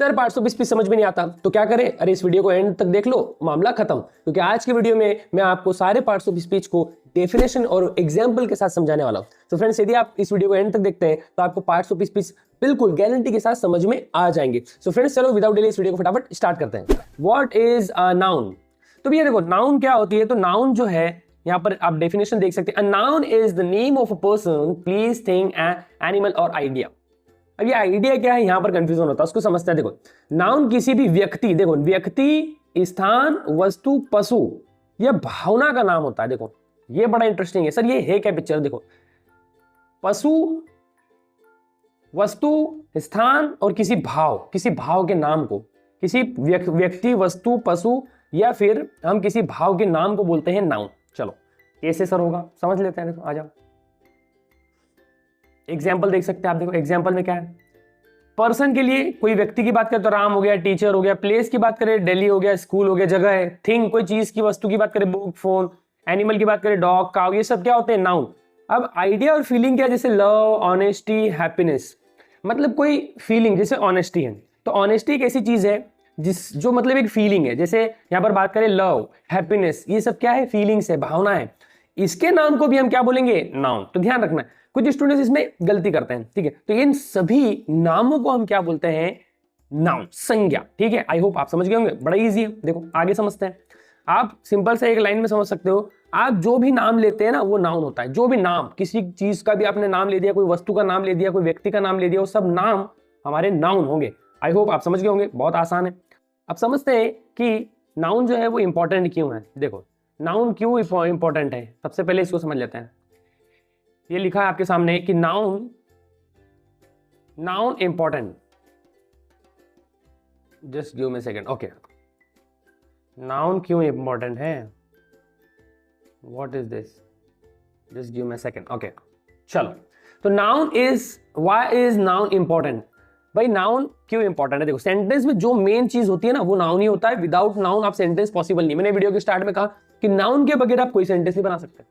Sir parts of speech समझ में नहीं आता तो क्या करें? अरे इस वीडियो को एंड तक देख लो, मामला खत्म। क्योंकि आज की वीडियो में मैं आपको सारे पार्ट्स ऑफ स्पीच को डेफिनेशन और एग्जाम्पल के साथ समझाने वाला हूं। तो फ्रेंड्स, यदि आप इस वीडियो को एंड तक देखते हैं तो आपको पार्ट्स ऑफ स्पीच बिल्कुल गारंटी के साथ समझ में आ जाएंगे। सो फ्रेंड्स, चलो विदाउट डिले इस वीडियो को फटाफट स्टार्ट करते हैं। What is a noun? तो भैया देखो, नाउन क्या होती है? तो नाउन जो है, यहां पर आप डेफिनेशन देख सकते हैं। A noun is the name of a person, place, thing, animal और आइडिया। अब ये आइडिया क्या है, यहां पर कंफ्यूजन होता है, उसको समझते हैं। देखो, नाउन किसी भी व्यक्ति, देखो व्यक्ति, स्थान, वस्तु, पशु या भावना का नाम होता है। देखो ये बड़ा इंटरेस्टिंग है। सर ये है क्या पिक्चर? देखो, पशु, वस्तु, स्थान और किसी भाव के नाम को, किसी व्यक्ति, वस्तु, पशु या फिर हम किसी भाव के नाम को बोलते हैं नाउन। चलो कैसे सर होगा, समझ लेते हैं। देखो आ जाओ, एग्जाम्पल देख सकते हैं आप। देखो एग्जाम्पल में क्या है, पर्सन के लिए कोई व्यक्ति की बात करें तो राम हो गया, टीचर हो गया। प्लेस की बात करें दिल्ली हो गया, स्कूल हो गया, जगह है। थिंग, कोई चीज की, वस्तु की बात करें बुक, फोन। एनिमल की बात करें डॉग, काउ, ये सब क्या होते हैं? नाउन। अब आइडिया और फीलिंग क्या, जैसे लव, ऑनेस्टी, हैप्पीनेस। मतलब कोई फीलिंग, जैसे ऑनेस्टी है, तो ऑनेस्टी एक ऐसी चीज है जो मतलब एक फीलिंग है। जैसे यहां पर बात करें लव, हैप्पीनेस, ये सब क्या है? फीलिंग्स है, भावना है। इसके नाम को भी हम क्या बोलेंगे? नाउन। तो ध्यान रखना, कुछ स्टूडेंट्स इसमें गलती करते हैं, ठीक है? तो इन सभी नामों को हम क्या बोलते हैं? नाउन, संज्ञा। ठीक है, आई होप आप समझ गए होंगे। बड़ा इजी है। देखो आगे समझते हैं। आप सिंपल से एक लाइन में समझ सकते हो। आप जो भी नाम लेते हैं ना, वो नाउन होता है। जो भी नाम, किसी चीज का भी आपने नाम ले दिया, कोई वस्तु का नाम ले दिया, कोई व्यक्ति का नाम ले दिया, वो सब नाम हमारे नाउन होंगे। आई होप आप समझ गए होंगे। बहुत आसान है। अब समझते हैं कि नाउन जो है वो इंपॉर्टेंट क्यों है। देखो नाउन क्यों इंपॉर्टेंट है, सबसे पहले इसको समझ लेते हैं। ये लिखा है आपके सामने कि noun important. Just give me second. Okay, noun क्यों इंपॉर्टेंट है? What is this? Just give me second. Okay चलो, तो noun is, why is noun important? भाई नाउन क्यों इंपॉर्टेंट है? देखो, सेंटेंस में जो मेन चीज होती है ना, वो नाउन ही होता है। विदाउट नाउन आप सेंटेंस पॉसिबल नहीं। मैंने वीडियो के स्टार्ट में कहा कि नाउन के बगैर आप कोई सेंटेंस नहीं बना सकते।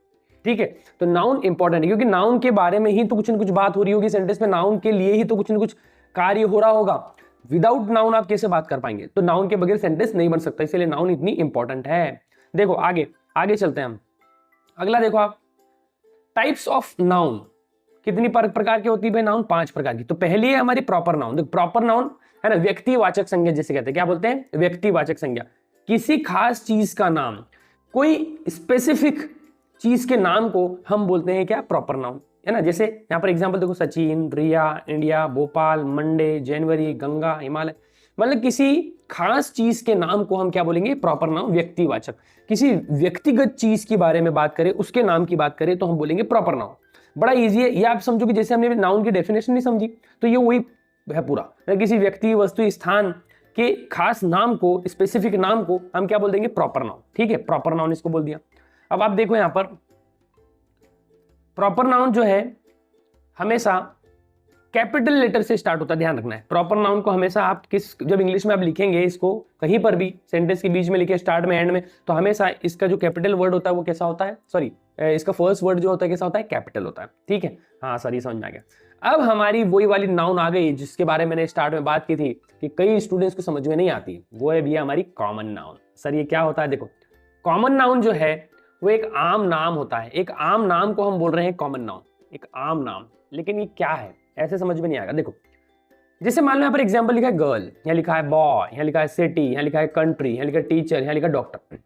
ठीक है, तो नाउन इंपॉर्टेंट है क्योंकि नाउन के बारे में ही तो कुछ न कुछ बात हो रही होगी सेंटेंस में। नाउन के लिए ही तो कुछ न कुछ कार्य हो रहा होगा। विदाउट नाउन आप कैसे बात कर पाएंगे? तो नाउन के बगैर सेंटेंस नहीं बन सकता, इसलिए नाउन इतनी इंपॉर्टेंट है। देखो आगे चलते हैं हम। अगला देखो आप, टाइप्स ऑफ नाउन कितनी प्रकार की होती है भाई? नाउन 5 प्रकार की। तो पहली है हमारी प्रॉपर नाउन। देखो प्रॉपर नाउन है ना, व्यक्तिवाचक संज्ञा जिसे कहते हैं। क्या बोलते हैं? व्यक्तिवाचक संज्ञा। किसी खास चीज का नाम, कोई स्पेसिफिक चीज के नाम को हम बोलते हैं क्या? प्रॉपर नाउन, है ना। जैसे यहाँ पर एग्जांपल देखो, सचिन, रिया, इंडिया, भोपाल, मंडे, जनवरी, गंगा, हिमालय। मतलब किसी खास चीज के नाम को हम क्या बोलेंगे? प्रॉपर नाउन, व्यक्तिवाचक। किसी व्यक्तिगत चीज के बारे में बात करें, उसके नाम की बात करें, तो हम बोलेंगे प्रॉपर नाउन। बड़ा इजी है ये। आप समझो कि जैसे हमने नाउन की डेफिनेशन नहीं समझी, तो ये वही है पूरा। किसी व्यक्ति, वस्तु, स्थान के खास नाम को, स्पेसिफिक नाम को हम क्या बोल देंगे? Proper noun. ठीक है, प्रॉपर नाउन इसको बोल दिया। अब आप देखो यहां पर, प्रॉपर नाउन जो है हमेशा कैपिटल लेटर से स्टार्ट होता है। ध्यान रखना है, प्रॉपर नाउन को हमेशा आप जब इंग्लिश में आप लिखेंगे इसको, कहीं पर भी सेंटेंस के बीच में लिखे, स्टार्ट में, एंड में, तो हमेशा इसका जो कैपिटल वर्ड होता है वो कैसा होता है? सॉरी, इसका फर्स्ट वर्ड जो होता है कैसा होता है? कैपिटल होता है। ठीक है, हाँ सर ये समझ में आ गया। अब हमारी वही वाली नाउन आ गई जिसके बारे में मैंने स्टार्ट में बात की थी कि कई स्टूडेंट्स को समझ में नहीं आती। वो है भैया हमारी कॉमन नाउन। सर ये क्या होता है? देखो, कॉमन नाउन जो है वो एक आम नाम होता है। एक आम नाम को हम बोल रहे हैं कॉमन नाउन, एक आम नाम। लेकिन ये क्या है, ऐसे समझ में नहीं आएगा। देखो, जैसे मान लो यहाँ पर एग्जांपल लिखा है गर्ल, यहाँ लिखा है बॉय, यहाँ लिखा है सिटी, यहाँ लिखा है कंट्री, यहाँ लिखा है टीचर, यहाँ लिखा है डॉक्टर।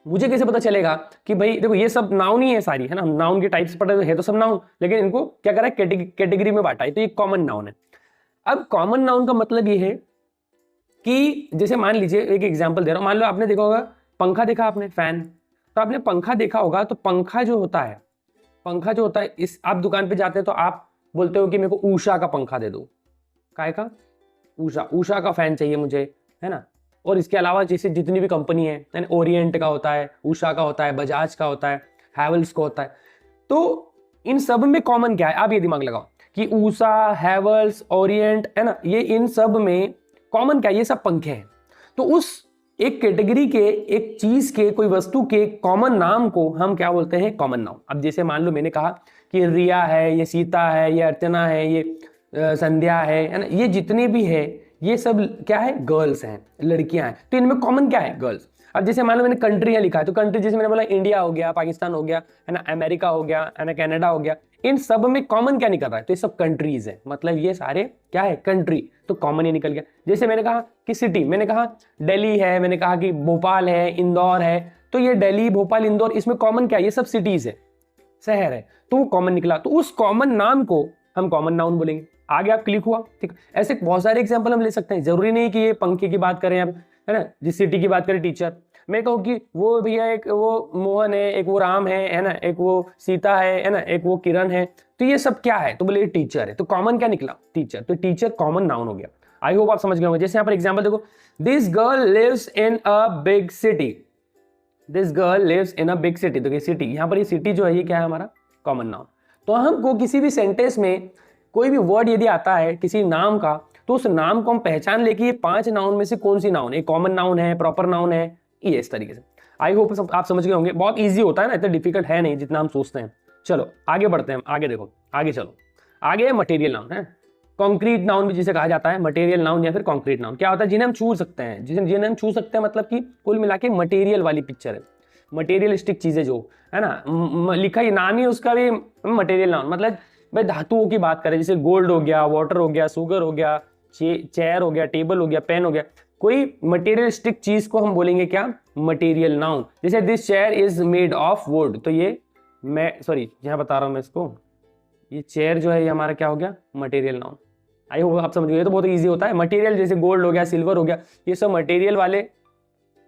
मुझे कैसे पता चलेगा कि भाई देखो ये सब नाउन ही है सारी, है ना। नाउन के टाइप्स पढ़े है तो सब नाउन, लेकिन इनको क्या करा है? कैटेगरी में बांटा है, तो ये कॉमन नाउन है। अब कॉमन नाउन का मतलब ये है कि जैसे मान लीजिए, एक एग्जाम्पल दे रहा हूँ। मान लो आपने देखा होगा पंखा, देखा आपने फैन, तो आपने पंखा देखा होगा। तो पंखा जो होता है, इस आप दुकान पे जाते हैं तो आप बोलते हो कि मेरे को ऊषा का पंखा दे दो। काय का? ऊषा का फैन चाहिए मुझे, है ना। और इसके अलावा जैसे जितनी भी कंपनी है, ओरिएंट का होता है, ऊषा का होता है, बजाज का होता है, हैवल्स का होता है। तो इन सब में कॉमन क्या है? आप ये दिमाग लगाओ कि ऊषा, हैवल्स, ओरिएंट, है ना, ये इन सब में कॉमन क्या है? ये सब पंखे हैं। तो उस एक कैटेगरी के, एक चीज के, कोई वस्तु के कॉमन नाम को हम क्या बोलते हैं? Common noun. अब जैसे मान लो मैंने कहा कि रिया है, ये सीता है, ये अर्चना है, ये संध्या है ना, ये जितने भी है, ये सब क्या है, गर्ल्स हैं, लड़कियां हैं। तो इनमें कॉमन क्या है, गर्ल्स। अब जैसे मान लो मैंने कंट्री यहाँ लिखा है, तो कंट्री जैसे मैंने बोला इंडिया हो गया, पाकिस्तान हो गया, है ना, अमेरिका हो गया, है ना, कनाडा हो गया, इन सब में कॉमन क्या निकल रहा है, तो ये सब कंट्रीज है, मतलब ये सारे क्या है, कंट्री, तो कॉमन ये निकल गया। जैसे मैंने कहा कि सिटी, मैंने कहा दिल्ली है, मैंने कहा कि भोपाल है, इंदौर है, तो ये दिल्ली, भोपाल, इंदौर, इसमें कॉमन क्या है, ये सब सिटीज है, शहर है, तो वो कॉमन निकला, तो उस कॉमन नाम को हम कॉमन नाउन बोलेंगे। आगे आप क्लिक हुआ, ठीक। ऐसे बहुत सारे एग्जांपल हम ले सकते हैं, जरूरी नहीं कि ये पंखे की बात करें आप, है ना, जिस सिटी की बात करें टीचर, मैं कहूँ कि वो भैया एक वो मोहन है, एक वो राम है ना, एक वो सीता है ना, एक वो किरण है, तो ये सब क्या है, तो बोले टीचर है, तो कॉमन क्या निकला, टीचर, तो टीचर कॉमन नाउन हो गया। आई होप आप समझ गए होंगे। जैसे यहाँ पर एग्जाम्पल देखो, this girl lives in a big city, this girl lives in a big city, तो ये सिटी, यहाँ पर ये सिटी जो है ये क्या है, हमारा कॉमन नाउन। तो हमको किसी भी सेंटेंस में कोई भी वर्ड यदि आता है किसी नाम का, तो उस नाम को हम पहचान ले कि ये 5 नाउन में से कौन सी नाउन है, कॉमन नाउन है, प्रॉपर नाउन है, ये इस तरीके से। आई होप आप समझ गए होंगे। बहुत इजी होता है ना, इतना डिफिकल्ट है नहीं जितना हम सोचते हैं। चलो आगे बढ़ते हैं, आगे देखो, आगे चलो, आगे है मटेरियल नाउन, है कॉन्क्रीट नाउन भी जिसे कहा जाता है, मटेरियल नाउन या फिर कॉन्क्रीट नाउन क्या होता है, जिन्हें हम छू सकते हैं, जिन्हें हम छू सकते हैं, मतलब कि कुल मिला के मटेरियल वाली पिक्चर है, मटेरियलिस्टिक चीजें जो है ना, लिखा ही नाम ही उसका भी मटेरियल नाउन, मतलब भाई धातुओं की बात करें, जैसे गोल्ड हो गया, वाटर हो गया, शुगर हो गया, चेयर हो गया, टेबल हो गया, पेन हो गया, कोई मटेरियलिस्टिक चीज को हम बोलेंगे क्या, मटेरियल नाउन। जैसे this chair is made of would, तो ये मैं सॉरी यहाँ बता रहा हूँ मैं इसको, ये चेयर जो है ये हमारा क्या हो गया, मटेरियल नाउन। आई होप आप समझ गए, ये तो बहुत इजी होता है। मटेरियल जैसे गोल्ड हो गया, सिल्वर हो गया, ये सब मटेरियल वाले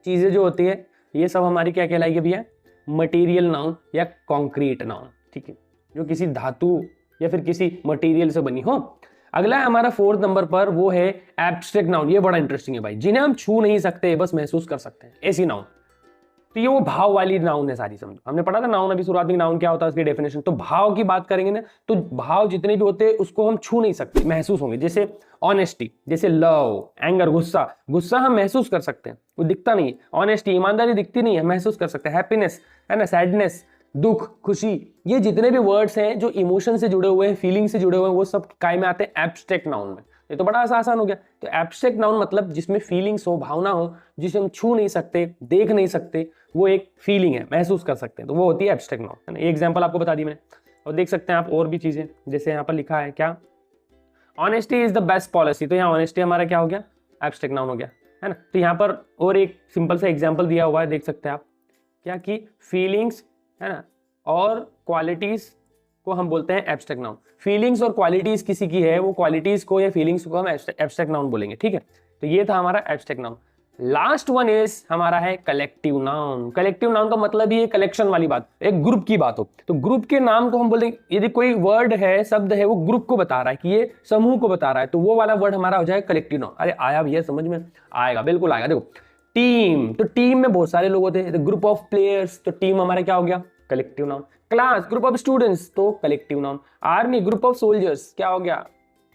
चीजें जो होती है, ये सब हमारी क्या कहलाएगी भैया, मटेरियल नाउन या कॉन्क्रीट नाउन, ठीक है, जो किसी धातु या फिर किसी मटेरियल से बनी हो। अगला है हमारा 4th नंबर पर, वो है एब्स्ट्रैक्ट नाउन। ये बड़ा इंटरेस्टिंग है भाई, जिन्हें हम छू नहीं सकते, बस महसूस कर सकते हैं, ऐसी नाउन। तो ये वो भाव वाली नाउन है सारी, समझो हमने पढ़ा था नाउन अभी शुरुआत में, नाउन क्या होता है उसकी डेफिनेशन। तो भाव की बात करेंगे ना, तो भाव जितने भी होते हैं उसको हम छू नहीं सकते, महसूस होंगे। जैसे ऑनेस्टी, जैसे लव, एंगर, गुस्सा, गुस्सा हम महसूस कर सकते हैं, वो दिखता नहीं है। ऑनेस्टी, ईमानदारी दिखती नहीं है, महसूस कर सकते हैं। हैप्पीनेस, है ना, सैडनेस, दुख, खुशी, ये जितने भी वर्ड्स हैं जो इमोशन से जुड़े हुए हैं, फीलिंग से जुड़े हुए हैं, वो सब काय में आते हैं, एब्स्ट्रैक्ट नाउन में। ये तो बड़ा आसान हो गया। तो एब्स्ट्रैक्ट नाउन मतलब जिसमें फीलिंग्स हो, भावना हो, जिसे हम छू नहीं सकते, देख नहीं सकते, वो एक फीलिंग है, महसूस कर सकते हैं, तो वो होती है एब्स्ट्रैक्ट नाउन, है ना। ये एग्जांपल आपको बता दी मैंने, और देख सकते हैं आप और भी चीजें, जैसे यहाँ पर लिखा है क्या, honesty is the best policy, तो यहाँ ऑनेस्टी हमारा क्या हो गया, एब्स्ट्रैक्ट नाउन हो गया, है ना। तो यहाँ पर और एक सिंपल सा एग्जाम्पल दिया हुआ है, देख सकते हैं आप, क्या कि फीलिंग्स, है ना, और क्वालिटीज को हम बोलते हैं एब्स्ट्रैक्ट नाउन। फीलिंग्स और क्वालिटीज किसी की है, वो क्वालिटीज को या फीलिंग्स को हम एब्स्ट्रैक्ट नाउन बोलेंगे, ठीक है। तो ये था हमारा abstract noun. Last one is हमारा है कलेक्टिव नाउन। कलेक्टिव नाउन का मतलब ही कलेक्शन वाली बात, एक ग्रुप की बात हो, तो ग्रुप के नाम को हम बोलेंगे, यदि कोई वर्ड है, शब्द है, वो ग्रुप को बता रहा है कि ये समूह को बता रहा है, तो वो वाला वर्ड हमारा हो जाएगा कलेक्टिव नाउन। अरे आया भैया समझ में, आएगा, बिल्कुल आएगा। देखो टीम, तो टीम में बहुत सारे लोग होते हैं, ग्रुप ऑफ प्लेयर्स, तो टीम हमारा क्या हो गया, collective noun. Class, group of students, तो collective noun. Army, group of soldiers, क्या हो गया,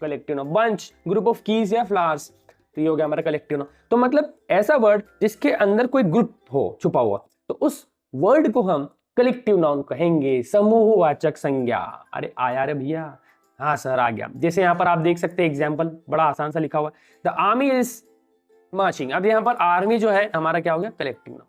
collective noun. Bunch, group of keys या फ्लावर्स, तो ये हो गया हमारा कलेक्टिव नाउन। तो मतलब ऐसा वर्ड जिसके अंदर कोई ग्रुप हो छुपा हुआ, तो उस वर्ड को हम कलेक्टिव नाउन कहेंगे, समूहवाचक संज्ञा। अरे आया रे भैया, हाँ सर आ गया। जैसे यहाँ पर आप देख सकते हैं एग्जाम्पल, बड़ा आसान सा लिखा हुआ है, द आर्मी इज मार्चिंग। अब यहाँ पर आर्मी जो है हमारा क्या हो गया, कलेक्टिव नाउन।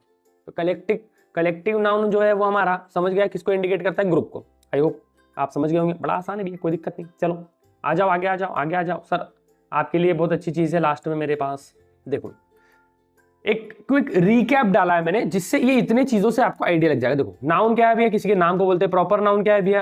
तो कलेक्टिव नाउन जो है वो हमारा समझ गया किसको इंडिकेट करता है, ग्रुप को। आई होप आप समझ गए होंगे, बड़ा आसान है भैया, कोई दिक्कत नहीं। चलो आ जाओ, आगे आ जाओ, आगे आ जाओ। सर आपके लिए बहुत अच्छी चीज है लास्ट में मेरे पास, देखो एक क्विक रिकैप डाला है मैंने, जिससे ये इतने चीजों से आपको आइडिया लग जाएगा। देखो नाउन क्या है भैया, किसी के नाम को बोलते हैं। प्रॉपर नाउन क्या है भैया,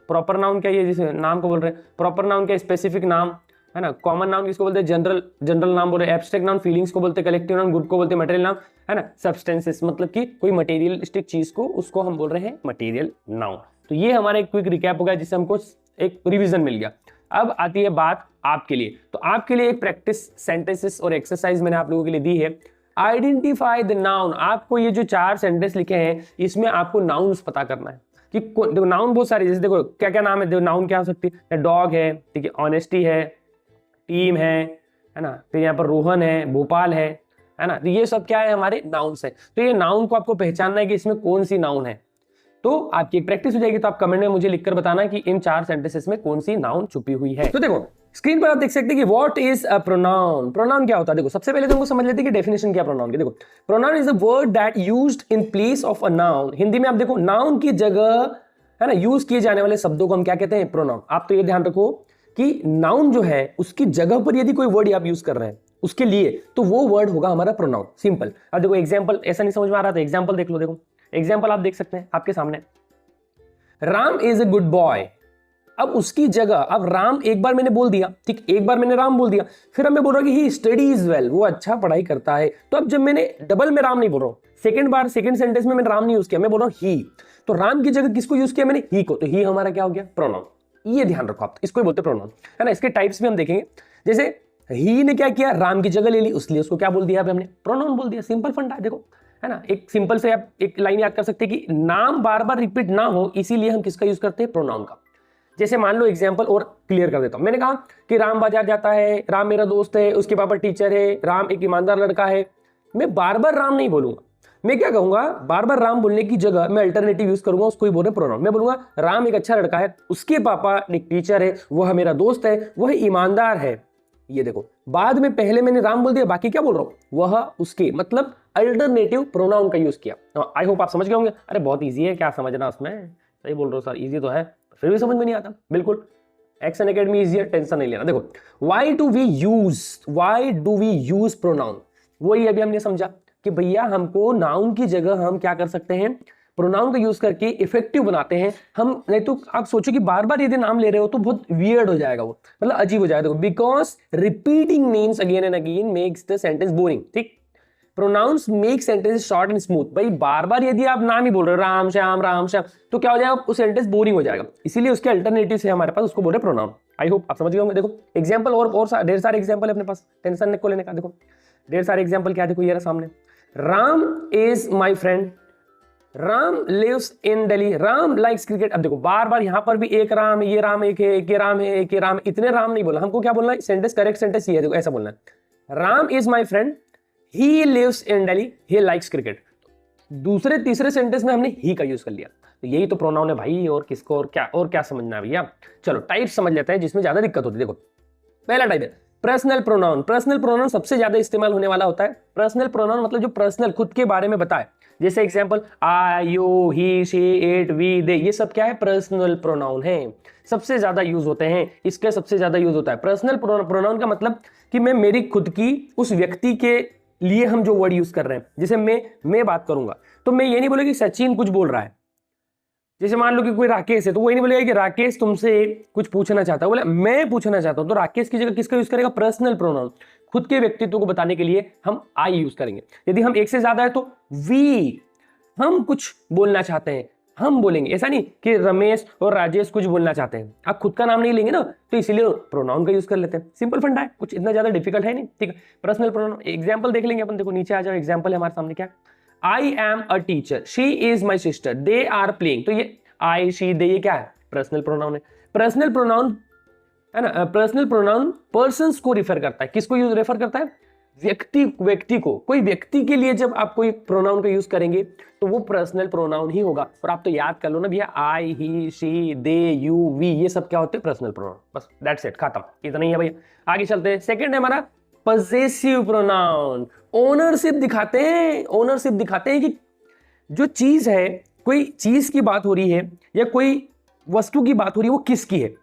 प्रॉपर नाउन क्या है, जिसे नाम को बोल रहे हैं। प्रॉपर नाउन क्या, स्पेसिफिक नाम, है ना। कॉमन नाउन किसको बोलते हैं, जनरल नाम बोल रहे हैं। एब्स्ट्रैक्ट नाउन फीलिंग्स को बोलते हैं। कलेक्टिव नाउन ग्रुप को बोलते हैं। मटेरियल नाउन, है ना, सब्सटेंसेस, मतलब कि कोई मटेरियलिस्टिक चीज को, उसको हम बोल रहे हैं मटेरियल नाउन। तो ये हमारा एक क्विक रिकैप हो गया, जिससे हमको एक रिवीजन मिल गया। अब आती है बात आपके लिए, तो आपके लिए एक प्रैक्टिस सेंटेंसेस और एक्सरसाइज मैंने आप लोगों के लिए दी है। Identify the noun. आपको ये जो 4 सेंटेंस लिखे हैं, इसमें आपको नाउन्स पता करना है कि देखो नाउन बहुत सारे, जैसे देखो क्या क्या नाम है, देखो नाउन क्या हो सकती है, डॉग है, ठीक है, ऑनेस्टी है, टीम है ना, फिर यहाँ पर रोहन है, भोपाल है ना। तो ये सब क्या है, हमारे नाउन्स है। तो ये नाउन को आपको पहचानना है कि इसमें कौन सी नाउन है, तो आपकी एक प्रैक्टिस हो जाएगी। तो आप कमेंट में मुझे लिखकर बताना कि इन 4 सेंटेंसेस में कौन सी नाउन छुपी हुई है। तो देखो स्क्रीन पर आप देख सकते हैं कि what is a pronoun. Pronoun क्या होता है? देखो सबसे पहले तो हमको समझ लेते हैं कि डेफिनेशन क्या प्रोनाउन की। देखो pronoun is a word that used in place of a noun. Hindi में आप देखो नाउन की जगह है ना यूज किए जाने वाले शब्दों को हम क्या कहते हैं? प्रोनाउन। आप तो ये ध्यान रखो कि नाउन जो है उसकी जगह पर यदि कोई वर्ड आप यूज कर रहे हैं उसके लिए, तो वो वर्ड होगा हमारा प्रोनाउन। सिंपल। अब देखो एग्जाम्पल, ऐसा नहीं समझ में आ रहा था, एग्जाम्पल देख लो। देखो एग्जाम्पल आप देख सकते हैं आपके सामने, Ram is a good boy. अब उसकी जगह, अब राम एक बार मैंने बोल दिया, ठीक, एक बार मैंने राम बोल दिया, फिर अब मैं बोल रहा हूं कि ही स्टडीज वेल, वो अच्छा पढ़ाई करता है। तो अब जब मैंने डबल में राम नहीं बोल रहा हूं, सेकंड बार सेकंड सेंटेंस में मैंने राम नहीं यूज किया, मैं बोल रहा हूं ही, तो राम की जगह किसको यूज किया मैंने? ही को। तो ही हमारा क्या हो गया? प्रोनाउन। ये ध्यान रखो आप, इसको ही बोलते प्रोनाउन, है ना। इसके टाइप्स भी हम देखेंगे। जैसे ही ने क्या किया? राम की जगह ले ली, उसलिए उसको क्या बोल दिया? हमने प्रोनाउन बोल दिया। सिंपल फंडा है, देखो, है ना। एक सिंपल से आप एक लाइन याद कर सकते हैं कि नाम बार बार रिपीट ना हो, इसीलिए हम किसका यूज करते हैं? प्रोनाउन का। जैसे मान लो एग्जाम्पल और क्लियर कर देता हूं। मैंने कहा कि राम बाजार जाता है, राम मेरा दोस्त है, उसके पापा टीचर है, राम एक ईमानदार लड़का है। मैं बार बार राम नहीं बोलूंगा, मैं क्या कहूंगा? बार बार राम बोलने की जगह मैं अल्टरनेटिव यूज करूंगा, उसको ही बोल रहे प्रोनाउन। मैं बोलूंगा राम एक अच्छा लड़का है, उसके पापा एक टीचर है, वह मेरा दोस्त है, वह ईमानदार है। ये देखो, बाद में पहले मैंने राम बोल दिया, बाकी क्या बोल रहा हूं? वह, उसके, मतलब अल्टरनेटिव प्रोनाउन का यूज किया। आई होप आप समझ गए होंगे। अरे बहुत ईजी है, क्या समझना उसमें? सही बोल रहे हो सर, ईजी तो है, फिर भी समझ में नहीं आता। बिल्कुल, एक्शन एकेडमी इजी है, टेंशन नहीं लेना। देखो why do we use pronoun? वही अभी हमने समझा कि भैया हमको नाउन की जगह हम क्या कर सकते हैं? प्रोनाउन का यूज करके इफेक्टिव बनाते हैं हम। नहीं तो आप सोचो कि बार बार यदि नाम ले रहे हो तो बहुत वियर्ड हो जाएगा, वो मतलब अजीब हो जाएगा। Because repeating names again and again makes the sentence boring. ठीक, pronouns make sentence short and smooth. भाई बार बार यदि आप नाम ही बोल रहे हो राम श्याम, तो क्या हो जाएगा? उस सेंटेंस बोरिंग हो जाएगा। इसीलिए उसके अल्टरनेटिव है हमारे पास, उसको बोल रहे प्रोनाउन। आई होप आप समझ गए होंगे। देखो एग्जांपल और ढेर सारे एग्जांपल है अपने पास, टेंशन को लेने का। देखो ढेर सारे एग्जांपल क्या, देखो ये रहा सामने। Ram is my friend, Ram lives in Delhi, Ram likes cricket. अब देखो बार बार यहां पर भी एक राम, ये राम, एक है, एक ये राम है, एक ये राम, इतने राम नहीं बोलना हमको। क्या बोलना है? सेंटेंस, करेक्ट सेंटेंस ये है, देखो ऐसा बोलना है, Ram is my friend, he lives in Delhi, he likes cricket. दूसरे तीसरे सेंटेंस में हमने ही का यूज कर लिया, तो यही तो प्रोनाउन है भाई। और किसको और क्या समझना है भैया? चलो टाइप समझ लेते हैं जिसमें ज्यादा दिक्कत होती है। देखो पहला टाइप है पर्सनल प्रोनाउन। पर्सनल प्रोनाउन सबसे ज्यादा इस्तेमाल होने वाला होता है। पर्सनल प्रोनाउन मतलब जो पर्सनल, खुद के बारे में बताए। जैसे example I, you, he, she, it, we, they, ये सब क्या है? पर्सनल प्रोनाउन है, सबसे ज्यादा यूज होते हैं। इसका सबसे ज्यादा यूज होता है पर्सनल प्रोनाउन का मतलब कि मैं मेरी खुद की, उस व्यक्ति के लिए हम जो वर्ड यूज कर रहे हैं। जैसे मैं बात करूंगा तो मैं ये नहीं बोलूंगा कि सचिन कुछ बोल रहा है। जैसे मान लो कि कोई राकेश है, तो वो नहीं बोलेगा कि राकेश तुमसे कुछ पूछना चाहता है, बोले मैं पूछना चाहता हूं। तो राकेश की जगह किसका यूज करेगा? Personal pronoun. खुद के व्यक्तित्व को बताने के लिए हम आई यूज करेंगे। यदि हम एक से ज्यादा है तो वी, हम कुछ बोलना चाहते हैं हम बोलेंगे। ऐसा नहीं कि रमेश और राजेश कुछ बोलना चाहते हैं, आप खुद का नाम नहीं लेंगे ना, तो इसीलिए प्रोनाउन का यूज कर लेते हैं। सिंपल फंडा है, कुछ इतना ज्यादा डिफिकल्ट है नहीं। ठीक है, पर्सनल प्रोनाउन एग्जांपल देख लेंगे अपन। देखो नीचे आ जाओ, एग्जांपल है हमारे सामने क्या? I am a teacher, she is my sister, they are playing. तो ये आई, शी, दे, ये क्या है? पर्सनल प्रोनाउन है। पर्सनल प्रोनाउन है ना, पर्सनल प्रोनाउन पर्सन्स को रिफर करता है। किसको यूज रेफर करता है? व्यक्ति को। कोई व्यक्ति के लिए जब आप कोई प्रोनाउन का यूज करेंगे तो वो पर्सनल प्रोनाउन ही होगा। और आप तो याद कर लो ना भैया, आई, ही, शी, दे, यू, वी, ये सब क्या होते हैं? Personal pronoun. बस दैट्स इट, खत्म, इतना ही है भैया। आगे चलते हैं। सेकंड है हमारा पजेसिव प्रोनाउन। ओनरशिप दिखाते हैं, ओनरशिप दिखाते हैं कि जो चीज है, कोई चीज की बात हो रही है या कोई वस्तु की बात हो रही है, वो किसकी है।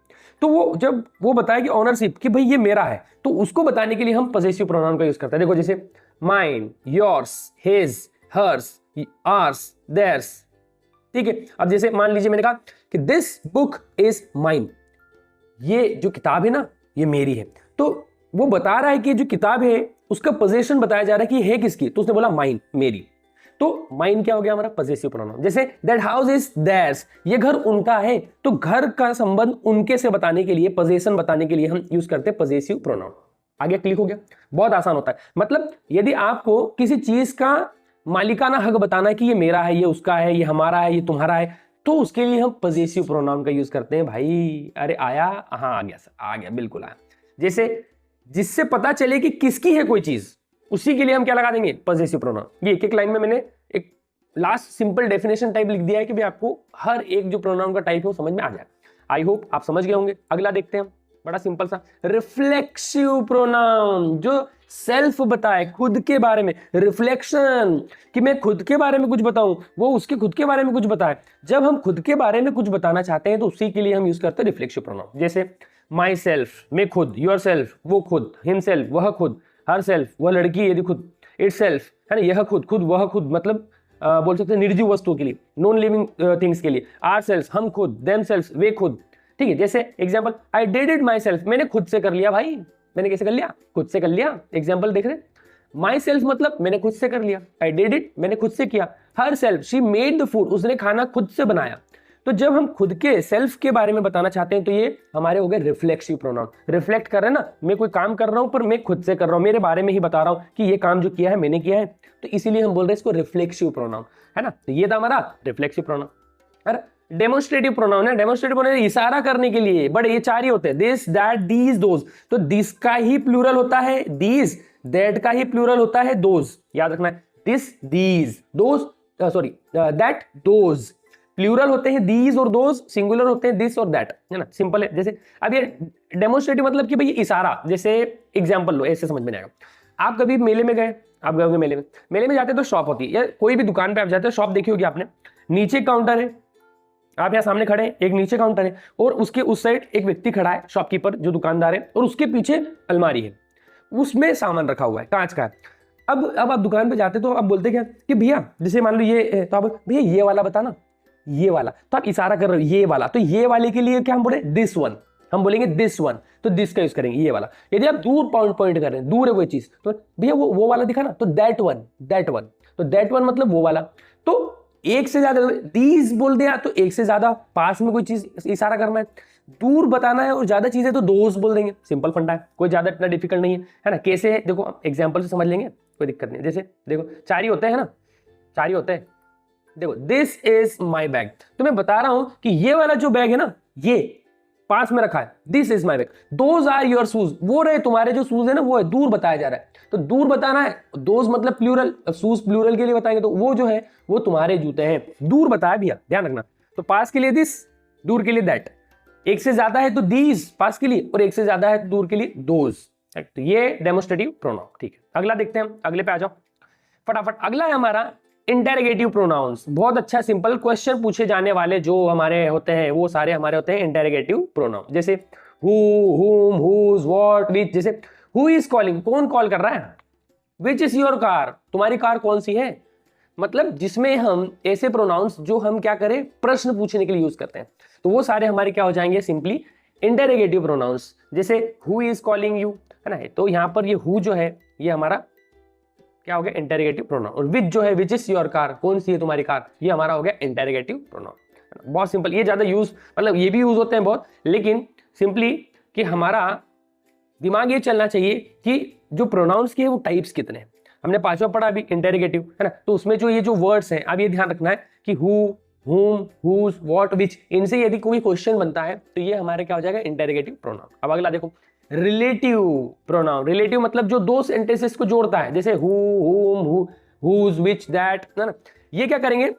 तो वो जब वो बताया कि ओनरशिप, कि भाई ये मेरा है, तो उसको बताने के लिए हम पजेसिव प्रोनाउन का यूज करते हैं। देखो जैसे mine, yours, his, hers, ours, theirs. ठीक है, अब जैसे मान लीजिए मैंने कहा कि दिस बुक इज माइन, ये जो किताब है ना ये मेरी है। तो वो बता रहा है कि जो किताब है उसका पोजेशन बताया जा रहा है कि है किसकी, तो उसने बोला माइन, मेरी। तो माइन क्या हो गया? हमारा पजेसिव प्रोनाउन। जैसे दैट हाउस इज देयर्स, ये घर उनका है, तो घर का संबंध उनके से बताने के लिए, पोजेशन बताने के लिए हम यूज करते हैं पजेसिव प्रोनाउन। आगे क्लिक हो गया, बहुत आसान होता है। मतलब यदि आपको किसी चीज का मालिकाना हक बताना है कि ये मेरा है, ये उसका है, ये हमारा है, ये तुम्हारा है, तो उसके लिए हम पजेसिव प्रोनाउन का यूज करते हैं। भाई अरे आया, हाँ आ गया सर, आ गया, बिल्कुल आया। जैसे जिससे पता चले कि किसकी है कोई चीज, उसी के लिए हम क्या लगा देंगे? Possessive pronoun. ये एक एक लाइन में मैंने एक लास्ट सिंपल डेफिनेशन टाइप लिख दिया है कि भाई आपको हर एक जो प्रोनाउन का टाइप है वो समझ में आ जाए। आई होप आप समझ गए होंगे। अगला देखते हैं। बड़ा सिंपल सा, रिफ्लेक्सिव प्रोनाउन जो सेल्फ बताए, खुद के बारे में, रिफ्लेक्शन कि मैं खुद के बारे में कुछ बताऊं, वो उसके खुद के बारे में कुछ बताए। जब हम खुद के बारे में कुछ बताना चाहते हैं तो उसी के लिए हम यूज करते हैं रिफ्लेक्सिव प्रोनाउन। जैसे माई सेल्फ, मैं खुद, योर सेल्फ, वो खुद, हिमसेल्फ, वह खुद, हर सेल्फ, वह लड़की यदि खुद, इट सेल्फ, है ना, यह खुद, खुद, वह खुद, मतलब बोल सकते हैं निर्जीव वस्तुओं के लिए, नॉन लिविंग थिंग्स के लिए, आर सेल्फ, हम खुद, देम सेल्फ, वे खुद, ठीक है। जैसे example, I did it my self, मैंने खुद से कर लिया भाई, मैंने कैसे कर लिया, खुद से कर लिया। एग्जांपल देख रहे, माई सेल्फ मतलब मैंने खुद से कर लिया, आई डिड इट मैंने खुद से किया, her self she made the food, उसने खाना खुद से बनाया। तो जब हम खुद के सेल्फ के बारे में बताना चाहते हैं तो ये हमारे हो गए रिफ्लेक्सिव प्रोनाउन। रिफ्लेक्ट कर रहे हैं ना, मैं कोई काम कर रहा हूं पर मैं खुद से कर रहा हूं, मेरे बारे में ही बता रहा हूं कि ये काम जो किया है मैंने किया है, तो इसीलिए हम बोल रहे हैं इसको रिफ्लेक्सिव प्रोनाउन, है ना। तो ये था हमारा रिफ्लेक्सिव प्रोनाउन। अरे डेमोन्स्ट्रेटिव प्रोनाउन है, डेमोन्स्ट्रेटिव प्रोनाउन इशारा करने के लिए, बट ये चार ही होते हैं, दिस, दैट, दीज, दोज। तो दिस का ही प्लूरल होता है दीज, दैट का ही प्लूरल होता है दोज, याद रखना है, this, these, those, sorry that, those. Plural होते हैं दीज और दोज, सिंगुलर होते हैं दिस और दैट, है ना, सिंपल है। जैसे अब ये डेमोन्स्ट्रेटिव मतलब कि भाई इशारा, जैसे एग्जांपल लो, ऐसे समझ में आएगा। आप कभी मेले में गए, आप गए होंगे मेले में, मेले में जाते तो शॉप होती है, या कोई भी दुकान पे आप जाते हो, शॉप देखी होगी आपने, नीचे काउंटर है, आप यहाँ सामने खड़े हैं, एक नीचे काउंटर है और उसके उस साइड एक व्यक्ति खड़ा है, शॉपकीपर जो दुकानदार है, और उसके पीछे अलमारी है, उसमें सामान रखा हुआ है, कांच का है। अब आप दुकान पे जाते तो आप बोलते क्या कि भैया, जैसे मान लो ये, तो आप भैया ये वाला बताना, ये वाला, तो आप इशारा कर रहे हो ये वाला, तो ये वाले के लिए क्या हम बोले, दिस वन, हम बोलेंगे दिस वन, तो दिस का यूज करेंगे, ये वाला। यदि आप दूर पॉइंट कर रहे हैं, दूर है कोई चीज, तो भैया वो वाला दिखा ना, तो दैट वन, दैट वन, तो दैट वन मतलब वो वाला। तो एक से ज्यादा दीज बोल दिया तो एक से ज्यादा पास में कोई चीज इशारा करना है, दूर बताना है और ज्यादा चीजें तो दोस्त बोल देंगे, सिंपल फंडा है, कोई ज्यादा इतना डिफिकल्ट नहीं है ना। कैसे है देखो, एग्जांपल से समझ लेंगे, कोई दिक्कत नहीं। जैसे देखो चार ही होते हैं ना, चार ही होते हैं। देखो दिस इज माई बैग, तो मैं बता रहा हूं कि ये वाला जो बैग है ना, ये पास में रखा है, this is my bag, those are your shoes, वो रहे तुम्हारे जो शूज है ना, वो है, दूर बताया जा रहा है, तो दूर बताना है, दोज मतलब प्लूरल, शूज प्लूरल के लिए बताएंगे, तो वो जो है वो तुम्हारे जूते हैं, दूर बताया भैया, ध्यान रखना। तो पास के लिए दिस, दूर के लिए दैट, एक से ज्यादा है तो दीज पास के लिए, और एक से ज्यादा है तो दूर के लिए दोज। तो ये डेमोन्स्ट्रेटिव प्रोनाउन, ठीक है। अगला देखते हैं, अगले पे आ जाओ फटाफट। अगला है हमारा इंटेरोगेटिव प्रोनाउंस। बहुत अच्छा सिंपल क्वेश्चन पूछे जाने वाले जो हमारे होते हैं वो सारे हमारे होते हैं इंटेरोगेटिव प्रोनाउन। जैसे हु, हुम, हुज, व्हाट, विच। जैसे हु इज कॉलिंग, कौन कॉल कर रहा है, विच इज योर कार, तुम्हारी कार कौन सी है, मतलब जिसमें हम ऐसे प्रोनाउंस जो हम क्या करें, प्रश्न पूछने के लिए यूज करते हैं, तो वो सारे हमारे क्या हो जाएंगे, सिंपली इंटेरोगेटिव प्रोनाउंस। जैसे हु इज कॉलिंग यू, है ना, तो यहां पर ये हु जो है ये हमारा क्या हो गया, इंटेरोगेटिव प्रोनाउन। और विच जो है, विच इज योर कार, कौन सी है तुम्हारी कार, ये हमारा हो गया इंटेरोगेटिव प्रोनाउन। बहुत सिंपल, ये ज्यादा यूज, मतलब ये भी यूज होते हैं बहुत, लेकिन सिंपली कि हमारा दिमाग ये चलना चाहिए कि जो प्रोनाउंस के हैं वो टाइप्स कितने हैं। हमने पांचवा पढ़ा अभी इंटेरोगेटिव, है ना, तो उसमें जो ये जो वर्ड्स हैं, अब ये ध्यान रखना है कि हु, हुम, हुज, व्हाट, विच, इनसे यदि कोई क्वेश्चन बनता है तो ये हमारे क्या हो जाएगा, इंटेरोगेटिव प्रोनाउन। अब अगला देखो, रिलेटिव प्रोनाउन। रिलेटिव मतलब जो दो सेंटेंसेस को जोड़ता है, जैसे हु, हुम, हुज, विच, दैट, है ना, ये क्या करेंगे,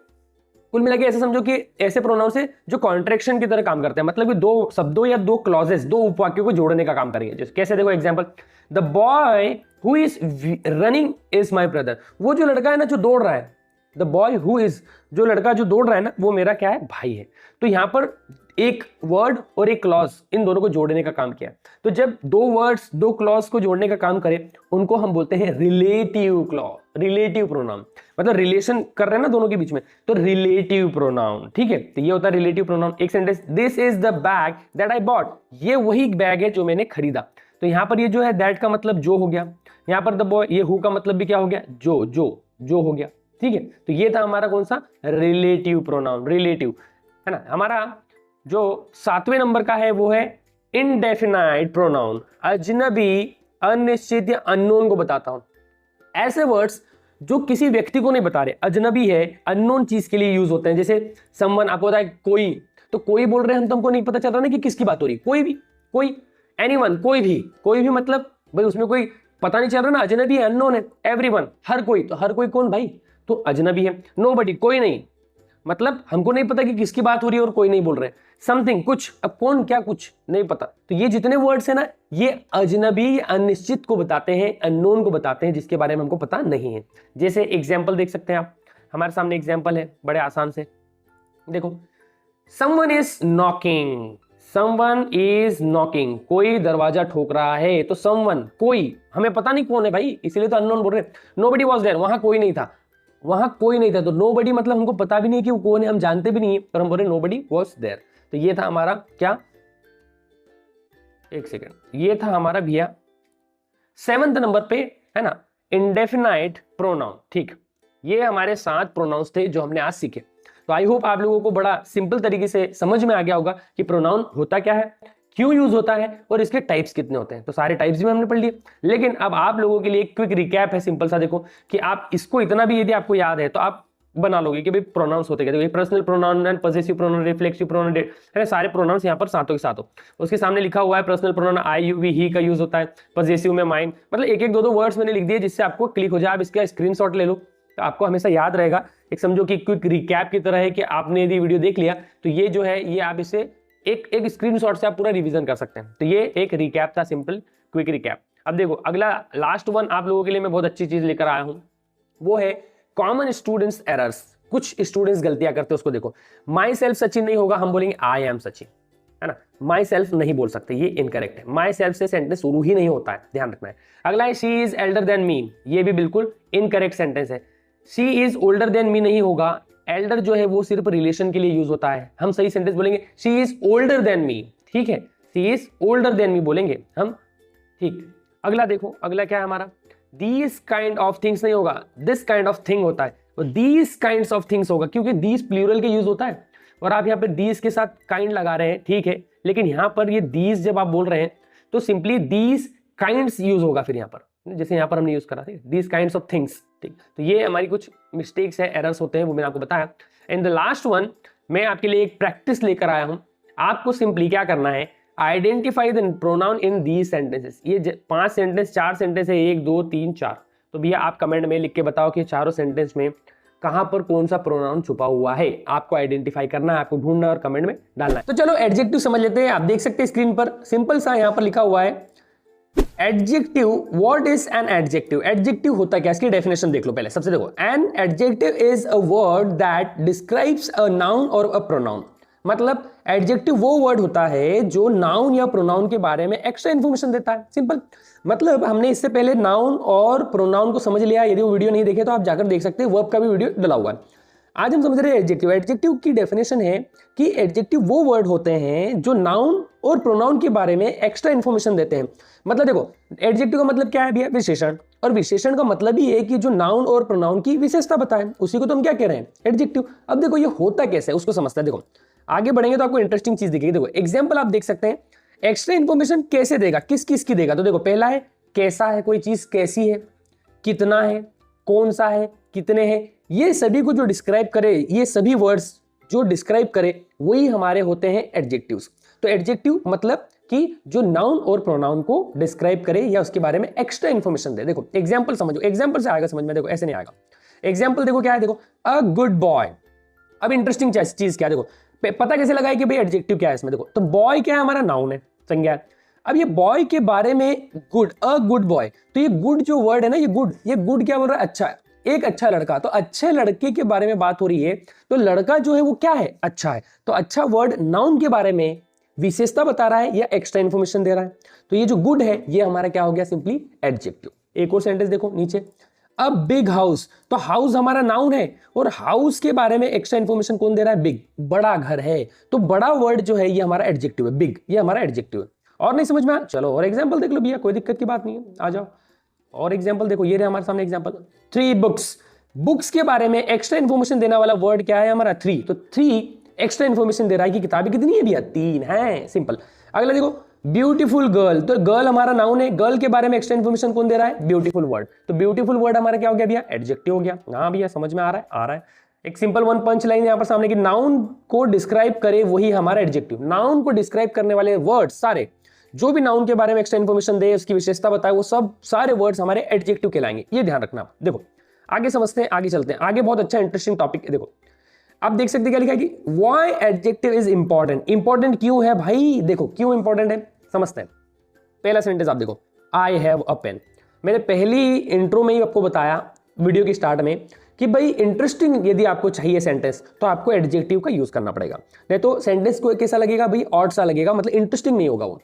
कुल मिला के ऐसे समझो कि ऐसे प्रोनाउन से जो कॉन्ट्रैक्शन की तरह काम करते हैं, मतलब कि दो शब्दों या दो क्लॉजेस, दो उपवाक्यों को जोड़ने का काम करेंगे। जैसे कैसे, देखो example, the boy who is running is my brother, वो जो लड़का है ना जो दौड़ रहा है, द बॉय हु इज, जो लड़का जो दौड़ रहा है ना वो मेरा क्या है, भाई है। तो यहां पर एक वर्ड और एक क्लॉज, इन दोनों को जोड़ने का काम किया। तो जब दो वर्ड्स दो क्लॉज को जोड़ने का काम करें उनको हम बोलते हैं रिलेटिव क्लॉज, रिलेटिव प्रोनाउन, मतलब रिलेशन कर रहे हैं ना दोनों के बीच में, तो रिलेटिव प्रोनाउन, ठीक है। तो ये होता है रिलेटिव प्रोनाउन। एक sentence, this is the bag that I bought, ये वही बैग है जो मैंने खरीदा। तो यहां पर ये जो है दैट का मतलब जो हो गया, यहां पर द बॉय, ये हु का मतलब भी क्या हो गया, जो हो गया, ठीक है। तो ये था हमारा कौन सा, रिलेटिव प्रोनाउन, रिलेटिव, है ना। हमारा जो 7वें नंबर का है वो है इनडेफिनाइट प्रोनाउन। अजनबी, अनिश्चित या अननोन को बताता हूं, ऐसे वर्ड्स जो किसी व्यक्ति को नहीं बता रहे, अजनबी है, अननोन चीज के लिए यूज होते हैं। जैसे समवन, आपको पता है कोई, तो कोई बोल रहे हैं हम, तो हमको नहीं पता चल रहा ना कि किसकी बात हो रही, कोई भी, कोई, एनीवन, कोई भी मतलब भाई उसमें कोई पता नहीं चल रहा ना, अजनबी है, अननोन है। एवरीवन, हर कोई, तो हर कोई कौन भाई, तो अजनबी है। नोबडी, कोई नहीं, मतलब हमको नहीं पता कि किसकी बात हो रही है और कोई नहीं बोल रहे। समथिंग कुछ, अब कौन क्या कुछ नहीं पता। तो ये जितने वर्ड्स है ना, ये अजनबी अनिश्चित को बताते हैं, अननोन को बताते हैं, जिसके बारे में हमको पता नहीं है। जैसे एग्जाम्पल देख सकते हैं आप, हमारे सामने एग्जाम्पल है बड़े आसान से, देखो someone is knocking, someone is knocking, कोई दरवाजा ठोक रहा है। तो समवन कोई, हमें पता नहीं कौन है भाई, इसीलिए तो अननोन बोल रहे हैं। नोबडी वाज देयर, वहां कोई नहीं था, वहां कोई नहीं था। तो नोबडी मतलब हमको पता भी नहीं कि वो कौन है, हम जानते भी नहीं है, पर हम बोल रहे नोबडी वाज देयर। तो ये था हमारा क्या, एक सेकेंड, ये था हमारा भैया 7th नंबर पे है ना, इंडेफिनाइट प्रोनाउन। ठीक, ये हमारे 7 प्रोनाउंस थे जो हमने आज सीखे। तो आई होप आप लोगों को बड़ा सिंपल तरीके से समझ में आ गया होगा कि प्रोनाउन होता क्या है, क्यों यूज होता है और इसके टाइप्स कितने होते हैं। तो सारे टाइप्स भी हमने पढ़ लिए, लेकिन अब आप लोगों के लिए एक क्विक रिकैप है सिंपल सा। देखो कि आप इसको इतना भी यदि आपको याद है तो आप बना लोगे कि भाई प्रोनाउंस होते क्या। देखो personal pronoun, and possessive pronoun, reflexive pronoun, है सारे प्रोनाउंस यहाँ पर सातों के साथ हो। उसके सामने लिखा हुआ है personal pronoun I you we he का यूज होता है, पॉसेसिव में माइन, मतलब एक एक दो वर्ड्स मैंने लिख दिए जिससे आपको क्लिक हो जाए। आप इसका स्क्रीनशॉट ले लो तो आपको हमेशा याद रहेगा। एक समझो कि क्विक रिकैप की तरह है कि आपने यदि वीडियो देख लिया तो ये जो है ये आप इसे एक स्क्रीनशॉट से आप पूरा रिवीजन कर सकते हैं। तो ये एक रिकैप था, सिंपल क्विक रिकैप। अब देखो अगला लास्ट वन आप लोगों के लिए मैं बहुत अच्छी चीज लेकर आया हूं, वो है कॉमन स्टूडेंट्स एरर्स। कुछ स्टूडेंट्स गलतियां करते हैं, उसको देखो। माई सेल्फ सचिन नहीं होगा, हम बोलेंगे आई एम सचिन, है ना। माई सेल्फ नहीं बोल सकते, ये इनकरेक्ट है। माई सेल्फ से सेंटेंस शुरू ही नहीं होता है, ध्यान रखना है। अगला है she is Elder than me, ये भी बिल्कुल इनकरेक्ट सेंटेंस है। She is older than me नहीं होगा, एल्डर जो है वो सिर्फ रिलेशन के लिए यूज होता है। हम सही सेंटेंस बोलेंगे she is older than me, ठीक है, she is older than me बोलेंगे हम, ठीक। अगला देखो, अगला क्या है हमारा, दीज काइंड ऑफ थिंग्स नहीं होगा, दिस काइंड ऑफ थिंग होता है, और दीज काइंड्स ऑफ थिंग्स होगा, क्योंकि दीज प्लूरल के यूज होता है और आप यहाँ पे दीज के साथ काइंड लगा रहे हैं, ठीक है। लेकिन यहाँ पर ये दीज जब आप बोल रहे हैं तो सिंपली दीज काइंड्स यूज होगा फिर यहाँ पर, जैसे यहाँ पर हमने यूज करा था दीज काइंड्स ऑफ थिंग्स, ठीक। तो ये हमारी कुछ मिस्टेक्स है, एरर्स होते हैं, वो मैंने आपको बताया। एंड द लास्ट वन, मैं आपके लिए एक प्रैक्टिस लेकर आया हूं। आपको सिंपली क्या करना है, identify the pronoun in these sentences. ये 5 सेंटेंस, 4 सेंटेंस है, 1 2 3 4। तो भैया आप कमेंट में लिख के बताओ कि चारों सेंटेंस में कहां पर कौन सा प्रोनाउन छुपा हुआ है। आपको आइडेंटिफाई करना है, आपको ढूंढना और कमेंट में डालना है। तो चलो एडजेक्टिव समझ लेते हैं। आप देख सकते हैं स्क्रीन पर सिंपल सा यहाँ पर लिखा हुआ है adjective. What is an adjective? Adjective होता क्या, इसकी डेफिनेशन देख लो पहले। सबसे देखो, an adjective is a word that describes a noun और अ प्रोनाउन। मतलब एडजेक्टिव वो वर्ड होता है जो नाउन या प्रोनाउन के बारे में एक्स्ट्रा इंफॉर्मेशन देता है। सिंपल, मतलब हमने इससे पहले नाउन और प्रोनाउन को समझ लिया। यदि वो वीडियो नहीं देखे तो आप जाकर देख सकते हैं, वर्ब का भी वीडियो डला हुआ है। आज हम समझ रहे हैं एडजेक्टिव। एडजेक्टिव की डेफिनेशन है कि एडजेक्टिव वो वर्ड होते हैं जो नाउन और प्रोनाउन के बारे में एक्स्ट्रा इंफॉर्मेशन देते हैं। मतलब देखो, एडजेक्टिव का मतलब क्या है भैया, विशेषण। और विशेषण का मतलब ही है कि जो नाउन और प्रोनाउन की विशेषता बताएं, उसी को तो हम क्या कह रहे हैं, एडजेक्टिव। अब देखो ये होता कैसे है उसको समझते हैं। देखो आगे बढ़ेंगे तो आपको इंटरेस्टिंग चीज दिखेगी। देखो एग्जाम्पल आप देख सकते हैं, एक्स्ट्रा इंफॉर्मेशन कैसे देगा, किस किस की देगा। तो देखो पहला है कैसा है, कोई चीज कैसी है, कितना है, कौन सा है, कितने हैं, ये सभी को जो डिस्क्राइब करे, ये सभी वर्ड्स जो डिस्क्राइब करे वही हमारे होते हैं एडजेक्टिव्स। तो एडजेक्टिव मतलब कि जो नाउन और प्रोनाउन को डिस्क्राइब करे या उसके बारे में एक्स्ट्रा इंफॉर्मेशन दे। देखो एग्जांपल समझो, एग्जांपल से आएगा समझ में। देखो ऐसे नहीं आएगा। एग्जांपल देखो क्या है, देखो अ गुड बॉय। अब इंटरेस्टिंग चीज क्या है, देखो पता कैसे लगाए कि भाई एडजेक्टिव क्या है इसमें। देखो तो बॉय क्या है, हमारा नाउन है, संज्ञा है। अब ये बॉय के बारे में गुड, अ गुड बॉय, तो ये गुड जो वर्ड है ना, ये गुड क्या बोल रहा है, अच्छा है, एक अच्छा लड़का। तो अच्छे लड़के के बारे में बात हो रही है, तो लड़का जो है वो क्या है, अच्छा है। तो अच्छा वर्ड नाउन के बारे में विशेषता बता रहा है या एक्स्ट्रा इंफॉर्मेशन दे रहा है। तो ये जो गुड है ये हमारा क्या हो गया, सिंपली एडजेक्टिव। एक और सेंटेंस देखो नीचे, अ बिग हाउस। तो हाउस हमारा नाउन है और हाउस के बारे में एक्स्ट्रा इंफॉर्मेशन कौन दे रहा है, बिग, बड़ा घर है। तो बड़ा वर्ड जो है ये हमारा एडजेक्टिव है, बिग, ये हमारा एडजेक्टिव है। और नहीं समझ में आया, चलो और एग्जाम्पल देख लो भैया, कोई दिक्कत की बात नहीं है, आ जाओ। और एग्जाम्पल देखो, ये रहे हमारे सामने एग्जाम्पल 3 बुक्स। बुक्स के बारे में एक्स्ट्रा इंफॉर्मेशन देने वाला वर्ड क्या है हमारा, 3। तो 3 एक्स्ट्रा इंफॉर्मेशन दे रहा है कि किताबें कितनी है भैया, 3 है, सिंपल। अगला देखो ब्यूटीफुल गर्ल। तो गर्ल हमारा नाउन है, गर्ल के बारे में एक्स्ट्रा इंफॉर्मेशन कौन दे रहा है, ब्यूटीफुल वर्ड। तो ब्यूटीफुल वर्ड हमारा क्या हो गया भैया, एडजेक्टिव हो गया। हाँ भैया समझ में आ रहा है, आ रहा है। एक सिंपल वन पंच लाइन यहाँ पर सामने की, नाउन को डिस्क्राइब करे वही हमारा एडजेक्टिव। नाउन को डिस्क्राइब करने वाले वर्ड सारे, जो भी नाउन के बारे में एक्स्ट्रा इंफॉर्मेशन दे, उसकी विशेषता बताए, वो सब सारे वर्ड्स हमारे एडजेक्टिव कहलाएंगे। ये ध्यान रखना। देखो आगे समझते हैं, आगे चलते हैं। आगे बहुत अच्छा इंटरेस्टिंग टॉपिक है। देखो आप देख सकते क्या लिखा है कि why adjective is important. Important क्यों है भाई, देखो क्यों इंपॉर्टेंट है समझते हैं। पहला सेंटेंस आप देखो, आई हैव अ पेन। मैंने पहली इंट्रो में ही आपको बताया वीडियो की स्टार्ट में कि भाई इंटरेस्टिंग यदि आपको चाहिए सेंटेंस तो आपको एडजेक्टिव का यूज करना पड़ेगा, नहीं तो सेंटेंस को कैसा लगेगा भाई, ऑड सा लगेगा, मतलब इंटरेस्टिंग नहीं होगा वो।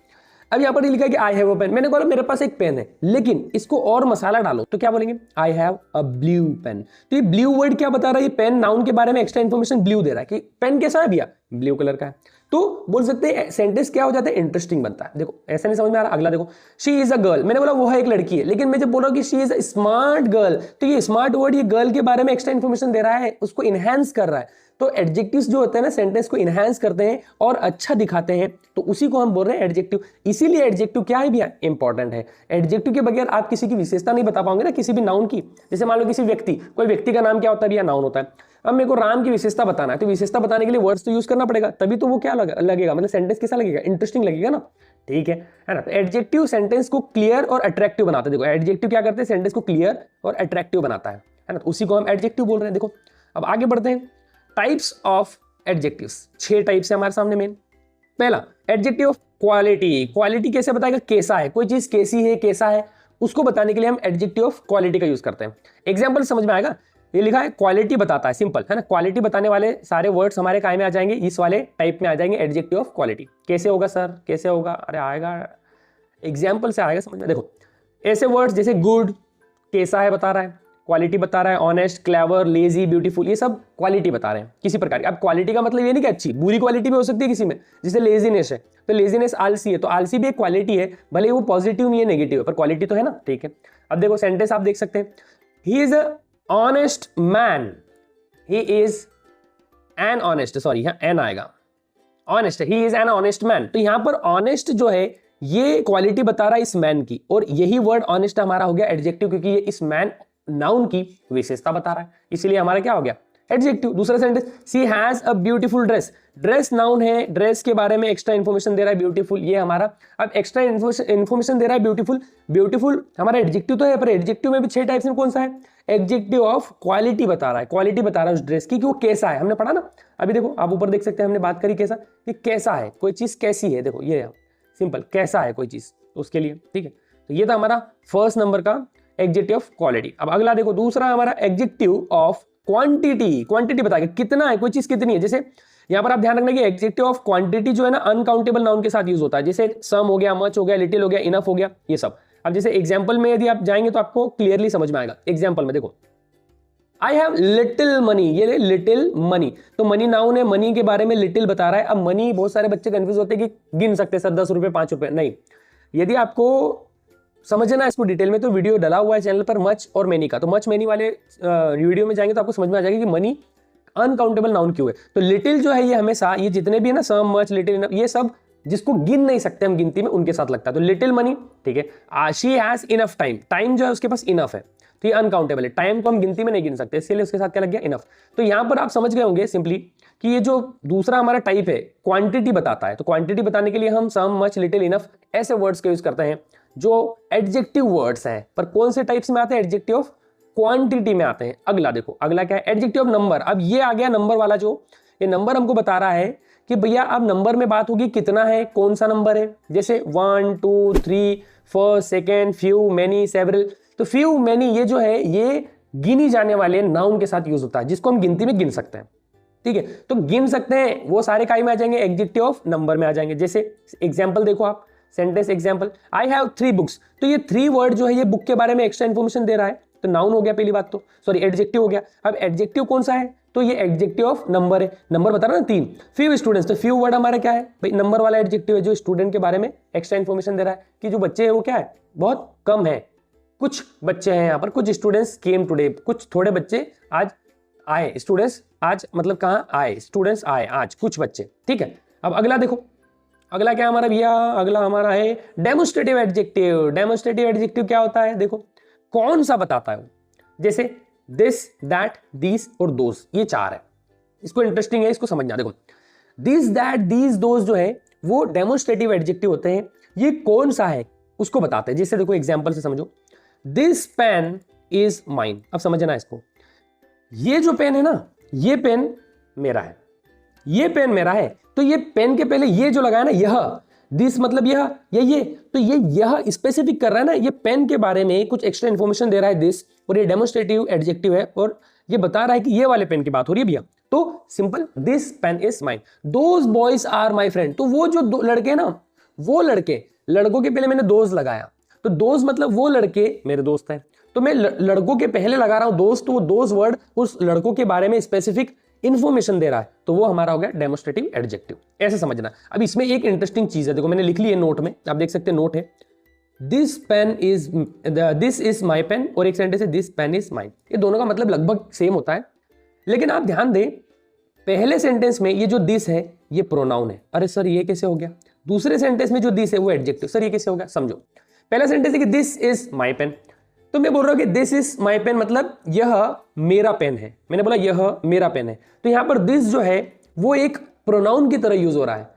अब यहाँ पर लिखा है कि आई हैव अ पेन, मैंने बोला मेरे पास एक पेन है, लेकिन इसको और मसाला डालो तो क्या बोलेंगे, I have a blue pen. तो ये ब्लू वर्ड क्या बता रहा है, ये पेन नाउन के बारे में एक्स्ट्रा इन्फॉर्मेशन ब्लू दे रहा है कि पेन कैसा है भैया, ब्लू कलर का है। तो बोल सकते हैं सेंटेंस क्या हो जाता है, इंटरेस्टिंग बनता है। देखो ऐसा नहीं समझ में आ रहा, अगला देखो, शी इज अ गर्ल, मैंने बोला वो है एक लड़की है, लेकिन मैं जब बोल रहा हूँ कि she is a smart girl, तो ये स्मार्ट वर्ड ये गर्ल के बारे में एक्स्ट्रा इन्फॉर्मेशन दे रहा है, उसको इनहेंस कर रहा है। तो एडजेक्टिव्स जो होते हैं ना सेंटेंस को इनहेंस करते हैं और अच्छा दिखाते हैं, तो उसी को हम बोल रहे हैं एडजेक्टिव। इसीलिए एडजेक्टिव क्या है भैया, इंपॉर्टेंट है। एडजेक्टिव के बगैर आप किसी की विशेषता नहीं बता पाओगे ना, किसी भी नाउन की। जैसे मान लो किसी व्यक्ति, कोई व्यक्ति का नाम क्या होता है भैया, नाउन होता है। अब मेरे को राम की विशेषता बताना है, तो विशेषता बताने के लिए वर्ड्स तो यूज करना पड़ेगा, तभी तो वो क्या लगेगा, मतलब सेंटेंस कैसा लगेगा, इंटरेस्टिंग लगेगा ना, ठीक है ना। तो एडजेक्टिव सेंटेंस को क्लियर और अट्रैक्टिव बनाते हैं। देखो एडजेक्टिव क्या करते हैं, सेंटेंस को क्लियर और अट्रैक्टिव बनाता है ना, तो उसी को हम एडजेक्टिव बोल रहे हैं। देखो अब आगे बढ़ते हैं, टाइप्स ऑफ एडजेक्टिव्स। 6 टाइप्स है हमारे सामने मेन। पहला एडजेक्टिव ऑफ क्वालिटी। क्वालिटी कैसे बताएगा, कैसा है, कोई चीज कैसी है, कैसा है, उसको बताने के लिए हम एडजेक्टिव ऑफ क्वालिटी का यूज करते हैं। एग्जांपल समझ में आएगा, ये लिखा है क्वालिटी बताता है, सिंपल है ना। क्वालिटी बताने वाले सारे वर्ड्स हमारे काय में आ जाएंगे, इस वाले टाइप में आ जाएंगे, एडजेक्टिव ऑफ क्वालिटी। कैसे होगा सर, कैसे होगा, अरे आएगा एग्जाम्पल से आएगा समझ में। देखो ऐसे वर्ड्स जैसे गुड, कैसा है बता रहा है, क्वालिटी बता रहा है, ऑनेस्ट, क्लेवर, लेजी, ब्यूटीफुल, ये सब क्वालिटी बता रहे हैं किसी प्रकार की। अब क्वालिटी का मतलब ये नहीं कि अच्छी, बुरी क्वालिटी भी हो सकती है किसी में, जैसे लेजीनेस है, तो लेजीनेस आलसी है, तो आलसी भी एक क्वालिटी है, भले वो पॉजिटिव नहीं है नेगेटिव है, पर क्वालिटी तो है ना, ठीक है। अब देखो सेंटेंस आप देख सकते हैं, he is a honest man, he is an honest, sorry यहाँ एन आएगा, honest, he is an honest man. तो यहां पर ऑनेस्ट जो है ये क्वालिटी बता रहा है इस मैन की, और यही वर्ड ऑनेस्ट हमारा हो गया एडजेक्टिव, क्योंकि ये इस मैन नाउन की विशेषता बता रहा है, इसलिए हमारा क्या हो गया, एडजेक्टिव। दूसरा sentence, she has a beautiful dress. Dress noun है, ड्रेस के बारे में एक्स्ट्रा इंफॉर्मेशन दे रहा है ब्यूटीफुल, ये हमारा अब एक्स्ट्रा इंफॉर्मेशन दे रहा है ब्यूटीफुल। ब्यूटीफुल हमारा एडजेक्टिव तो है, पर एडजेक्टिव में भी 6 टाइप्स में कौन सा है, एडजेक्टिव ऑफ क्वालिटी बता रहा है, क्वालिटी बता रहा है उस ड्रेस की कि वो कैसा है, हमने पढ़ा ना अभी। देखो आप ऊपर देख सकते हैं, हमने बात करी कैसा, कि कैसा है, कोई चीज कैसी है, देखो ये सिंपल कैसा है कोई चीज, तो उसके लिए, ठीक है। तो ये था हमारा फर्स्ट नंबर का एडजेक्टिव ऑफ क्वालिटी। अब अगला देखो, दूसरा हमारा एडजेक्टिव ऑफ क्वांटिटी। क्वांटिटी बताएगा कितना है, कोई चीज कितनी है। जैसे यहां पर आप ध्यान रखना कि एडजेक्टिव ऑफ क्वांटिटी जो है ना अनकाउंटेबल नाउन के साथ यूज होता है, जैसे सम हो गया, मच हो गया, लिटिल हो गया, इनफ हो गया, ये सब। अब जैसे एग्जाम्पल में यदि आप जाएंगे तो आपको क्लियरली समझ में आएगा। एग्जाम्पल में देखो, आई हैव लिटिल मनी, ये लिटिल मनी, तो मनी नाउन है, मनी के बारे में लिटिल बता रहा है। अब मनी, बहुत सारे बच्चे कंफ्यूज होते हैं कि गिन सकते हैं सर 10 रुपए 5 रुपए, नहीं। यदि आपको समझना है इसको डिटेल में तो वीडियो डला हुआ है चैनल पर मच और मैनी का, तो मच मैनी वाले वीडियो में जाएंगे तो आपको समझ में आ जाएगा कि मनी अनकाउंटेबल नाउन क्यों है। तो लिटिल जो है ये हमेशा, ये जितने भी है ना सम, मच, लिटिल, ये सब जिसको गिन नहीं सकते हम गिनती में, उनके साथ लगता है। तो लिटिल मनी, ठीक है। She has enough time, time जो है उसके पास इनफ है, तो ये अनकाउंटेबल है, टाइम को हम गिनती में नहीं गिन सकते, इसलिए उसके साथ क्या लग गया, इनफ। तो यहां पर आप समझ गए होंगे सिंपली कि ये जो दूसरा हमारा टाइप है क्वांटिटी बताता है, तो क्वांटिटी बताने के लिए हम सम, मच, लिटिल, इनफ ऐसे वर्ड्स का यूज करते हैं जो एडजेक्टिव वर्ड्स हैं। पर कौन से टाइप्स में आते हैं, एडजेक्टिव ऑफ क्वांटिटी में आते हैं। अगला देखो, अगला क्या है, एडजेक्टिव ऑफ नंबर। अब ये आ गया नंबर वाला, जो ये नंबर हमको बता रहा है कि भैया अब नंबर में बात होगी कितना है, कौन सा नंबर है। जैसे 1 2 3 first, second, few, many, several. तो फ्यू, मैनी ये जो है ये गिनी जाने वाले नाउन के साथ यूज होता है, जिसको हम गिनती में गिन सकते हैं, ठीक है। तो गिन सकते हैं वो सारे काय में आ जाएंगे, एडजेक्टिव ऑफ नंबर में आ जाएंगे। जैसे एग्जांपल देखो आप, sentence example, I have 3 books. तो ये 3 वर्ड जो है ये बुक के बारे में एक्स्ट्रा इंफॉर्मेशन दे रहा है, तो नाउन हो गया पहली बात, तो सॉरी एडजेक्टिव हो गया। अब एडजेक्टिव कौन सा है, तो ये एडजेक्टिव ऑफ नंबर है, नंबर बता रहा ना 3। फ्यू स्टूडेंट्स, तो फ्यू वर्ड हमारा क्या है भाई, नंबर वाला एडजेक्टिव है, जो स्टूडेंट के बारे में एक्स्ट्रा इंफॉर्मेशन दे रहा है कि जो बच्चे हैं वो क्या है, बहुत कम है, कुछ बच्चे हैं यहाँ पर, कुछ स्टूडेंट्स केम टुडे, कुछ थोड़े बच्चे आज आए, स्टूडेंट्स आज मतलब कहाँ आए, स्टूडेंट्स आए आज, कुछ बच्चे, ठीक है। अब अगला देखो, अगला क्या हमारा भैया, अगला हमारा है डेमोस्ट्रेटिव एडजेक्टिव। डेमोस्ट्रेटिव एडजेक्टिव क्या होता है, देखो कौन सा बताता है वो। जैसे दिस, दैट, दीस और दोस, ये 4 है। इसको इंटरेस्टिंग है, इसको समझना। देखो दिस, दैट, दीस, दोस जो है वो डेमोस्ट्रेटिव एडजेक्टिव होते हैं। ये कौन सा है उसको बताते हैं। जैसे देखो एग्जांपल से समझो, दिस पेन इज माइन। अब समझना इसको, ये जो पेन है ना, ये पेन मेरा है, ये पेन मेरा है। तो ये पेन के पहले ये जो लगाया ना, यह, दिस मतलब यह, ये, तो यह स्पेसिफिक कर रहा है ना, ये पेन के बारे में कुछ एक्स्ट्रा इंफॉर्मेशन दे रहा है दिस, और ये डेमोन्स्ट्रेटिव एडजेक्टिव है और ये बता रहा है कि ये वाले पेन की बात हो रही है भैया। तो simple, this pen is mine, those boys are my friend. तो वो जो दो लड़के ना, वो लड़के, लड़कों के पहले मैंने दोज लगाया, तो दोज मतलब वो लड़के मेरे दोस्त हैं, तो मैं लड़कों के पहले लगा रहा हूं दोस्त, तो वो दोज वर्ड उस लड़कों के बारे में स्पेसिफिक इंफॉर्मेशन दे रहा है, तो वो हमारा हो गया डेमोन्स्ट्रेटिव एडजेक्टिव। ऐसे समझना। अब इसमें एक इंटरेस्टिंग चीज है, देखो मैंने लिख ली है नोट में, आप देख सकते हैं नोट है, this pen is, this is my pen, और एक सेंटेंस है दिस पेन इज माइन। ये दोनों का मतलब लगभग सेम होता है, लेकिन आप ध्यान दें पहले सेंटेंस में ये जो दिस है ये प्रोनाउन है। अरे सर ये कैसे हो गया? दूसरे सेंटेंस में जो दिस है वो एडजेक्टिव। सर ये कैसे हो गया? समझो, पहला सेंटेंस है कि दिस इज माई पेन, तो मैं बोल रहा हूं कि दिस इज माई पेन मतलब यह मेरा पेन है, मैंने बोला यह मेरा पेन है, तो यहां पर दिस जो है वो एक प्रोनाउन की तरह यूज हो रहा है।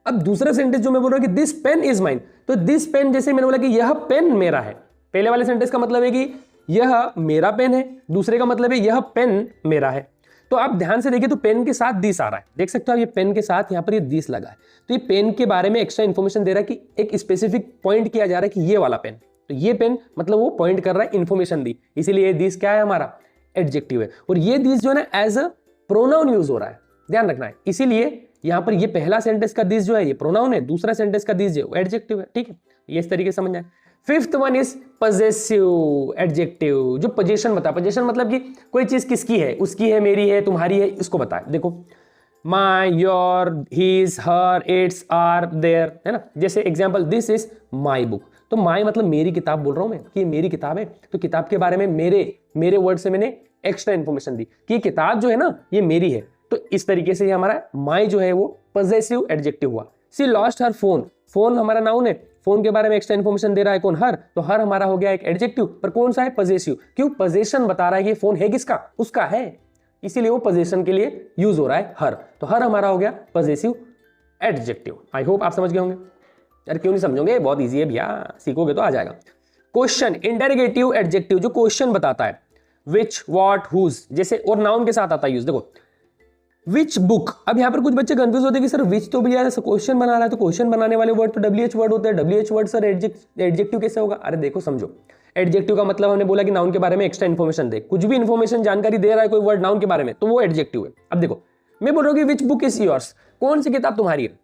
अब दूसरा सेंटेंस जो मैं बोल रहा हूं कि दिस पेन इज माइन, तो दिस पेन जैसे मैंने बोला कि यह पेन मेरा है, पहले वाले सेंटेंस का मतलब है कि यह मेरा पेन है, दूसरे का मतलब है यह पेन मेरा है। तो आप ध्यान से देखिए तो पेन के साथ दिस आ रहा है, देख सकते हो आप, ये पेन के साथ यहाँ पर ये दिस लगा है, तो ये पेन के बारे में एक्स्ट्रा इंफॉर्मेशन दे रहा है कि एक स्पेसिफिक पॉइंट किया जा रहा है कि ये वाला पेन, तो ये पेन मतलब वो पॉइंट कर रहा है, इंफॉर्मेशन दी, इसीलिए दिस क्या है हमारा एडजेक्टिव है। और ये दिस जो है ना एज अ प्रोनाउन यूज हो रहा है, ध्यान रखना है, इसीलिए यहां पर ये पहला सेंटेंस का दिस जो है ये प्रोनाउन है, दूसरा सेंटेंस का दिस जो है एडजेक्टिव है। ठीक है, ये इस तरीके से समझना है। Fifth one is possessive adjective, जो पोजीशन बता, पोजीशन मतलब कि कोई चीज किसकी है, उसकी है, मेरी है, तुम्हारी है, इसको बताए। देखो my, your, his, her, its, our, their, है ना। जैसे example this is my book, तो माई मतलब मेरी किताब बोल रहा हूं मैं कि मेरी किताब है, तो किताब के बारे में मेरे वर्ड से मैंने एक्स्ट्रा इंफॉर्मेशन दी कि ये किताब जो है ना ये मेरी है, तो इस तरीके से ये हमारा माई जो है वो पजेसिव एडजेक्टिव हुआ। सी लॉस्ट हर फोन, फोन हमारा नाउन है, फोन के बारे में एक्स्ट्रा इंफॉर्मेशन दे रहा है कौन? हर, तो हर हमारा हो गया एक एडजेक्टिव, पर कौन सा है? पजेसिव। क्यों? पोजीशन बता रहा है कि फोन है किसका, उसका है, इसीलिए वो पोजीशन के लिए यूज हो रहा है हर, तो हर हमारा हो गया पजेसिव एडजेक्टिव। आई होप आप समझ गए होंगे। यार क्यों नहीं समझोगे, बहुत इजी है भैया, सीखोगे तो आ जाएगा। क्वेश्चन इंटरोगेटिव एडजेक्टिव, जो क्वेश्चन बताता है, विच, व्हाट, हुज, जैसे और नाउन के साथ आता है यूज। देखो विच बुक, अब यहां पर कुछ बच्चे कंफ्यूज होते हैं कि सर विच तो भैया क्वेश्चन बना रहा है, तो क्वेश्चन बनाने वाले वर्ड तो WH वर्ड होता है, WH वर्ड सर एडजेक्टिव कैसे होगा? अरे देखो समझो, एडजेक्टिव का मतलब हमने बोला कि नाउन के बारे में एक्स्ट्रा इंफॉर्मेशन दे, कुछ भी इंफॉर्मेशन जानकारी दे रहा है कोई वर्ड नाउन के बारे में, तो वो एडजेक्टिव है। अब देखो मैं बोल रहा हूँ कि विच बुक इज योर्स, कौन सी किताब तुम्हारी है।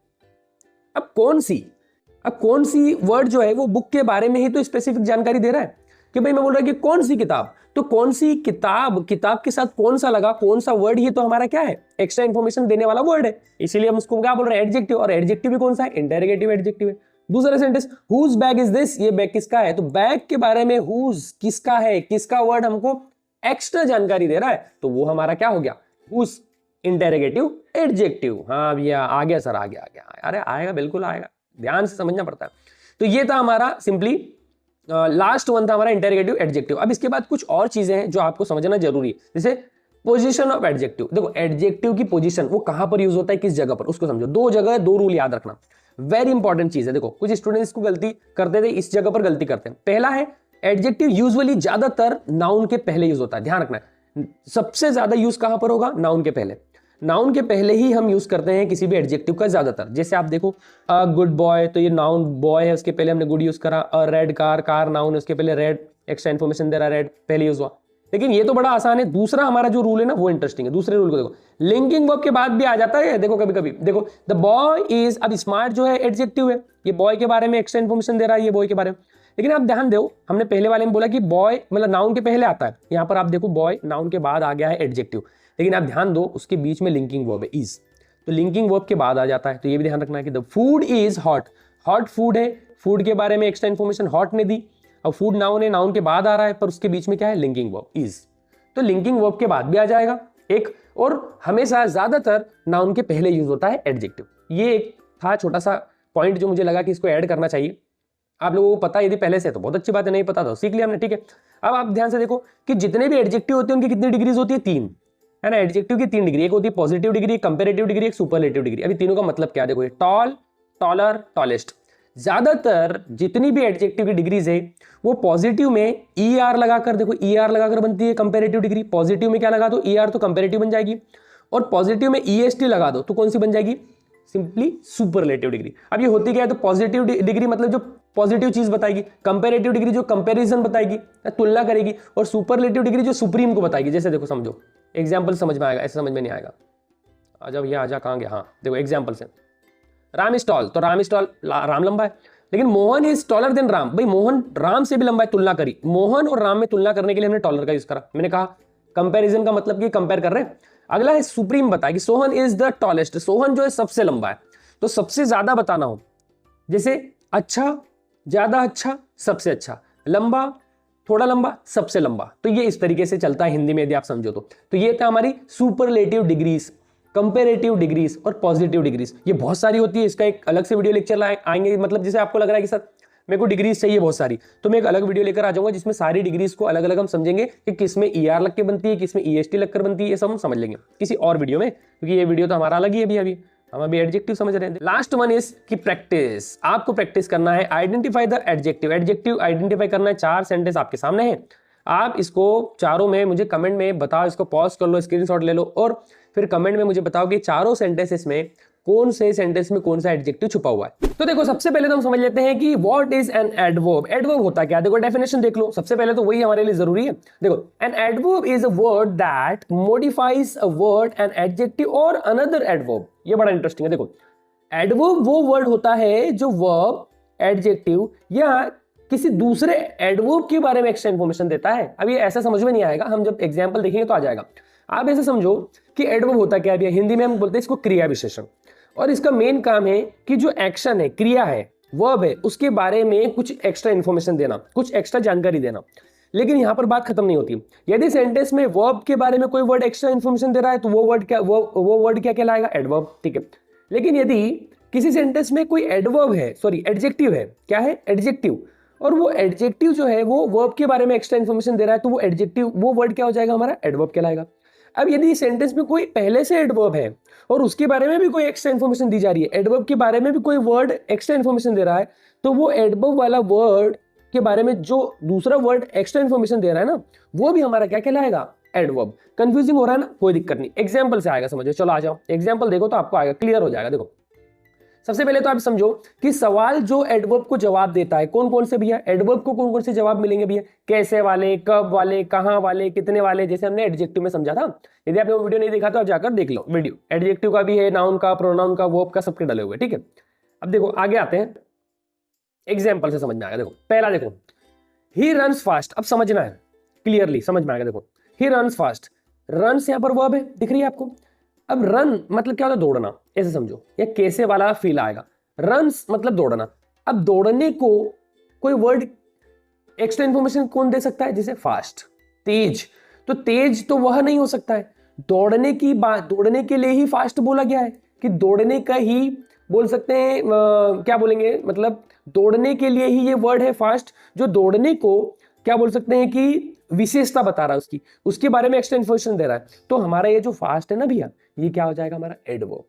अब कौन सी वर्ड जो है वो बुक के बारे में ही तो स्पेसिफिक जानकारी दे रहा है कि भाई मैं बोल रहा हूं कि कौन सी किताब, तो कौन सी किताब, किताब के साथ कौन सा लगा, कौन सा वर्ड, ये तो हमारा क्या है? एक्स्ट्रा इंफॉर्मेशन देने वाला वर्ड है, इसीलिए हम उसको क्या बोल रहे हैं? एडजेक्टिव। और एडजेक्टिव भी कौन सा है? इंटरोगेटिव एडजेक्टिव है। दूसरा sentence whose bag is this, ये बैग किसका है, तो बैग के बारे में हुज किसका है, किसका वर्ड हमको एक्स्ट्रा जानकारी दे रहा है, तो वो हमारा क्या हो गया? Whose interrogative adjective. हाँ भैया आ गया सर, आ गया। अरे आएगा, बिल्कुल आएगा, ध्यान से समझना पड़ता है। तो ये था हमारा सिंपली लास्ट वन था हमारा इंटरोगेटिव एडजेक्टिव। अब इसके बाद कुछ और चीजें हैं जो आपको समझना जरूरी है, जैसे पोजीशन ऑफ एडजेक्टिव। देखो एडजेक्टिव की पोजीशन वो कहां पर यूज होता है, किस जगह पर, उसको समझो। दो जगह, दो रूल याद रखना, वेरी इंपॉर्टेंट चीज है। देखो कुछ स्टूडेंट्स को गलती करते थे, इस जगह पर गलती करते हैं। पहला है एडजेक्टिव यूजुअली ज्यादातर नाउन के पहले यूज होता है, ध्यान रखना है। सबसे ज्यादा यूज कहां पर होगा? नाउन के पहले। नाउन के पहले ही हम यूज करते हैं किसी भी एडजेक्टिव का ज्यादातर। जैसे आप देखो अ गुड बॉय, तो ये नाउन बॉय है, उसके पहले हमने गुड यूज करा। अ रेड कार, कार नाउन है, उसके पहले रेड एक्स्ट्रा इन्फॉर्मेशन दे रहा, रेड पहले यूज हुआ। लेकिन ये तो बड़ा आसान है। दूसरा हमारा जो रूल है ना वो इंटरेस्टिंग है। दूसरे रूल को देखो, लिंकिंग वर्ब के बाद भी आ जाता है। देखो कभी कभी देखो द बॉय इज, अब स्मार्ट जो है एडजेक्टिव है, ये बॉय के बारे में एक्स्ट्रा इन्फॉर्मेशन दे रहा है, ये बॉय के बारे में। लेकिन आप ध्यान दो, हमने पहले वाले में बोला कि बॉय मतलब नाउन के पहले आता है, यहाँ पर आप देखो बॉय नाउन के बाद आ गया है एडजेक्टिव। लेकिन आप ध्यान दो उसके बीच में लिंकिंग वर्ब है इज, तो लिंकिंग वर्ब के बाद आ जाता है। तो ये भी ध्यान रखना है कि the food is hot, hot food है, फूड के बारे में एक्स्ट्रा इन्फॉर्मेशन हॉट ने दी। अब फूड नाउन है, नाउन के बाद आ रहा है, पर उसके बीच में क्या है? लिंकिंग वर्ब इज, तो लिंकिंग वर्ब के बाद भी आ जाएगा एक। और हमेशा ज्यादातर नाउन के पहले यूज होता है एडजेक्टिव। ये एक था छोटा सा पॉइंट जो मुझे लगा कि इसको ऐड करना चाहिए। आप लोगों को पता यदि पहले से तो बहुत अच्छी बात है, नहीं पता तो सीख लिया हमने, ठीक है। अब आप ध्यान से देखो कि जितने भी एडजेक्टिव होते हैं उनकी कितनी डिग्रीज होती है? 3, है ना। एडजेक्टिव की 3 डिग्री, एक होती है पॉजिटिव डिग्री, कंपैरेटिव डिग्री, एक सुपरलेटिव डिग्री। अभी तीनों का मतलब क्या देखो, टॉल, टॉलर, टॉलेस्ट। ज्यादातर जितनी भी एडजेक्टिव की डिग्रीज है वो पॉजिटिव में ER लगाकर, देखो ER लगाकर बनती है कंपैरेटिव डिग्री। पॉजिटिव में क्या लगा तो ER, तो कंपैरेटिव बन जाएगी। और पॉजिटिव में EST लगा दो तो कौन सी बन जाएगी? Simply superlative degree. अब ये होती क्या है? तो पॉजिटिव डिग्री मतलब जो पॉजिटिव चीज बताएगी, कंपैरेटिव डिग्री जो कंपैरिजन बताएगी, तुलना करेगी, और सुपरलेटिव डिग्री जो सुप्रीम को बताएगी। जैसे देखो समझो, एग्जाम्पल समझ में आएगा, ऐसे समझ में नहीं आएगा। आजा भैया आजा, कहाँ गया? हाँ देखो एग्जाम्पल से, राम इज टॉल, तो राम इज टॉल, राम लंबा है, लेकिन Mohan is taller than Ram. भाई मोहन राम से भी लंबा है, तुलना करी, मोहन और राम में तुलना करने के लिए हमने टॉलर का यूज करा। मैंने कहा कंपैरिजन का मतलब कि कंपेयर कर रहे हैं। अगला है सुप्रीम बताएगी, Sohan is the tallest, Sohan जो है सबसे लंबा है, तो सबसे ज्यादा बताना हो, जैसे अच्छा, ज्यादा अच्छा, सबसे अच्छा, लंबा, थोड़ा लंबा, सबसे लंबा। तो ये इस तरीके से चलता है हिंदी में, यदि आप समझो तो ये था हमारी सुपरलेटिव डिग्रीज, कंपैरेटिव डिग्रीज और पॉजिटिव डिग्रीज। ये बहुत सारी होती है, इसका एक अलग से वीडियो लेक्चर आएंगे। मतलब जैसे आपको लग रहा है कि सर मेरे को डिग्रीज चाहिए बहुत सारी, तो मैं एक अलग वीडियो लेकर आ जाऊंगा जिसमें सारी डिग्रीज को अलग अलग हम समझेंगे कि किसमें ER लग के बनती है, किसमें EST लगकर बनती है, ये सब हम समझ लेंगे किसी और वीडियो में, क्योंकि ये वीडियो तो हमारा अलग ही है अभी हम अभी एडजेक्टिव समझ रहे हैं। लास्ट वन इज की प्रैक्टिस, आपको प्रैक्टिस करना है। Identify the adjective, adjective identify करना है। 4 सेंटेंस आपके सामने है, आप इसको चारों में मुझे कमेंट में बताओ, इसको पॉज कर लो, स्क्रीनशॉट ले लो और फिर कमेंट में मुझे बताओ कि चारों सेंटेंसेस में कौन से सेंटेंस में कौन सा एडजेक्टिव छुपा हुआ है। तो देखो सबसे पहले तो हम समझ लेते हैं कि what is an adverb. Adverb होता क्या? देखो डेफिनेशन देख लो, सबसे पहले तो वही हमारे लिए जरूरी है। देखो an adverb is a word that modifies a word, an adjective और अनदर एडवर्ब। ये बड़ा इंटरेस्टिंग है। देखो एडवर्ब वो वर्ड होता है जो वर्ब, एडजेक्टिव या किसी दूसरे एडवर्ब के बारे में एक्स्ट्रा इंफॉर्मेशन देता है। अब ये ऐसा समझ में नहीं आएगा, हम जब एग्जांपल देखेंगे तो आ जाएगा। आप ऐसे समझो कि एडवर्ब होता क्या है, हिंदी में हम बोलते हैं इसको क्रिया विशेषण, और इसका मेन काम है कि जो एक्शन है, क्रिया है, वर्ब है, उसके बारे में कुछ एक्स्ट्रा इंफॉर्मेशन देना, कुछ एक्स्ट्रा जानकारी देना। लेकिन यहां पर बात खत्म नहीं होती। यदि सेंटेंस में वर्ब के बारे में कोई वर्ड एक्स्ट्रा इंफॉर्मेशन दे रहा है तो वो वर्ड क्या कहलाएगा? एडवर्ब। ठीक है, लेकिन यदि किसी सेंटेंस में कोई एडवर्ब है, सॉरी एडजेक्टिव है, क्या है? एडजेक्टिव, और वो एडजेक्टिव जो है वो वर्ब के बारे में एक्स्ट्रा इंफॉर्मेशन दे रहा है तो वो एडजेक्टिव, वो वर्ड क्या हो जाएगा? हमारा एडवर्ब कहलाएगा। अब यदि सेंटेंस में कोई पहले से एडवर्ब है और उसके बारे में भी कोई एक्स्ट्रा इंफॉर्मेशन दी जा रही है, एडवर्ब के बारे में भी कोई वर्ड एक्स्ट्रा इंफॉर्मेशन दे रहा है, तो वो एडवर्ब वाला वर्ड के बारे में जो दूसरा वर्ड एक्स्ट्रा इंफॉर्मेशन दे रहा है ना, वो भी हमारा क्या कहलाएगा? एडवर्ब। कंफ्यूजिंग हो रहा है ना? कोई दिक्कत नहीं, एग्जाम्पल से आएगा, समझो। चलो आ जाओ, एग्जाम्पल देखो तो आपको आएगा, क्लियर हो जाएगा। देखो सबसे पहले तो आप समझो कि सवाल जो एडवर्ब को जवाब देता है, कौन कौन से भैया एडवर्ब को कौन कौन से जवाब मिलेंगे भैया? कैसे वाले, कब वाले, कहां वाले, कितने वाले, जैसे हमने एडजेक्टिव में समझा था। यदि आपने वो वीडियो नहीं देखा तो आप जाकर देख लो वीडियो, एडजेक्टिव का भी है, नाउन का, प्रोनाउन का, वर्ब का, सबके डले हुए। ठीक है, अब देखो आगे आते हैं, एग्जाम्पल से समझ में आएगा। देखो पहला देखो, ही रन्स फास्ट। अब समझना है, क्लियरली समझ में आएगा। देखो ही रन्स फास्ट, रन्स यहां पर वर्ब है, दिख रही है आपको। अब रन मतलब क्या होता है? दौड़ना, ऐसे समझो, या कैसे वाला फील आएगा। रन्स मतलब दौड़ना। अब दौड़ने को कोई वर्ड एक्स्ट्रा इंफॉर्मेशन कौन दे सकता है? जैसे फास्ट, तेज। तो तेज तो वह नहीं हो सकता है, दौड़ने की बात, दौड़ने के लिए ही फास्ट बोला गया है, कि दौड़ने का ही बोल सकते हैं, क्या बोलेंगे, मतलब दौड़ने के लिए ही ये वर्ड है फास्ट, जो दौड़ने को क्या बोल सकते हैं कि विशेषता बता रहा है उसकी, उसके बारे में एक्स्ट्रा इंफॉर्मेशन दे रहा है। तो हमारा ये जो फास्ट है ना भैया, ये क्या हो जाएगा? हमारा एडवर्ब।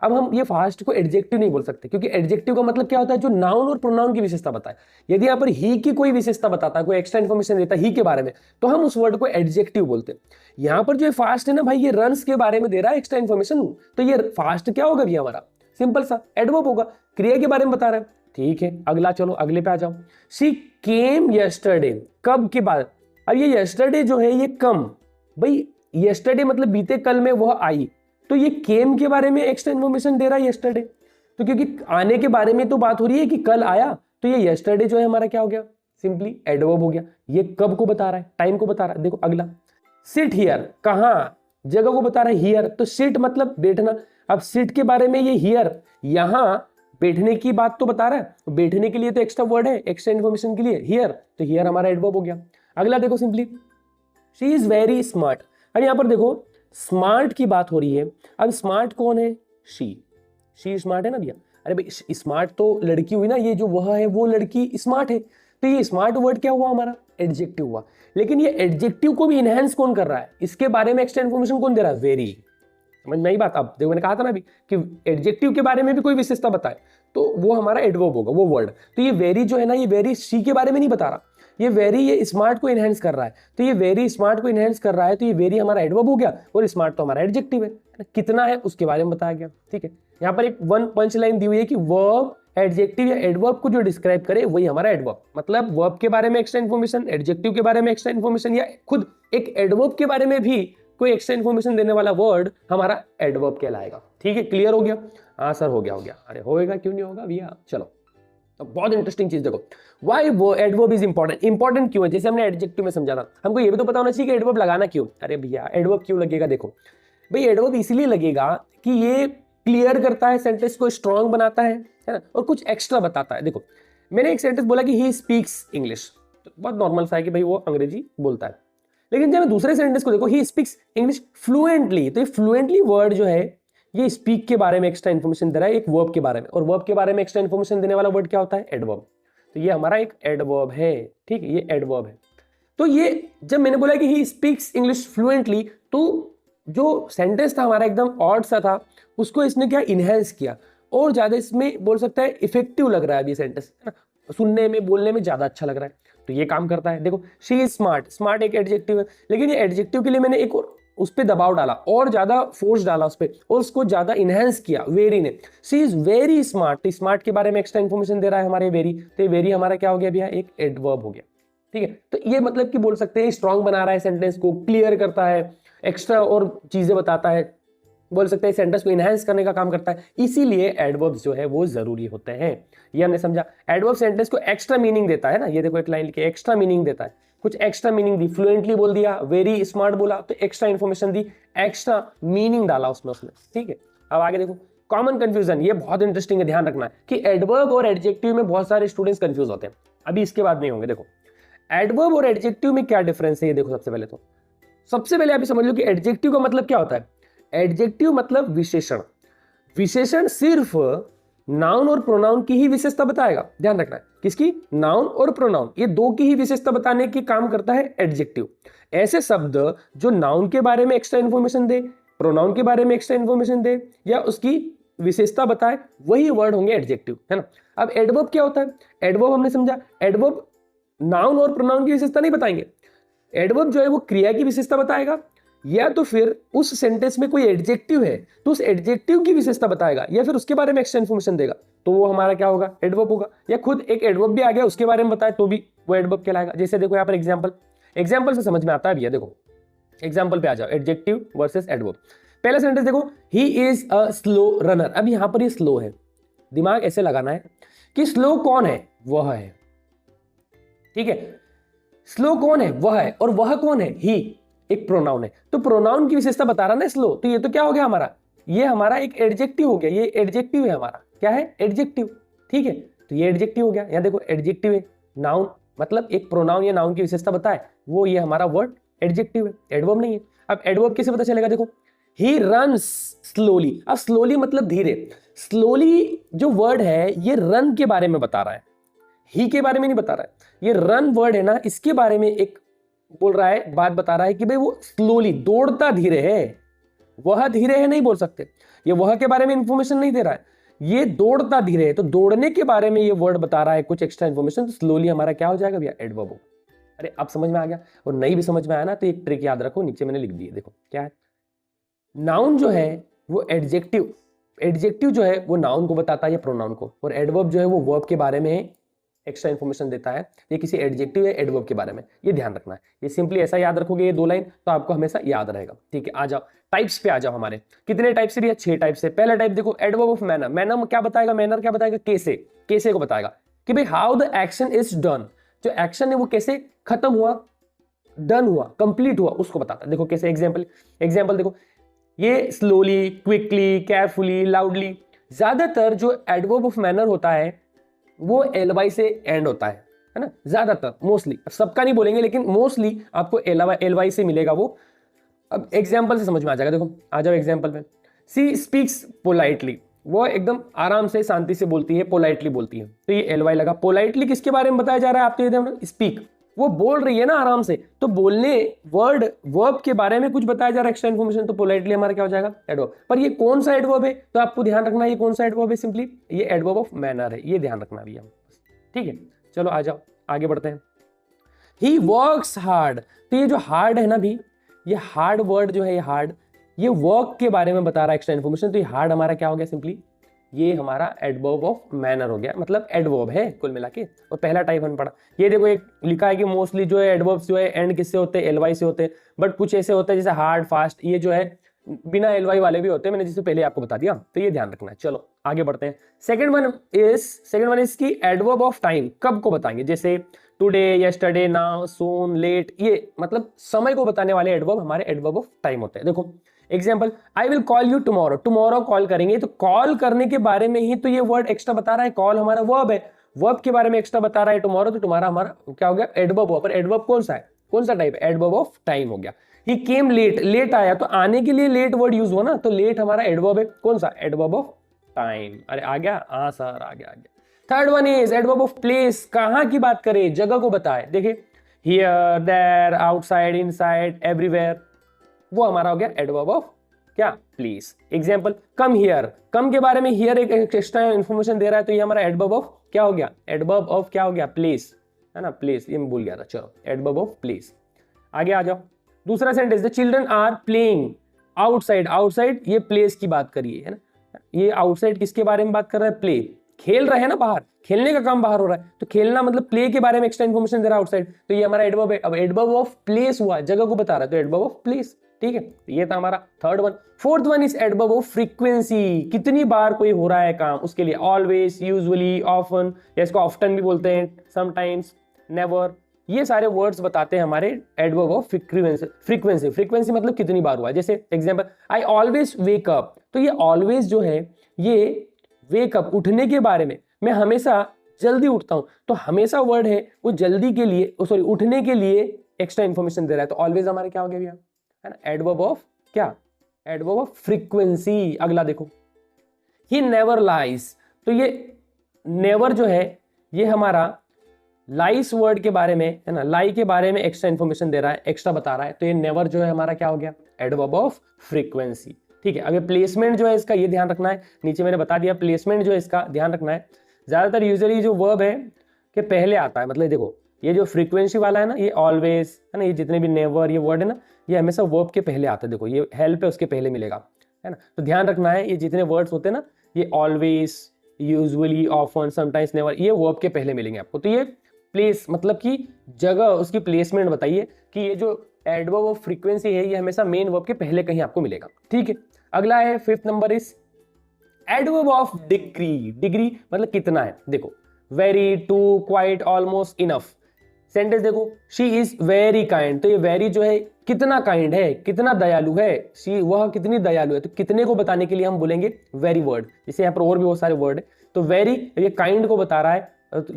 अब हम ये फास्ट को एडजेक्टिव नहीं बोल सकते, क्योंकि एडजेक्टिव का मतलब क्या होता है? जो नाउन और प्रोनाउन की विशेषता बताए। यदि यहाँ पर ही की कोई विशेषता बताता है, कोई एक्स्ट्रा इंफॉर्मेशन देता है ही के बारे में, तो हम उस वर्ड को एडजेक्टिव बोलते हैं। यहाँ पर जो फास्ट है ना भाई, ये रन्स के बारे में दे रहा है एक्स्ट्रा इंफॉर्मेशन, तो ये फास्ट क्या होगा भैया? हमारा सिंपल सा एडवर्ब होगा, क्रिया के बारे में बता रहा है। ठीक है, अगला चलो अगले पे आ जाओ। शी केम यस्टरडे, कब के बाद। अब ये यस्टरडे जो है ये कम, भाई यस्टरडे मतलब बीते कल में वह आई, तो ये केम के बारे में एक्स्ट्रा इन्फॉर्मेशन दे रहा है यस्टरडे, तो क्योंकि आने के बारे में तो बात हो रही है कि कल आया, तो ये यस्टरडे जो है हमारा क्या हो गया? सिंपली एडवर्ब हो गया। ये कब को बता रहा है? टाइम को बता रहा है। देखो अगला, सिट हियर, कहाँ, जगह को बता रहा है हियर, तो सिट मतलब बैठना। अब सिट के बारे में ये हियर, यहां बैठने की बात तो बता रहा है, बैठने के लिए तो एक्स्ट्रा वर्ड है, एक्स्ट्रा इन्फॉर्मेशन के लिए हियर, तो हियर हमारा एडवर्ब हो गया। अगला देखो simply, she is very smart. अब यहां पर देखो स्मार्ट की बात हो रही है। अब स्मार्ट कौन है? शी स्मार्ट है ना भैया। अरे भाई स्मार्ट तो लड़की हुई ना, ये जो वह है वो लड़की स्मार्ट है, तो ये स्मार्ट वर्ड क्या हुआ? हमारा एडजेक्टिव हुआ। लेकिन ये एडजेक्टिव को भी इनहेंस कौन कर रहा है? इसके बारे में एक्स्ट्रा इन्फॉर्मेशन कौन दे रहा है? वेरी। समझ में आई बात? अब देखो मैंने कहा था ना अभी कि एडजेक्टिव के बारे में भी कोई विशेषता बताए तो वो हमारा एडवर्ब होगा, वो वर्ड। तो ये वेरी जो है ना, ये वेरी शी के बारे में नहीं बता रहा, ये वेरी ये स्मार्ट को इनहेंस कर रहा है, तो ये वेरी स्मार्ट को इनहेंस कर रहा है, तो ये वेरी हमारा एडवर्ब हो गया और स्मार्ट तो हमारा एडजेक्टिव है। कितना है उसके बारे में बताया गया। ठीक है, यहाँ पर एक वन पंच लाइन दी हुई है कि वर्ब एडजेक्टिव या एडवर्ब को जो डिस्क्राइब करे वही हमारा एडवर्ब, मतलब वर्ब के बारे में एक्स्ट्रा इन्फॉर्मेशन, एडजेक्टिव के बारे में एक्स्ट्रा इन्फॉर्मेशन, या खुद एक एडवर्ब के बारे में भी कोई एक्स्ट्रा इन्फॉर्मेशन देने वाला वर्ड हमारा एडवर्ब कहलाएगा। ठीक है, क्लियर हो गया? हाँ सर हो गया। अरे होएगा क्यों नहीं होगा भैया। चलो, तो बहुत इंटरेस्टिंग चीज देखो, वाई वो एडवर्ब इज इंपॉर्टेंट। इंपॉर्टेंट क्यों है? जैसे हमने एडजेक्टिव में समझा था, हमको ये भी तो पता होना चाहिए कि एडवर्ब लगाना क्यों। अरे भैया एडवर्ब क्यों लगेगा? देखो भाई, एडवर्ब इसलिए लगेगा कि ये क्लियर करता है, सेंटेंस को स्ट्रॉन्ग बनाता है ना, और कुछ एक्स्ट्रा बताता है। देखो मैंने एक सेंटेंस बोला कि ही स्पीक्स इंग्लिश, तो बहुत नॉर्मल सा है कि भाई वो अंग्रेजी बोलता है, लेकिन जब मैं दूसरे सेंटेंस को देखो ही स्पीक्स इंग्लिश फ्लुएंटली, तो ये फ्लुएंटली वर्ड जो है ये स्पीक के बारे में एक्स्ट्रा इन्फॉर्मेशन दे रहा है एक वर्ब के बारे में, और वर्ब के बारे में एक्स्ट्रा इन्फॉर्मेशन देने वाला वर्ड क्या होता है? एडवर्ब। तो ये हमारा एक एडवर्ब है। ठीक है, ये एडवर्ब है। तो ये जब मैंने बोला कि ही स्पीक्स इंग्लिश फ्लुएंटली, तो जो सेंटेंस था हमारा एकदम ऑड सा था, उसको इसने क्या इनहेंस किया, और ज्यादा इसमें बोल सकता है इफेक्टिव लग रहा है अभी सेंटेंस, है ना, सुनने में बोलने में ज्यादा अच्छा लग रहा है, तो ये काम करता है। देखो शी इज स्मार्ट, स्मार्ट एक एडजेक्टिव है, लेकिन ये एडजेक्टिव के लिए मैंने एक और उस पर दबाव डाला और ज्यादा फोर्स डाला उस पर, और उसको ज्यादा इनहेंस किया वेरी ने। शी इज वेरी स्मार्ट, तो स्मार्ट के बारे में एक्स्ट्रा इन्फॉर्मेशन दे रहा है हमारे वेरी, तो वेरी हमारा क्या हो गया भैया? एक एडवर्ब हो गया। ठीक है, तो ये मतलब कि बोल सकते हैं स्ट्रॉन्ग बना रहा है सेंटेंस को, क्लियर करता है, एक्स्ट्रा और चीजें बताता है, बोल सकते हैं सेंटेंस को इनहेंस करने का काम करता है। इसीलिए एडवर्ब्स जो है वो जरूरी होते हैं। ये हमने समझा। एडवर्ब सेंटेंस को एक्स्ट्रा मीनिंग देता है ना, ये देखो एक लाइन लिखी एक्स्ट्रा मीनिंग देता है, कुछ एक्स्ट्रा मीनिंग दी, फ्लुएंटली बोल दिया, वेरी स्मार्ट बोला तो एक्स्ट्रा इन्फॉर्मेशन दी, एक्स्ट्रा मीनिंग डाला उसमें। ठीक है, अब आगे देखो कॉमन कंफ्यूजन, ये बहुत इंटरेस्टिंग है, ध्यान रखना है कि एडवर्ब और एडजेक्टिव में बहुत सारे स्टूडेंट्स कंफ्यूज होते हैं, अभी इसके बाद नहीं होंगे। देखो एडवर्ब और एडजेक्टिव में क्या डिफरेंस है ये देखो। सबसे पहले आप समझ लो कि एडजेक्टिव का मतलब क्या होता है। एडजेक्टिव मतलब विशेषण। विशेषण सिर्फ नाउन और प्रोनाउन की ही विशेषता बताएगा, ध्यान रखना है। किसकी? नाउन और प्रोनाउन, ये दो की ही विशेषता बताने की काम करता है एडजेक्टिव। ऐसे शब्द जो नाउन के बारे में एक्स्ट्रा इन्फॉर्मेशन दे, प्रोनाउन के बारे में एक्स्ट्रा इन्फॉर्मेशन दे, या उसकी विशेषता बताए, वही वर्ड होंगे एडजेक्टिव, है ना। अब एडवर्ब क्या होता है? एडवर्ब हमने समझा, एडवर्ब नाउन और प्रोनाउन की विशेषता नहीं बताएंगे। एडवर्ब जो है वो क्रिया की विशेषता बताएगा, या तो फिर उस सेंटेंस में कोई एडजेक्टिव है तो उस एडजेक्टिव की विशेषता बताएगा, या फिर उसके बारे में एक्स्ट्रा इन्फॉर्मेशन देगा, तो वो हमारा क्या होगा? एडवर्ब होगा। या खुद एक एडवर्ब भी आ गया उसके बारे में बताए तो भी वो एडवर्ब कहलाएगा। जैसे देखो यहाँ पर एग्जाम्पल से समझ में आता है भैया। देखो एग्जाम्पल पे आ जाओ, एडजेक्टिव वर्सेस एडवर्ब। पहला सेंटेंस देखो, he is a slow runner. अब यहां पर ये स्लो है, दिमाग ऐसे लगाना है कि स्लो कौन है? वह है। ठीक है, स्लो कौन है? वह है। और वह कौन है? ही, एक प्रोनाउन है, तो प्रोनाउन की विशेषता बता रहा ना स्लो, तो ये तो क्या हो गया हमारा? ये हमारा एक एडजेक्टिव हो गया। ये एडजेक्टिव है हमारा, क्या है? एडजेक्टिव। ठीक है, तो ये एडजेक्टिव हो गया। यहाँ देखो एडजेक्टिव है, नाउन मतलब एक प्रोनाउन या नाउन की विशेषता बताए, वो ये हमारा वर्ड एडजेक्टिव है, एडवर्ब नहीं है। अब एडवर्ब कैसे पता चलेगा? देखो ही रन्स स्लोली। अब स्लोली मतलब धीरे। स्लोली जो वर्ड है ये रन के बारे में बता रहा है, ही के बारे में नहीं बता रहा है। ये रन वर्ड है ना, इसके बारे में एक बोल रहा है, बात बता रहा है कि भाई वो स्लोली, दौड़ता धीरे है। वह धीरे है नहीं बोल सकते, ये वह के बारे में इंफॉर्मेशन नहीं दे रहा है, ये दौड़ता धीरे है, तो दौड़ने के बारे में ये वर्ड बता रहा है कुछ एक्स्ट्रा इंफॉर्मेशन, तो स्लोली हमारा क्या हो जाएगा भैया? एडवर्ब हो। अरे अब समझ में आ गया? और नहीं भी समझ में आया ना तो एक ट्रिक याद रखो, नीचे मैंने लिख दी है, देखो क्या है। नाउन जो है वो एडजेक्टिव जो है वो नाउन को बताता है या प्रोनाउन को, और एडवर्ब जो है वो वर्ब के बारे में एक्स्ट्रा इन्फॉर्मेशन देता है। ये किसी एडजेक्टिव या एडवर्ब के बारे में, ये ध्यान रखना है। ये सिंपली ऐसा याद रखोगे ये दो लाइन तो आपको हमेशा याद रहेगा। ठीक है, आ जाओ टाइप्स पे आ जाओ। हमारे कितने टाइप से? 6 टाइप से। पहला टाइप देखो, एडवर्ब ऑफ मैनर। मैनर क्या बताएगा? मैनर क्या बताएगा? कैसे को बताएगा कि भाई how the action is done, जो एक्शन है वो कैसे खत्म हुआ, डन हुआ, कंप्लीट हुआ, उसको बताता है। देखो कैसे, एग्जाम्पल देखो, ये स्लोली, क्विकली, केयरफुली, लाउडली। ज्यादातर जो एडवर्ब ऑफ मैनर होता है वो एलवाई से एंड होता है ना, ज्यादातर, मोस्टली, सबका नहीं बोलेंगे लेकिन मोस्टली आपको एलवाई से मिलेगा वो। अब एग्जाम्पल से समझ में आ जाएगा। देखो आ जाओ एग्जाम्पल पे। सी स्पीक्स पोलाइटली, वो एकदम आराम से शांति से बोलती है, पोलाइटली बोलती है, तो ये एलवाई लगा। पोलाइटली किसके बारे में बताया जा रहा है? आप तो ये स्पीक, वो बोल रही है ना आराम से, तो बोलने वर्ब के बारे में कुछ बताया जा रहा है, एक्स्ट्रा इन्फॉर्मेशन, तो पोलाइटली हमारा क्या हो जाएगा? एडवर्ब। पर ये कौन सा एडवर्ब है? तो आपको ध्यान रखना है ये कौन सा एडवर्ब है, सिंपली ये एडवर्ब ऑफ मैनर है, ये ध्यान रखना भैया। ठीक है, चलो आ जाओ आगे बढ़ते हैं। He works hard. तो ये जो हार्ड है ना भी, ये हार्ड वर्ड जो है, ये हार्ड, ये वर्क के बारे में बता रहा है एक्स्ट्रा इन्फॉर्मेशन। तो ये हार्ड हमारा क्या हो गया, सिंपली ये हमारा एडवर्ब ऑफ मैनर हो गया, मतलब एडवर्ब है कुल मिला के। और पहला टाइप हमने पढ़ा, ये देखो एक लिखा है कि मोस्टली जो है एडवर्ब्स जो है एंड किससे होते हैं, एलवाई से होते हैं, बट कुछ ऐसे होते हैं जैसे हार्ड, फास्ट, ये जो है बिना एलवाई वाले भी होते हैं, मैंने जिसे पहले आपको बता दिया, तो ये ध्यान रखना है। चलो आगे बढ़ते हैं। सेकंड वन इज की एडवर्ब ऑफ टाइम, कब को बताएंगे, जैसे टुडे, यस्टरडे, नाउ, सून, लेट, ये मतलब समय को बताने वाले एडवर्ब हमारे एडवर्ब ऑफ टाइम होते हैं। देखो example, I will call you tomorrow, tomorrow call करेंगे, तो कॉल करने के बारे में ही तो ये वर्ड एक्स्ट्रा बता रहा है, कॉल हमारा वर्ब है, वर्ब के बारे में एक्स्ट्रा बता रहा है टुमारो, तो तुम्हारा हमारा क्या हो गया, एडवर्ब हुआ। पर एडवर्ब कौन सा है, कौन सा टाइप, एडवर्ब ऑफ टाइम हो गया। ही केम लेट, लेट आया, तो आने के लिए लेट वर्ड यूज हुआ ना, तो लेट हमारा एडवर्ब है, कौन सा, एडवर्ब ऑफ टाइम। अरे आ गया, हाँ सर आ गया। Third one is adverb of place, कहां की बात करें, जगह को बताए। देखिए here, there, outside, inside, everywhere, वो हमारा हो गया एडवर्ब ऑफ क्या, place. Example, come here, come के बारे में हियर एक एक्स्ट्रा इंफॉर्मेशन दे रहा है, तो ये हमारा एडवर्ब ऑफ क्या हो गया, एडवर्ब ऑफ क्या हो गया, प्लेस, है ना, प्लेस, ये मैं भूल गया था। चलो एडवर्ब ऑफ प्लेस। आगे आ जाओ, दूसरा sentence, the children are playing outside, outside ये प्लेस की बात करिए, है ना, ये आउटसाइड किसके बारे में बात कर रहा है, प्ले, खेल रहे हैं ना बाहर, खेलने का काम बाहर हो रहा है, तो खेलना मतलब प्ले के बारे में एक्स्ट्रा इन्फॉर्मेशन दे रहा है आउटसाइड, तो ये हमारा एडवर्ब है। अब एडवर्ब ऑफ प्लेस हुआ, जगह को बता रहा है, तो एडवर्ब ऑफ प्लेस, ठीक है, ये था हमारा third one. Fourth one is adverb of frequency, कितनी बार कोई हो रहा है काम, उसके लिए ऑलवेज, यूजुअली, ऑफन, या इसको ऑफ्टन भी बोलते हैं, समटाइम्स, नेवर, ये सारे वर्ड्स बताते हैं हमारे adverb of frequency. Frequency, frequency मतलब कितनी बार हुआ है, जैसे example, I always wake up, तो ये ऑलवेज जो है ये वेक अप, उठने के बारे में, मैं हमेशा जल्दी उठता हूं, तो हमेशा वर्ड है वो जल्दी के लिए, सॉरी उठने के लिए एक्स्ट्रा इंफॉर्मेशन दे रहा है, तो ऑलवेज हमारे क्या हो गया भैया, है ना, एडवर्ब ऑफ क्या, एडवर्ब ऑफ फ्रीक्वेंसी। अगला देखो, ही नेवर लाइज, तो ये नेवर जो है ये हमारा लाइस वर्ड के बारे में, है ना, लाई के बारे में एक्स्ट्रा इंफॉर्मेशन दे रहा है, एक्स्ट्रा बता रहा है, तो ये नेवर जो है हमारा क्या हो गया, एडवर्ब ऑफ फ्रीक्वेंसी, ठीक है। अब ये प्लेसमेंट जो है इसका ये ध्यान रखना है, नीचे मैंने बता दिया, प्लेसमेंट जो है इसका ध्यान रखना है, ज्यादातर यूजुअली जो वर्ब है कि पहले आता है, मतलब देखो ये जो फ्रीक्वेंसी वाला है ना, ये ऑलवेज, है ना, ये जितने भी नेवर ये वर्ड है ना, ये हमेशा वर्ब के पहले आता है, देखो ये हेल्प है उसके पहले मिलेगा, है ना, तो ध्यान रखना है, ये जितने वर्ड्स होते हैं ना, ये always, usually, often, sometimes, never, ये वर्ब के पहले मिलेंगे आपको। तो ये प्लेस मतलब कि जगह, उसकी प्लेसमेंट बताइए कि ये जो एडवर्ब ऑफ फ्रीक्वेंसी है ये हमेशा मेन वर्ब के पहले कहीं आपको मिलेगा, ठीक है। अगला है fifth number is adverb of degree, degree मतलब कितना है, देखो very, too, quite, almost, enough. Sentence देखो, शी इज वेरी काइंड, तो ये वेरी जो है कितना काइंड है, कितना दयालु है, शी वह कितनी दयालु है, तो कितने को बताने के लिए हम बोलेंगे वेरी वर्ड, जैसे यहाँ पर और भी बहुत सारे वर्ड है, तो वेरी ये काइंड को बता रहा है,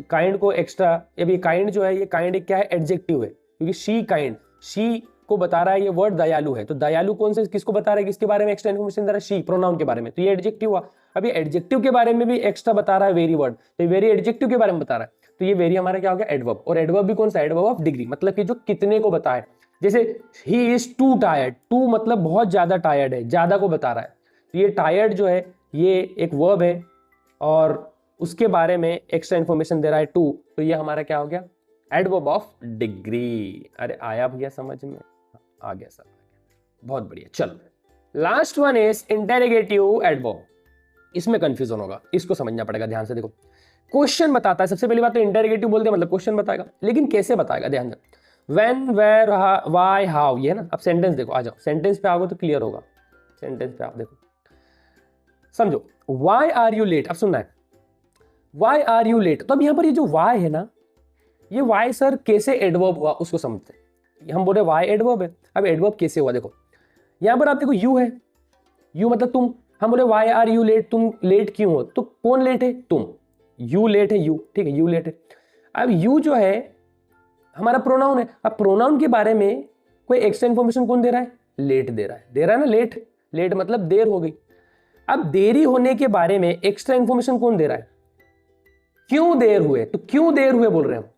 काइंड को एक्स्ट्रा, अब ये काइंड जो है ये काइंड क्या है, एडजेक्टिव है, क्योंकि शी काइंड, शी को बता रहा है ये वर्ड दयालु है, तो दयालु कौन से किसको बता रहा है, किसके बारे में एक्स्ट्रा इन्फॉर्मेशन दे रहा है, शी, प्रोनाउन के बारे में, तो ये एडजेक्टिव हुआ। अब ये एडजेक्टिव के बारे में भी एक्स्ट्रा बता रहा है वेरी वर्ड, तो ये वेरी एडजेक्टिव के बारे में बता रहा है, तो ये वेरी हमारा क्या हो गया, एडवर्ब। और एडवर्ब भी कौन सा, एडवर्ब ऑफ डिग्री, मतलब कि जो कितने को बताए, जैसे he is too tired, too मतलब बहुत ज्यादा टायर्ड है, ज्यादा को बता रहा है, तो ये टायर्ड जो है ये एक वर्ब है और उसके बारे में एक्स्ट्रा इंफॉर्मेशन दे रहा है टू, तो ये हमारा क्या हो गया, एडवर्ब ऑफ डिग्री। अरे आया भैया समझ में, आ गया सर, बहुत बढ़िया। चलो last one is interrogative adverb, इसमें कंफ्यूजन होगा, इसको समझना पड़ेगा ध्यान से। देखो क्वेश्चन बताता है, सबसे पहली बात तो इंटेरोगेटिव बोलते हैं मतलब क्वेश्चन बताएगा, लेकिन कैसे बताएगा, ध्यान से, व्हेन, वेयर, व्हाई, हाउ, ये है ना। अब सेंटेंस देखो, आ जाओ सेंटेंस पे आओगे तो क्लियर होगा, सेंटेंस पे आओ, देखो समझो, व्हाई आर यू लेट, अब सुनना है, व्हाई आर यू लेट, तो अब यहाँ पर ये जो व्हाई है ना, ये व्हाई सर कैसे एडवर्ब हुआ उसको समझते हैं, हम बोल रहे व्हाई एडवर्ब है, अब एडवर्ब कैसे हुआ, देखो यहाँ पर आप देखो यू है, यू मतलब तुम, हम बोले व्हाई आर यू लेट, तुम लेट क्यों हो, तो कौन लेट है, तुम, यू लेट है, यू, ठीक है, यू लेट है। अब यू जो है हमारा प्रोनाउन है, अब प्रोनाउन के बारे में कोई एक्स्ट्रा इंफॉर्मेशन कौन दे रहा है, लेट दे रहा है, दे रहा है ना, लेट, लेट मतलब देर हो गई। अब देरी होने के बारे में एक्स्ट्रा इंफॉर्मेशन कौन दे रहा है, क्यों देर हुए, तो क्यों देर हुए बोल रहे हैं,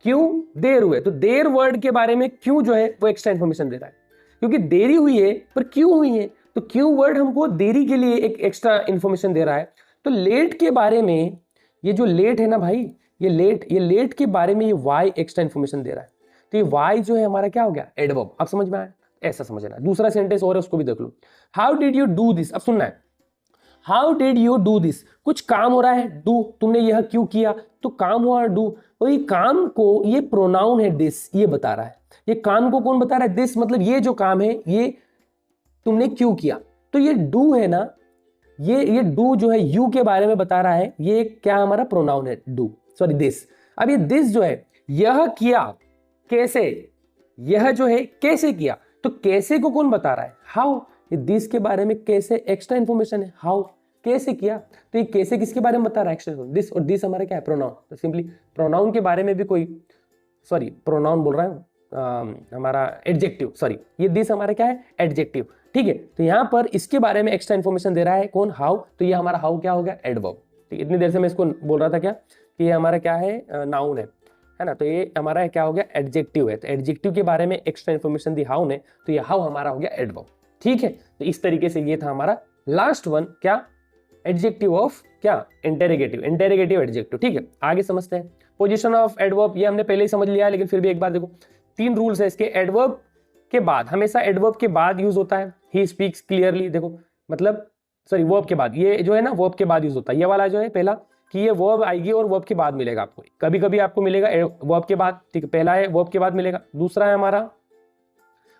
क्यों देर हुए, तो देर वर्ड के बारे में क्यों जो है वो एक्स्ट्रा इंफॉर्मेशन दे रहा है, क्योंकि देरी हुई है पर क्यों हुई है, तो क्यों वर्ड हमको देरी के लिए एक एक्स्ट्रा इंफॉर्मेशन दे रहा है। तो लेट के बारे में, ये जो लेट है ना भाई, ये लेट के बारे में ये वाई एक्स्ट्रा इंफॉर्मेशन दे रहा है, तो ये वाई जो है हमारा क्या हो गया, एडवर्ब। अब समझ में आया, ऐसा समझना। दूसरा सेंटेंस और है, उसको भी देख लो। How did you do this, अब सुनना है, how did you do this, कुछ काम हो रहा है, डू, तुमने यह क्यों किया, तो काम हुआ डू। तो ये काम को, ये प्रोनाउन है दिस, ये बता रहा है। ये काम को कौन बता रहा है, दिस, मतलब ये जो काम है ये तुमने क्यों किया। तो ये डू है ना, ये डू जो है यू के बारे में बता रहा है, ये क्या हमारा प्रोनाउन है, डू, सॉरी दिस। अब ये दिस जो है, यह किया कैसे, यह जो है कैसे किया, तो कैसे को कौन बता रहा है, हाउ। ये दिस के बारे में कैसे एक्स्ट्रा इंफॉर्मेशन है, हाउ, कैसे किया। तो ये कैसे किसके बारे में बता रहा है, एक्स्ट्रा दिस। और दिस हमारा क्या है, प्रोनाउन। तो सिंपली प्रोनाउन के बारे में भी कोई, सॉरी प्रोनाउन बोल रहा हूं, हमारा एडजेक्टिव, सॉरी ये दिस हमारा क्या है, एडजेक्टिव, ठीक है। तो यहां पर इसके बारे में एक्स्ट्रा इंफॉर्मेशन दे रहा है कौन, हाउ। तो ये हमारा हाउ क्या हो गया, एडवर्ब। ठीक, इतनी देर से मैं इसको बोल रहा था क्या कि ये हमारा क्या है, नाउन है ना। तो ये हमारा क्या हो गया, एडजेक्टिव है। तो एडजेक्टिव के बारे में एक्स्ट्रा इंफॉर्मेशन दी हाउ ने, तो ये हाउ हमारा हो गया एडवर्ब। ठीक है, तो इस तरीके से ये था हमारा लास्ट वन, क्या, एडजेक्टिव ऑफ क्या, इंटेरोगेटिव, इंटेरोगेटिव एडजेक्टिव। ठीक है, आगे समझते हैं। पोजीशन ऑफ एडवर्ब, ये हमने पहले ही समझ लिया, लेकिन फिर भी एक बार देखो, 3 रूल्स है इसके। एडवर्ब के बाद, हमेशा एडवर्ब के बाद यूज होता है, ही स्पीक्स क्लियरली, देखो मतलब, सॉरी वर्ब के बाद, ये जो है ना वर्ब के बाद यूज होता है। ये वाला जो है पहला, कि ये वर्ब आएगी और वर्ब के बाद मिलेगा आपको, कभी कभी आपको मिलेगा वर्ब के बाद, ठीक है, पहला है वर्ब के बाद मिलेगा। दूसरा है हमारा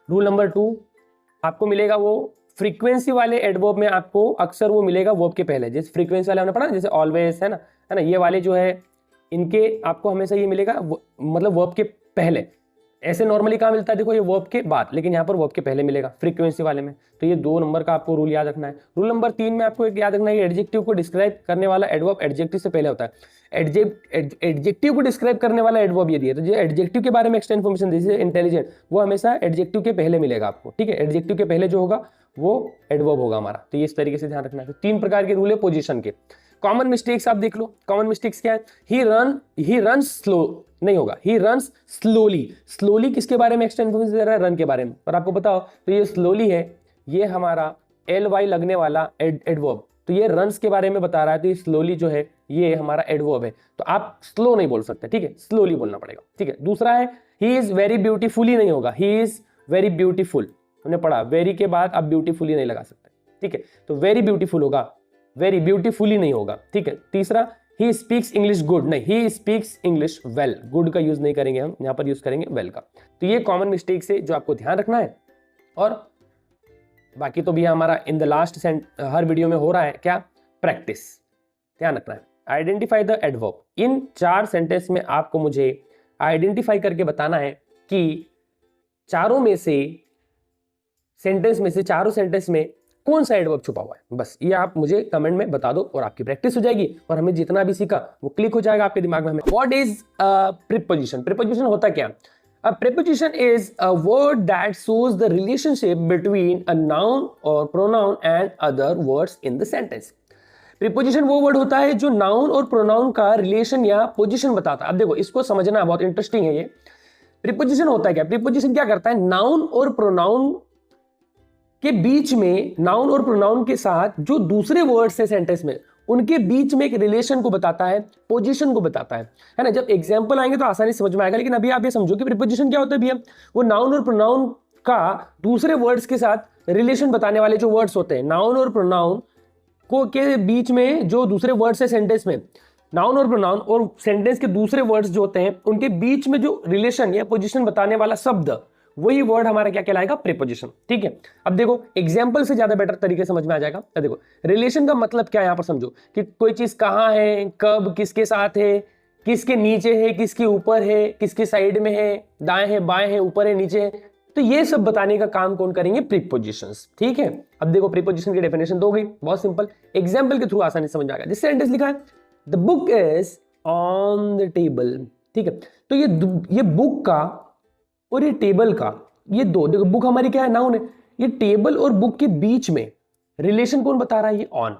रूल नंबर 2, आपको मिलेगा वो फ्रीक्वेंसी वाले एडवर्ब में आपको अक्सर वो मिलेगा वर्ब के पहले, जैसे फ्रीक्वेंसी वाले हमने पढ़ा, जैसे ऑलवेज है ना, ये वाले जो है इनके आपको हमेशा ये मिलेगा मतलब वर्ब के पहले। ऐसे नॉर्मली कहाँ मिलता है, देखो ये वर्ब के बाद, लेकिन यहाँ पर वर्ब के पहले मिलेगा फ्रीक्वेंसी वाले में। तो ये 2 नंबर का आपको रूल याद रखना है। रूल नंबर 3 में आपको एक याद रखना है, एडजेक्टिव को डिस्क्राइब करने वाला एडवर्ब एडजेक्टिव से पहले होता है। एडजेक्टिव को डिस्क्राइब करने वाला एडवर्ब ये दिया, तो जो एडजेक्टिव के बारे में एक्स्ट्रा इन्फॉर्मेशन दी, इंटेलिजेंट, वो हमेशा एडजेक्टिव के पहले मिलेगा आपको। ठीक है, एडजेक्टिव के पहले जो होगा वो एडवर्ब होगा हमारा। तो ये इस तरीके से ध्यान रखना है। तो 3 प्रकार के रूल है पोजीशन के। कॉमन मिस्टेक्स आप देख लो, कॉमन मिस्टेक्स क्या है, ही रन स्लो नहीं होगा, ही रन्स स्लोली। स्लोली किसके बारे में एक्स्ट्रा इन्फॉर्मेशन दे रहा है, रन के बारे में। और आपको बताओ, तो ये स्लोली है, ये हमारा ly लगने वाला एडवर्ब, तो ये रन्स के बारे में बता रहा है। तो ये स्लोली जो है ये हमारा एडवर्ब है, तो आप स्लो नहीं बोल सकते, ठीक है, स्लोली बोलना पड़ेगा। ठीक है, दूसरा है ही इज वेरी ब्यूटीफुली नहीं होगा, ही इज वेरी ब्यूटीफुल, हमने पढ़ा वेरी के बाद आप ब्यूटीफुली नहीं लगा सकते। ठीक है, तो वेरी ब्यूटीफुल होगा, वेरी ब्यूटीफुली नहीं होगा। ठीक है, तीसरा ही स्पीक्स इंग्लिश गुड, नहीं, he speaks English well, good का यूज नहीं करेंगे हम, यहां पर यूज करेंगे वेल का। तो ये कॉमन मिस्टेक्स है जो आपको ध्यान रखना है। और बाकी तो भी हमारा in the last her video में हो रहा है क्या, प्रैक्टिस, ध्यान रखना है। Identify the adverb, in 4 sentence में आपको मुझे आइडेंटिफाई करके बताना है कि चारों सेंटेंस में कौन सा एडवर्ब छुपा हुआ है। बस ये आप मुझे कमेंट में बता दो और आपकी प्रैक्टिस हो जाएगी, और हमें जितना भी सीखा वो क्लिक हो जाएगा आपके दिमाग में। हमें व्हाट इज प्रीपोजिशन, प्रीपोजिशन होता क्या, a preposition is a word that shows the relationship between a noun or pronoun and other words in the sentence। Preposition वो वर्ड होता है जो नाउन और प्रोनाउन का रिलेशन या पोजीशन बताता है। अब देखो इसको समझना बहुत इंटरेस्टिंग है। ये प्रीपोजिशन होता है क्या, प्रीपोजिशन क्या करता है, नाउन और प्रोनाउन के बीच में, नाउन और प्रोनाउन के साथ जो दूसरे वर्ड्स है सेंटेंस में, उनके बीच में एक रिलेशन को बताता है, पोजीशन को बताता है ना। जब एग्जांपल आएंगे तो आसानी समझ में आएगा, लेकिन अभी आप ये समझो कि प्रीपोजिशन क्या होता है भैया, वो नाउन और प्रोनाउन का दूसरे वर्ड्स के साथ रिलेशन बताने वाले जो वर्ड्स होते हैं, नाउन और प्रोनाउन को के बीच में जो दूसरे वर्ड्स है सेंटेंस में, नाउन और प्रोनाउन और सेंटेंस के दूसरे वर्ड्स जो होते हैं उनके बीच में जो रिलेशन या पोजीशन बताने वाला शब्द, वही वर्ड हमारा क्या कहलाएगा, प्रीपोजिशन। ठीक है, अब देखो एग्जांपल से ज्यादा बेटर तरीके से समझ में आ जाएगा। अब देखो रिलेशन का मतलब क्या है, यहां पर समझो कि कोई चीज कहां है, कब, किसके साथ है, किसके नीचे है, किसके ऊपर है, किसके साइड में है, दाएं है, बाएं है, ऊपर है, नीचे है, तो ये सब बताने का काम कौन करेंगे, प्रीपोजिशंस। ठीक है, अब देखो प्रीपोजिशन की डेफिनेशन दो गई, बहुत सिंपल, एग्जाम्पल के थ्रू आसानी समझ आएगा। जिस सेंटेंस लिखा है the book is on the table, ठीक है, तो ये बुक का और ये टेबल का, ये दो, देखो बुक हमारी क्या है, नाउन है, ये टेबल और बुक के बीच में रिलेशन कौन बता रहा है, ये ऑन।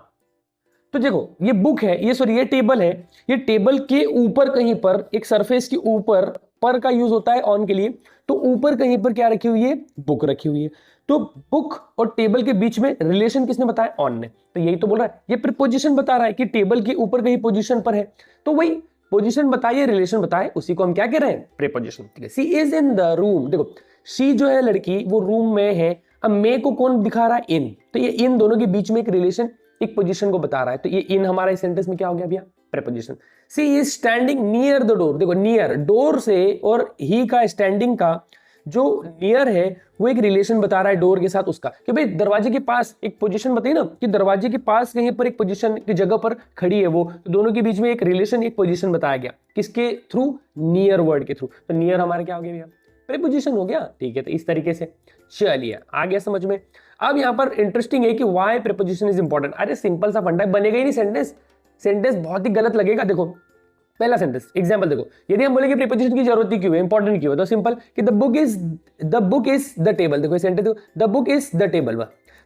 तो देखो ये बुक है, ये टेबल है, ये टेबल के ऊपर कहीं पर एक सरफेस के ऊपर पर का यूज होता है ऑन के लिए, तो ऊपर कहीं पर क्या रखी हुई है, बुक रखी हुई है, तो बुक और टेबल के बीच में रिलेशन किसने बताया, ऑन ने। तो यही तो बोल रहा है, ये प्रीपोजिशन बता रहा है कि टेबल के ऊपर कहीं पोजीशन पर है, तो वही पोजीशन बताए, रिलेशन बताए, उसी को हम क्या कह रहे हैं, प्रीपोजिशन। ठीक है, she is in the room, देखो शी जो है लड़की वो रूम में है, अब मे को कौन दिखा रहा है, इन, तो ये इन दोनों के बीच में एक रिलेशन, एक पोजीशन को बता रहा है, तो ये इन हमारा इस सेंटेंस में क्या हो गया भैया, preposition. She is standing near the door, देखो नियर डोर से और ही का स्टैंडिंग का जो नियर है वो एक रिलेशन बता रहा है डोर के साथ उसका, कि भाई दरवाजे के पास एक पोजीशन बताई ना, कि दरवाजे के पास कहीं पर एक पोजीशन की जगह पर खड़ी है वो, तो दोनों के बीच में एक रिलेशन, एक पोजीशन बताया गया, किसके थ्रू, नियर वर्ड के थ्रू, तो नियर हमारे क्या हो गया भैया, प्रीपोजिशन हो गया। ठीक है, तो इस तरीके से चलिए आ गया समझ में। अब यहाँ पर इंटरेस्टिंग है कि व्हाई प्रीपोजिशन इज इंपॉर्टेंट, अरे सिंपल सा फंडा है, बनेगा ही नहीं सेंटेंस, सेंटेंस बहुत ही गलत लगेगा। देखो पहला सेंटेंस एग्जांपल देखो, यदि हम बोले कि प्रीपोजिशन की जरूरत क्यों है, इंपॉर्टेंट क्यों है, तो सिंपल कि the book is the table, देखो सेंटेंस देखो, the book is the table,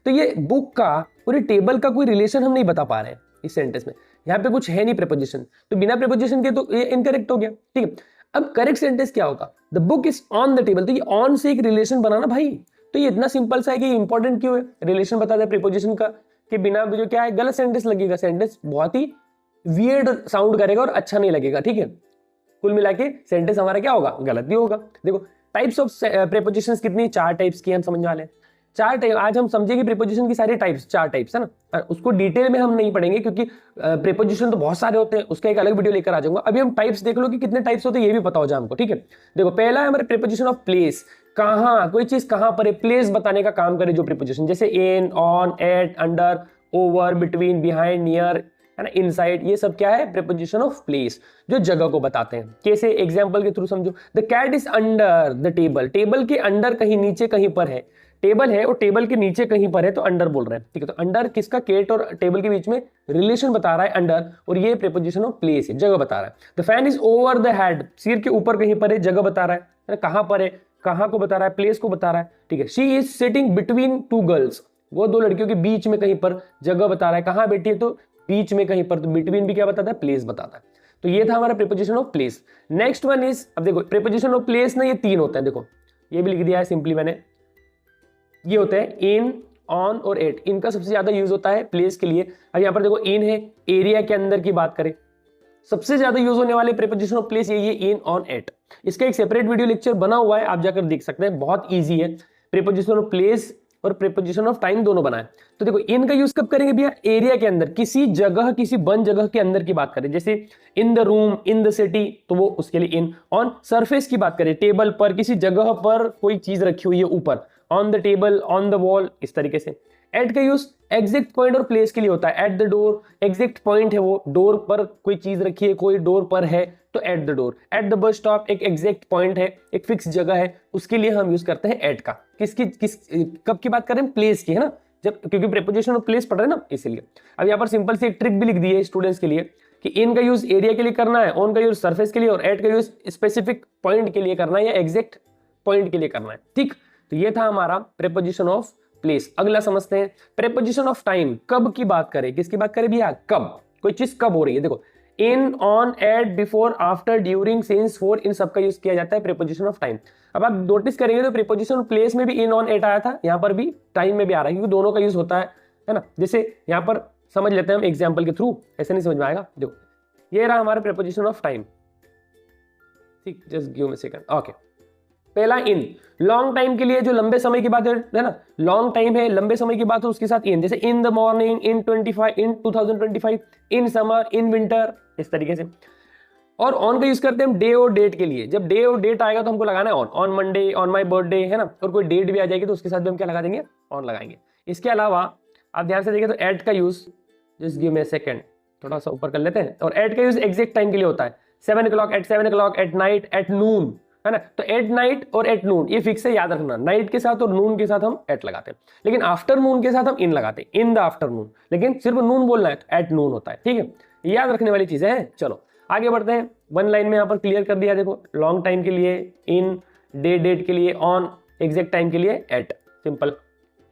तो ये बुक का पूरी टेबल का कोई रिलेशन हम नहीं बता पा रहे हैं इस सेंटेंस में, यहाँ पे कुछ है नहीं प्रीपोजिशन, तो बिना प्रीपोजिशन के तो ये इनकरेक्ट हो गया। ठीक है, अब करेक्ट सेंटेंस क्या होगा, the book is on the table, तो ये ऑन से एक रिलेशन बनाना भाई, तो ये इतना सिंपल सा है कि इंपॉर्टेंट क्यों है, रिलेशन बता दे प्रीपोजिशन का, कि बिना जो क्या है गलत सेंटेंस लगेगा, सेंटेंस बहुत ही वियर्ड साउंड करेगा और अच्छा नहीं लगेगा। ठीक है, कुल मिला के सेंटेंस हमारा क्या होगा, गलत भी होगा। देखो टाइप्स ऑफ प्रीपोजिशंस कितनी, 4 टाइप्स की हम समझ वाले, 4 टाइप, आज हम समझेंगे प्रीपोजिशन की सारी टाइप्स, 4 टाइप्स है ना, उसको डिटेल में हम नहीं पढ़ेंगे क्योंकि प्रीपोजिशन तो बहुत सारे होते हैं, उसका एक अलग वीडियो लेकर आ जाऊंगा। अभी हम टाइप्स देख लो कि कितने टाइप्स होते हैं ये भी पता हो जाए हमको। ठीक है, देखो पहला है हमारे प्रीपोजिशन ऑफ प्लेस, कहाँ कोई चीज कहाँ पर है, प्लेस बताने का काम करे जो प्रीपोजिशन, जैसे in, on, at, under, over, between, behind, near, है ना, इनसाइड, ये सब क्या है, प्रीपोजिशन ऑफ प्लेस, जो जगह को बताते हैं। कैसे, एग्जांपल के थ्रू समझो, the cat is under the table, table के अंडर कहीं नीचे कहीं पर है, टेबल है और टेबल के नीचे कहीं पर है, तो अंडर बोल रहे हैं। ठीक है, तो अंडर किसका, केट और टेबल के बीच में रिलेशन बता रहा है अंडर, और ये प्रीपोजिशन ऑफ प्लेस है, जगह बता रहा है। The fan is over the head, सिर के ऊपर कहीं पर है, जगह बता रहा है, कहां पर है, कहां को बता रहा है, प्लेस को बता रहा है। ठीक है, she is sitting between 2 girls, वो 2 लड़कियों के बीच में कहीं पर, जगह बता रहा है, कहां बैठी है, तो बीच में कहीं पर, तो बिटवीन भी क्या बताता है, प्लेस बताता है। तो ये था हमारा preposition of place. Next one is, अब देखो प्रीपोजिशन ऑफ प्लेस ना ये 3 होता है, देखो ये भी लिख दिया है सिंपली मैंने, ये होते हैं इन, ऑन और एट, इनका सबसे ज्यादा यूज होता है प्लेस के लिए। अब यहाँ पर देखो इन है, एरिया के अंदर की बात करें, सबसे ज्यादा यूज होने वाले प्रीपोजिशन ऑफ प्लेस यही है, इन, ऑन, एट। इसका एक सेपरेट वीडियो लेक्चर बना हुआ है, आप जाकर देख सकते हैं, बहुत ईजी है, प्रीपोजिशन ऑफ प्लेस और प्रीपोजिशन ऑफ टाइम दोनों बनाए। तो देखो इन का यूज कब करेंगे भैया, एरिया के अंदर, किसी जगह, किसी बंद जगह के अंदर की बात करें, जैसे in the room, in the city, तो वो उसके लिए इन। ऑन सरफेस की बात करें, टेबल पर, किसी जगह पर कोई चीज रखी हुई है ऊपर, on the table, on the wall, इस तरीके से। एट का यूज एग्जैक्ट पॉइंट और प्लेस के लिए होता है, at the door, exact point है वो, डोर पर कोई चीज रखी है, कोई डोर पर है, तो at the door. At the bus stop, एक एग्जैक्ट पॉइंट है, एक फिक्स जगह है, उसके लिए हम यूज करते हैं एट का। कब की बात करें, प्लेस की, है ना, जब, क्योंकि प्रीपोजिशन ऑफ प्लेस पढ़ रहे हैं ना, इसीलिए। अब यहाँ पर सिंपल सी एक ट्रिक भी लिख दी है स्टूडेंट्स के लिए, कि इन का यूज एरिया के लिए करना है, ऑन का यूज सरफेस के लिए, और एट का यूज स्पेसिफिक पॉइंट के लिए करना है, या एग्जैक्ट पॉइंट के लिए करना है। ठीक, तो ये था हमारा प्रीपोजिशन ऑफ प्लेस। अगला समझते हैं प्रीपोजिशन ऑफ टाइम, कब की बात करें, किसकी बात करें भैया, कब, कोई चीज कब हो रही है। देखो in, on, at, before, after, during, since, for, इन सब का यूज किया जाता है प्रीपोजिशन ऑफ टाइम। अब आप नोटिस करेंगे तो प्रीपोजिशन ऑफ प्लेस में भी इन, ऑन, एट आया था, यहाँ पर भी टाइम में भी आ रहा है, क्योंकि दोनों का यूज होता है ना। जैसे यहाँ पर समझ लेते हैं हम एग्जाम्पल के थ्रू, ऐसे नहीं समझ में आएगा। देखो ये रहा हमारा प्रीपोजिशन ऑफ टाइम, ठीक, just give me second. Okay, पहला इन, लॉन्ग टाइम के लिए, जो लंबे समय की बात है ना, लॉन्ग टाइम है, लंबे समय की बात है, उसके साथ इन, जैसे in the morning, in 2025, in summer, in winter, इस तरीके से। और ऑन का यूज करते हैं हम डे और डेट के लिए, जब डे और डेट आएगा तो हमको लगाना है on, on Monday, on my birthday, है ना, और कोई डेट भी आ जाएगी तो उसके साथ भी हम क्या लगा देंगे, ऑन लगाएंगे। इसके अलावा आप ध्यान से देखिए तो एट का use, just give me a second, थोड़ा सा ऊपर कर लेते हैं, और एट का यूज एग्जैक्ट टाइम के लिए होता है, 7 o'clock, at 7 o'clock, at night, at noon, है ना। तो एट नाइट और एट नून ये फिक्स है, याद रखना, नाइट के साथ और नून के साथ हम एट लगाते हैं, लेकिन आफ्टरनून के साथ हम इन लगाते हैं, इन द आफ्टरनून, लेकिन सिर्फ नून बोलना है तो एट नून होता है। ठीक है, याद रखने वाली चीजें हैं। चलो आगे बढ़ते हैं, वन लाइन में यहाँ पर क्लियर कर दिया। देखो लॉन्ग टाइम के लिए इन, डे डेट के लिए ऑन, एग्जैक्ट टाइम के लिए एट, सिंपल।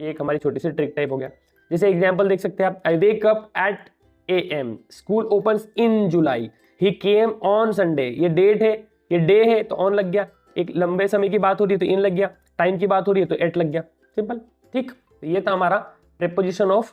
ये एक हमारी छोटी सी ट्रिक टाइप हो गया। जैसे एग्जाम्पल देख सकते हैं आप, I wake up at AM, school opens in July, he came on Sunday, ये डेट है, ये डे है तो ऑन लग गया, एक लंबे समय की बात हो रही है तो इन लग गया, टाइम की बात हो रही है तो एट लग गया, सिंपल। ठीक, तो ये था हमारा प्रीपोजिशन ऑफ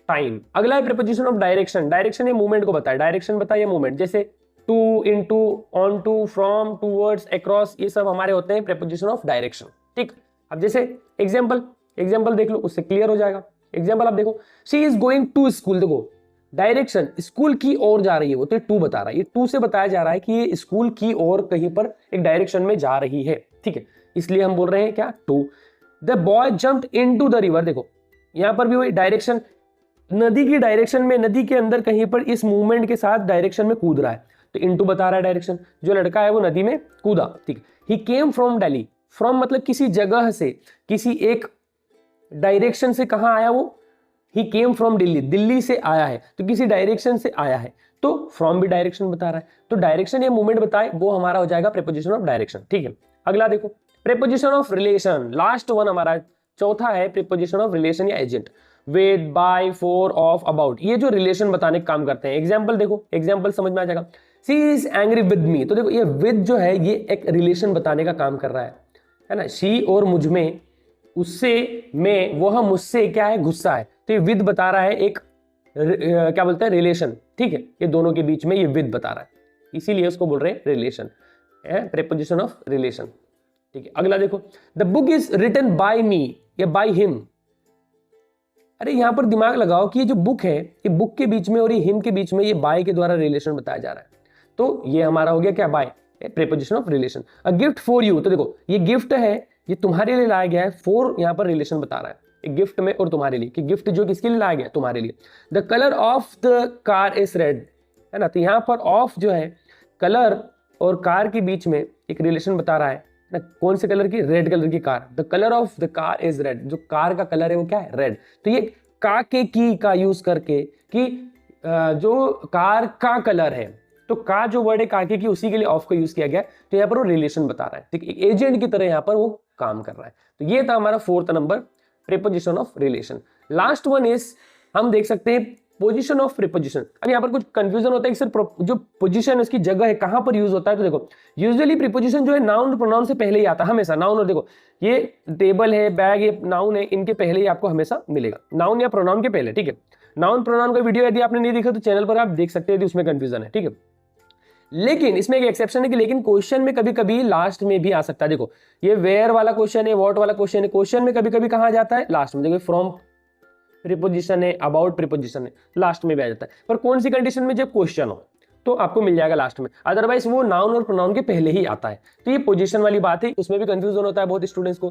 टाइम। अगला है प्रीपोजिशन ऑफ डायरेक्शन। डायरेक्शन ये मूवमेंट को बताए, डायरेक्शन बताए मूवमेंट। जैसे to, into, onto, from, towards, across, ये सब हमारे होते हैं प्रीपोजिशन ऑफ डायरेक्शन। ठीक, अब जैसे एग्जाम्पल देख लो, उससे क्लियर हो जाएगा। एग्जाम्पल आप देखो, she is going to school, देखो डायरेक्शन स्कूल की ओर जा रही है, वो तो टू बता रहा है, ये टू से बताया जा रहा है कि ये स्कूल की ओर कहीं पर एक डायरेक्शन में जा रही है। ठीक है, इसलिए हम बोल रहे हैं क्या, to. The boy jumped into the river, देखो यहां पर भी वही डायरेक्शन, नदी की डायरेक्शन में, नदी के अंदर कहीं पर इस मूवमेंट के साथ डायरेक्शन में कूद रहा है, तो इनटू बता रहा है डायरेक्शन, जो लड़का है वो नदी में कूदा। ठीक, ही केम फ्रॉम दिल्ली, फ्रॉम मतलब किसी जगह से, किसी एक डायरेक्शन से कहां आया वो, ही केम फ्रॉम दिल्ली, दिल्ली से आया है, तो किसी डायरेक्शन से आया है, तो फ्रॉम भी डायरेक्शन बता रहा है, तो डायरेक्शन या मूवमेंट बताए वो हमारा हो जाएगा प्रीपोजिशन ऑफ डायरेक्शन। ठीक है, अगला देखो preposition of relation, last one हमारा चौथा है प्रीपोजिशन ऑफ रिलेशन या agent, with, by, for, of, about, ये जो रिलेशन बताने का काम करते हैं। एग्जाम्पल देखो, एग्जाम्पल समझ में आ जाएगा, सी इज एंग्री विद मी, तो देखो ये विद जो है ये एक रिलेशन बताने का काम कर रहा है ना, शी और मुझ में, उससे में, वह मुझसे क्या है, गुस्सा है, तो ये विद बता रहा है एक क्या बोलते हैं, रिलेशन। ठीक है, ये दोनों के बीच में ये विद बता रहा है, इसीलिए उसको बोल रहे हैं रिलेशन, प्रीपोजिशन ऑफ रिलेशन। ठीक है, अगला देखो, the book is written by me या बाय हिम, अरे यहां पर दिमाग लगाओ कि ये जो बुक है, ये बुक के बीच में और ये हिम के बीच में ये बाय के द्वारा रिलेशन बताया जा रहा है, तो ये हमारा हो गया क्या, by, preposition of relation. A gift for you, तो देखो ये गिफ्ट है, ये तुम्हारे लिए लाया गया है, फॉर यहां पर रिलेशन बता रहा है एक गिफ्ट में और तुम्हारे लिए, कि गिफ्ट जो किसके लिए लाया गया, तुम्हारे लिए। The colour of the car is red, है ना, तो यहां पर ऑफ जो है कलर और कार के बीच में एक रिलेशन बता रहा है ना, कौन से कलर की, रेड कलर की car, the colour of the car is red, जो कार का कलर है वो क्या है, रेड, तो ये का के की का यूज करके कि जो कार का कलर है, तो का जो वर्ड है काके की, उसी के लिए ऑफ का यूज किया गया, तो यहाँ पर वो रिलेशन बता रहा है, ठीक, एक एजेंट की तरह यहाँ पर वो काम कर रहा है। तो ये था हमारा fourth number, preposition of relation. Last one is, हम देख सकते हैं पोजीशन ऑफ प्रीपोजिशन। अब यहाँ पर कुछ कंफ्यूजन होता है कि सर जो पोजीशन उसकी जगह है कहां पर यूज होता है, तो देखो यूजुअली प्रीपोजिशन जो है नाउन और प्रोनाउन से पहले ही आता है हमेशा, नाउन और देखो ये टेबल है, बैग, ये नाउन है, इनके पहले ही आपको हमेशा मिलेगा, नाउन या प्रोनाउन के पहले। ठीक है, नाउन प्रोनाउन का वीडियो यदि आपने नहीं देखा तो चैनल पर आप देख सकते हैं, यदि उसमें कंफ्यूजन है। ठीक है, लेकिन इसमें एक एक्सेप्शन है कि लेकिन क्वेश्चन में कभी कभी लास्ट में भी आ सकता है। देखो ये वेयर वाला क्वेश्चन है, व्हाट वाला क्वेश्चन है, क्वेश्चन में कभी कभी कहां जाता है, लास्ट में। देखो फ्रॉम प्रीपोजिशन है, अबाउट प्रीपोजिशन है, लास्ट में भी आ जाता है, पर कौन सी कंडीशन में, जब क्वेश्चन हो तो आपको मिल जाएगा लास्ट में, अदरवाइज वो नाउन और प्रोनाउन के पहले ही आता है। तो ये पोजीशन वाली बात है, उसमें भी कंफ्यूजन होता है बहुत स्टूडेंट्स को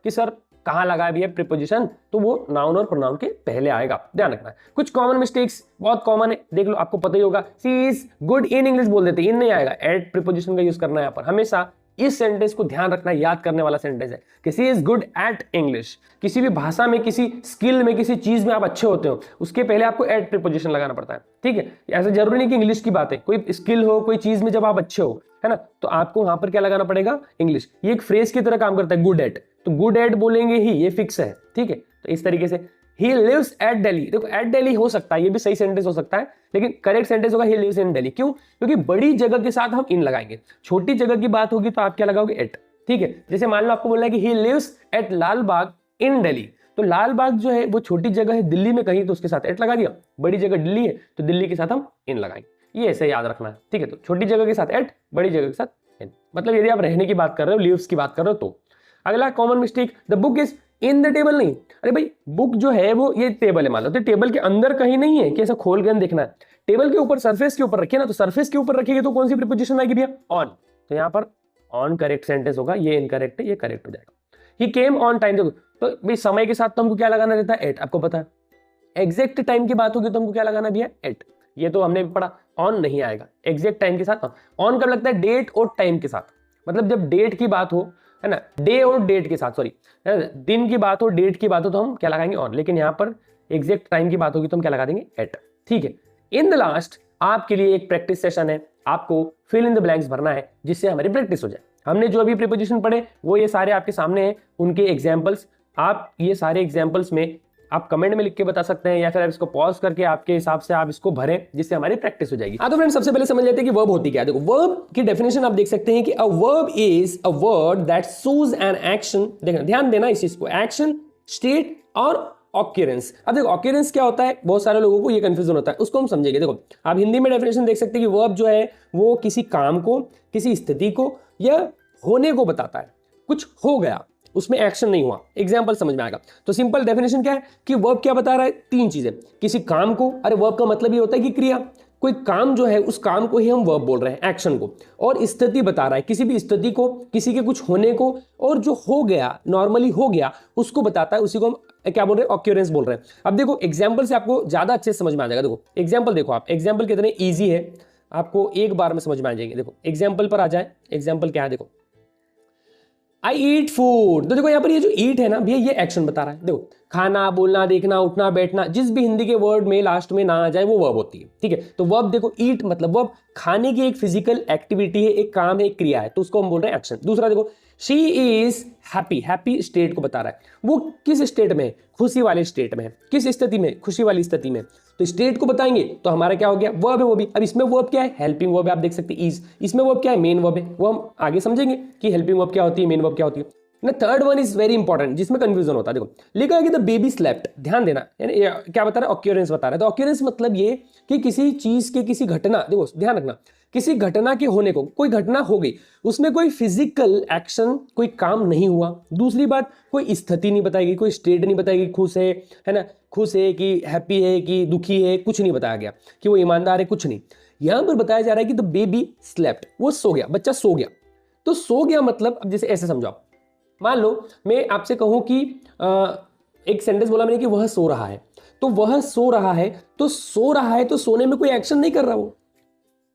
कि सर कहां लगा भी है प्रीपोजिशन, तो वो नाउन और प्रोनाउन के पहले आएगा, ध्यान रखना है। कुछ कॉमन मिस्टेक्स बहुत कॉमन है, देख लो, आपको पता ही होगा, सी इज गुड इन इंग्लिश बोल देते, इन नहीं आएगा, एट प्रीपोजिशन का यूज करना है यहाँ पर हमेशा। इस सेंटेंस को ध्यान रखना, याद करने वाला सेंटेंस है कि सी इज गुड एट इंग्लिश। किसी भी भाषा में, किसी स्किल में, किसी चीज में आप अच्छे होते हो, उसके पहले आपको एट प्रीपोजिशन लगाना पड़ता है। ठीक है, ऐसा जरूरी नहीं कि इंग्लिश की बात है, कोई स्किल हो, कोई चीज में जब आप अच्छे हो, है ना, तो आपको वहां पर क्या लगाना पड़ेगा, इंग्लिश। ये एक फ्रेज की तरह काम करता है, गुड एट, तो गुड एट बोलेंगे ही, ये फिक्स है। ठीक है, तो इस तरीके से ही लिव्स एट दिल्ली, देखो एट दिल्ली हो सकता है, ये भी सही सेंटेंस हो सकता है, लेकिन करेक्ट सेंटेंस होगा ही लिव्स इन दिल्ली। क्यों? क्योंकि बड़ी जगह के साथ हम इन लगाएंगे, छोटी जगह की बात होगी तो आप क्या लगाओगे, एट। ठीक है, जैसे मान लो आपको बोलना है कि ही लिव्स एट लाल बाग इन दिल्ली, तो लाल बाग जो है वो छोटी जगह है दिल्ली में कहीं, तो उसके साथ एट लगा दिया। बड़ी जगह दिल्ली है तो दिल्ली के साथ हम इन लगाएंगे, ये ऐसे याद रखना है। ठीक है, तो छोटी जगह के साथ एट, बड़ी जगह के साथ इन, मतलब यदि आप रहने की बात कर रहे हो, लिव्स की बात कर रहे हो तो। अगला common mistake, the book is in the table, नहीं, अरे भाई बुक जो है वो ये टेबल है मान लो, तो टेबल के अंदर कहीं नहीं है कि ऐसा खोल कर देखना है, टेबल के ऊपर, सरफेस के ऊपर रखिए ना, तो सरफेस के ऊपर रखिएगा तो कौन सी प्रीपोजिशन आएगी भैया, ऑन, तो यहाँ पर ऑन करेक्ट सेंटेंस होगा, ये इनकरेक्ट है, ये करेक्ट हो जाएगा। ही केम ऑन टाइम, देखो तो भाई समय के साथ तो हमको क्या लगाना रहता है, एट, आपको पता है। एग्जैक्ट टाइम की बात होगी तो हमको क्या लगाना भैया, एट, ये तो हमने पढ़ा, ऑन नहीं आएगा, एग्जैक्ट टाइम के साथ ऑन कब लगता है, डेट और टाइम के साथ, मतलब जब डेट की बात हो, है ना, डे और डेट के साथ, सॉरी दिन की बात हो, डेट की बात हो तो हम क्या लगाएंगे, ऑन, लेकिन यहाँ पर एग्जैक्ट टाइम की बात होगी तो हम क्या लगा देंगे, एट। ठीक है, इन द लास्ट आपके लिए एक प्रैक्टिस सेशन है, आपको फिल इन द ब्लैंक्स भरना है जिससे हमारी प्रैक्टिस हो जाए। हमने जो अभी प्रीपोजिशन पढ़े वो ये सारे आपके सामने हैं, उनके एग्जाम्पल्स, आप ये सारे एग्जाम्पल्स में आप कमेंट में लिख के बता सकते हैं, या फिर आप इसको पॉज करके आपके हिसाब से आप इसको भरें जिससे हमारी प्रैक्टिस हो जाएगी। हाँ तो फ्रेंड्स, सबसे पहले समझ लेते हैं कि वर्ब होती क्या है। देखो वर्ब की डेफिनेशन आप देख सकते हैं कि a verb is a word that shows an action, देखना ध्यान देना इस चीज को, एक्शन, स्टेट और ऑक्यूरेंस। अब देखो ऑक्यूरेंस क्या होता है, बहुत सारे लोगों को ये कंफ्यूजन होता है, उसको हम समझेंगे। देखो आप हिंदी में डेफिनेशन देख सकते हैं कि वर्ब जो है वो किसी काम को, किसी स्थिति को या होने को बताता है। कुछ हो गया, उसमें एक्शन नहीं हुआ, एग्जाम्पल समझ में आएगा। तो सिंपल डेफिनेशन क्या है कि वर्ब क्या बता रहा है, तीन चीजें। किसी काम को, अरे वर्ब का मतलब ये होता है कि क्रिया, कोई काम जो है उस काम को ही हम वर्ब बोल रहे हैं, एक्शन को। और स्थिति बता रहा है, किसी भी स्थिति को, किसी के कुछ होने को, और जो हो गया, नॉर्मली हो गया, उसको बताता है, उसी को हम क्या बोल रहे हैं, ऑक्यूरेंस बोल रहे हैं। अब देखो एग्जाम्पल से आपको ज्यादा अच्छे से समझ में आ जाएगा। देखो एग्जाम्पल देखो, आप एग्जाम्पल कितने ईजी है, आपको एक बार में समझ में आ जाएंगे। देखो एग्जाम्पल पर आ जाए, एग्जाम्पल क्या है, देखो आई ईट फूड। तो देखो यहाँ पर ये जो ईट है ना भैया, ये एक्शन बता रहा है। देखो खाना, बोलना, देखना, उठना, बैठना, जिस भी हिंदी के वर्ड में लास्ट में ना आ जाए वो वर्ब होती है, ठीक है। तो वर्ब देखो, ईट मतलब वर्ब खाने की एक फिजिकल एक्टिविटी है, एक काम है, एक क्रिया है, तो उसको हम बोल रहे हैं एक्शन। दूसरा देखो, she is happy, happy state को बता रहा है, वो किस स्टेट में है, खुशी वाले स्टेट में है। किस स्थिति में, खुशी वाली स्थिति में। तो स्टेट को बताएंगे तो हमारा क्या हो गया, वर्ब है वो भी। अब इसमें वर्ब क्या है, हेल्पिंग वर्ब है, आप देख सकते हैं इज। इसमें वर्ब क्या है, मेन वर्ब है, वो हम आगे समझेंगे कि हेल्पिंग वर्ब क्या होती है, मेन वर्ब क्या होती है ना। Third one is very important, जिसमें कंफ्यूजन होता है। देखो लिखा है कि द बेबी स्लेप्ट, ध्यान देना, क्या बता रहा है, ऑक्यूरेंस बता रहा है। तो ऑक्यूरेंस मतलब ये कि किसी चीज के, किसी घटना, देखो ध्यान रखना, किसी घटना के होने को, कोई घटना हो गई, उसमें कोई फिजिकल एक्शन, कोई काम नहीं हुआ। दूसरी बात, कोई स्थिति नहीं बताएगी, कोई स्टेट नहीं बताएगी, खुश है ना, खुश है कि हैप्पी है कि दुखी है, कुछ नहीं बताया गया कि वो ईमानदार है, कुछ नहीं। यहां पर बताया जा रहा है कि द बेबी स्लेप्ट, वो सो गया, बच्चा सो गया। तो सो गया मतलब, अब जैसे ऐसे समझाओ, मान लो मैं आपसे कहूं कि एक सेंटेंस बोला मैंने कि वह सो रहा है, तो वह सो रहा है, तो सो रहा है, तो सोने में कोई एक्शन नहीं कर रहा, वो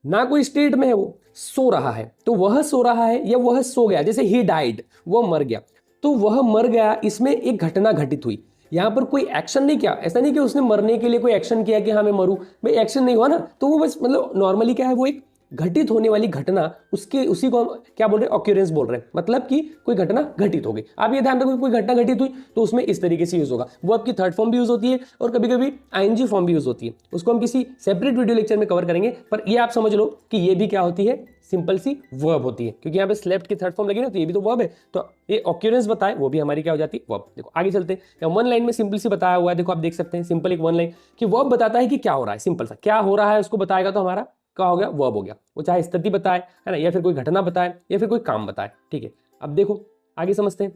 ना कोई स्टेट में है, वो सो रहा है। तो वह सो रहा है या वह सो गया, जैसे ही डाइड, वह मर गया, तो वह मर गया, इसमें एक घटना घटित हुई। यहां पर कोई एक्शन नहीं किया, ऐसा नहीं कि उसने मरने के लिए कोई एक्शन किया कि हाँ मैं मरूं, भाई एक्शन नहीं हुआ ना, तो वो बस मतलब नॉर्मली क्या है, वो एक घटित होने वाली घटना, उसके उसी को हम क्या बोल रहे हैं, ऑक्यूरेंस बोल रहे हैं। मतलब कि कोई घटना घटित हो गई। आप ये ध्यान रखो, कोई घटना घटित हुई तो उसमें इस तरीके से यूज होगा। वो आपकी थर्ड फॉर्म भी यूज होती है और कभी कभी आईएनजी फॉर्म भी यूज होती है, उसको हम किसी सेपरेट वीडियो लेक्चर में कवर करेंगे। पर ये आप समझ लो कि ये भी क्या होती है, सिंपल सी वर्ब होती है, क्योंकि यहाँ पे स्लेप्ट की थर्ड फॉर्म लगी ना, तो ये भी तो वर्ब है। तो ये ऑक्यूरेंस बताए, वो भी हमारी क्या हो जाती है, वर्ब। देखो आगे चलते हैं, वन लाइन में सिंपल सी बताया हुआ है। देखो आप देख सकते हैं, सिंपल एक वन लाइन कि वर्ब बताता है कि क्या हो रहा है, सिंपल सा क्या हो रहा है उसको बताएगा, तो हमारा क्या हो गया, वर्ब हो गया। वो चाहे स्थिति बताए, है ना, या फिर कोई घटना बताए, या फिर कोई काम बताए, ठीक है। अब देखो आगे समझते हैं,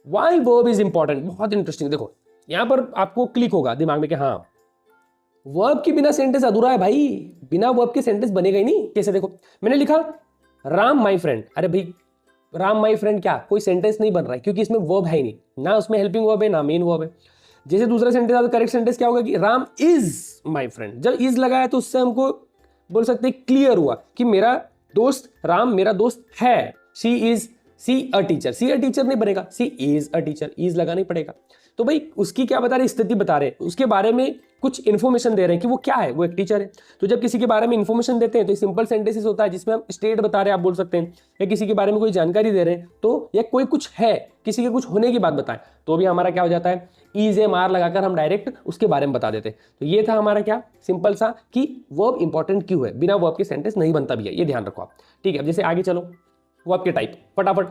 व्हाई वर्ब इज इंपॉर्टेंट। बहुत इंटरेस्टिंग, देखो यहां पर आपको क्लिक होगा दिमाग में कि हाँ वर्ब के बिना सेंटेंस अधूरा है भाई, बिना वर्ब के सेंटेंस बनेगा ही नहीं। कैसे, देखो मैंने लिखा राम माई फ्रेंड, अरे भाई राम माई फ्रेंड, क्या कोई सेंटेंस नहीं बन रहा है, क्योंकि इसमें वर्ब है ही नहीं, ना उसमें हेल्पिंग वर्ब है, ना मेन वर्ब है। जैसे दूसरा सेंटेंस आता, करेक्ट सेंटेंस क्या होगा कि राम इज माई फ्रेंड। जब इज लगाया तो उससे हमको बोल सकते हैं क्लियर हुआ कि मेरा दोस्त राम मेरा दोस्त है। She is she a teacher, she a teacher नहीं बनेगा, she is a teacher, is लगाना ही पड़ेगा। तो भाई उसकी क्या बता रहे, स्थिति बता रहे, उसके बारे में कुछ इन्फॉर्मेशन दे रहे हैं कि वो क्या है, वो एक टीचर है। तो जब किसी के बारे में इन्फॉर्मेशन देते हैं तो सिंपल सेंटेंसेस होता है, जिसमें हम स्टेट बता रहे हैं, आप बोल सकते हैं, या किसी के बारे में कोई जानकारी दे रहे हैं, तो या कोई कुछ है, किसी के कुछ होने की बात बताएं, तो भी हमारा क्या हो जाता है, इज एम आर लगाकर हम डायरेक्ट उसके बारे में बता देते हैं। तो ये था हमारा क्या, सिंपल सा कि वर्ब इंपॉर्टेंट क्यों है, बिना वर्ब के सेंटेंस नहीं बनता भी है, ये ध्यान रखो आप, ठीक है। अब जैसे आगे चलो, वर्ब के टाइप फटाफट।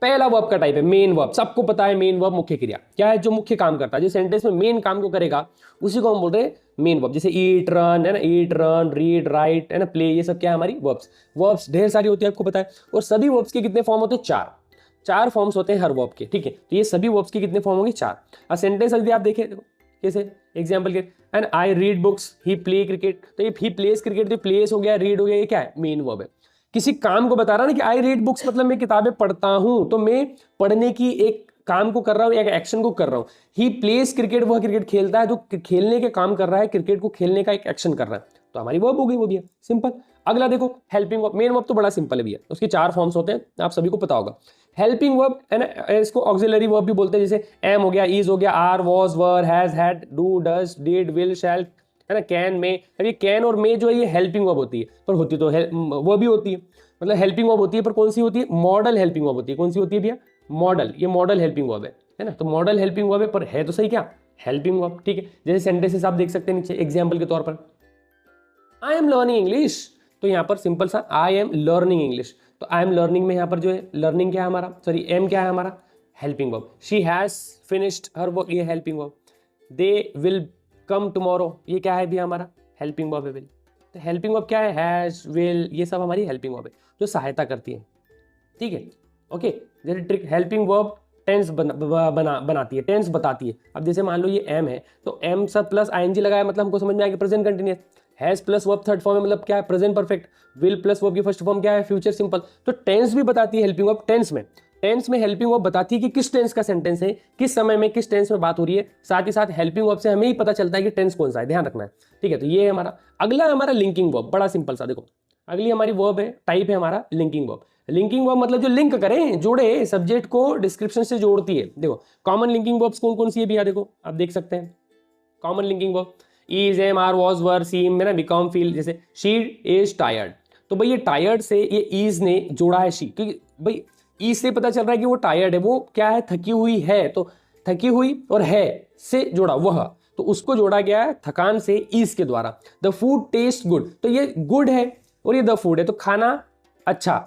पहला वर्ब का टाइप है मेन वर्ब, सबको पता है मेन वर्ब मुख्य क्रिया क्या है, जो मुख्य काम करता है, जो सेंटेंस में मेन काम को करेगा उसी को हम बोल रहे हैं मेन वर्ब। जैसे ईट रन है ना, ईट रन, रीड राइट है ना, प्ले, ये सब क्या है हमारी वर्ब्स। वर्ब्स ढेर सारी होती है, आपको पता है। और सभी वर्ब्स के कितने फॉर्म होते हैं, चार फॉर्म्स होते हैं हर वर्ब के, ठीक है। तो ये सभी वर्ब्स के कितने फॉर्म होंगे, चार। और सेंटेंस यदि आप देखें कैसे, एग्जाम्पल के, and I read books, he play cricket, तो ये ही प्लेस क्रिकेट, तो प्लेस हो गया, रीड हो गया, ये क्या है, मेन वर्ब है। किसी काम को बता रहा ना कि आई रीड बुक्स, मतलब मैं किताबें पढ़ता हूं, तो मैं पढ़ने की एक काम को कर रहा हूं, एक एक्शन को कर रहा हूं। ही प्लेस क्रिकेट, वह क्रिकेट खेलता है, जो खेलने के काम कर रहा है, क्रिकेट को खेलने का एक एक्शन कर रहा है, तो हमारी वर्ब हो गई, वो भी है सिंपल। अगला देखो हेल्पिंग वर्ब, मेन वर्ब तो बड़ा सिंपल है भैया, उसके चार फॉर्म्स होते हैं, आप सभी को पता होगा। हेल्पिंग वर्ब है ना, इसको ऑक्सिलरी वर्ब भी बोलते हैं, जैसे एम हो गया, इज हो गया, are, was, were, has, had, do, does, did, will, shall, है ना, कैन, में। अब ये कैन और मे जो है ये हेल्पिंग वर्ब होती है, पर होती तो वो भी होती है, मतलब हेल्पिंग वर्ब होती है, पर कौन सी होती है, मॉडल हेल्पिंग वर्ब होती है। कौन सी होती है भैया, मॉडल, ये मॉडल हेल्पिंग वर्ब है ना। तो मॉडल हेल्पिंग वर्ब है, पर है तो सही क्या, हेल्पिंग वर्ब, ठीक है। जैसे सेंटेंसेस आप देख सकते हैं नीचे, एग्जाम्पल के तौर पर आई एम लर्निंग इंग्लिश, तो यहाँ पर सिंपल सा आई एम लर्निंग इंग्लिश, तो आई एम लर्निंग में यहाँ पर जो है लर्निंग क्या है हमारा, सॉरी एम क्या है हमारा, helping verb. She has finished her work, ये helping verb. They will come tomorrow, ये क्या है भी हमारा हेल्पिंग वर्ब है विल। तो हेल्पिंग वर्ब क्या है, हैज, विल, ये सब हमारी हेल्पिंग वर्ब है जो सहायता करती है, ठीक है। ओके, जैसे ट्रिक हेल्पिंग वर्ब टेंस बनाती है, टेंस बताती है। अब जैसे मान लो ये एम है, तो एम सब प्लस आईएनजी लगाया मतलब हमको समझ में आएगा present continuous. Has plus verb third form है मतलब क्या है, present perfect. Will plus verb की फर्स्ट फॉर्म क्या है, फ्यूचर सिंपल। तो टेंस भी बताती है हेल्पिंग वर्ब, टेंस में हेल्पिंग वर्ब बताती है कि किस टेंस का सेंटेंस है, किस समय में किस टेंस में बात हो रही है। साथ ही साथ हेल्पिंग वर्ब से हमें ही पता चलता है कि टेंस कौन सा है, ध्यान रखना है, ठीक है। तो ये है हमारा अगला, हमारा लिंकिंग वर्ब, बड़ा सिंपल सा। देखो अगली हमारी वर्ब है, टाइप है हमारा लिंकिंग वर्ब। लिंकिंग वर्ब मतलब जो लिंक करें, जोड़े, सब्जेक्ट को डिस्क्रिप्शन से जोड़ती है। देखो कॉमन लिंकिंग वर्ब्स कौन कौन सी है भैया, देखो आप देख सकते हैं common linking verb is, am, are, was, were, seem है ना, बिकम, फील। जैसे शी इज टायर्ड, तो भाई ये टायर्ड से ये इज ने जोड़ा है शी, क्योंकि भाई इज से पता चल रहा है कि वो टायर्ड है, वो क्या है, थकी हुई है। तो थकी हुई और है से जोड़ा वह, तो उसको जोड़ा गया है थकान से इज के द्वारा। द फूड टेस्ट गुड, तो ये गुड है और ये द फूड है, तो खाना अच्छा,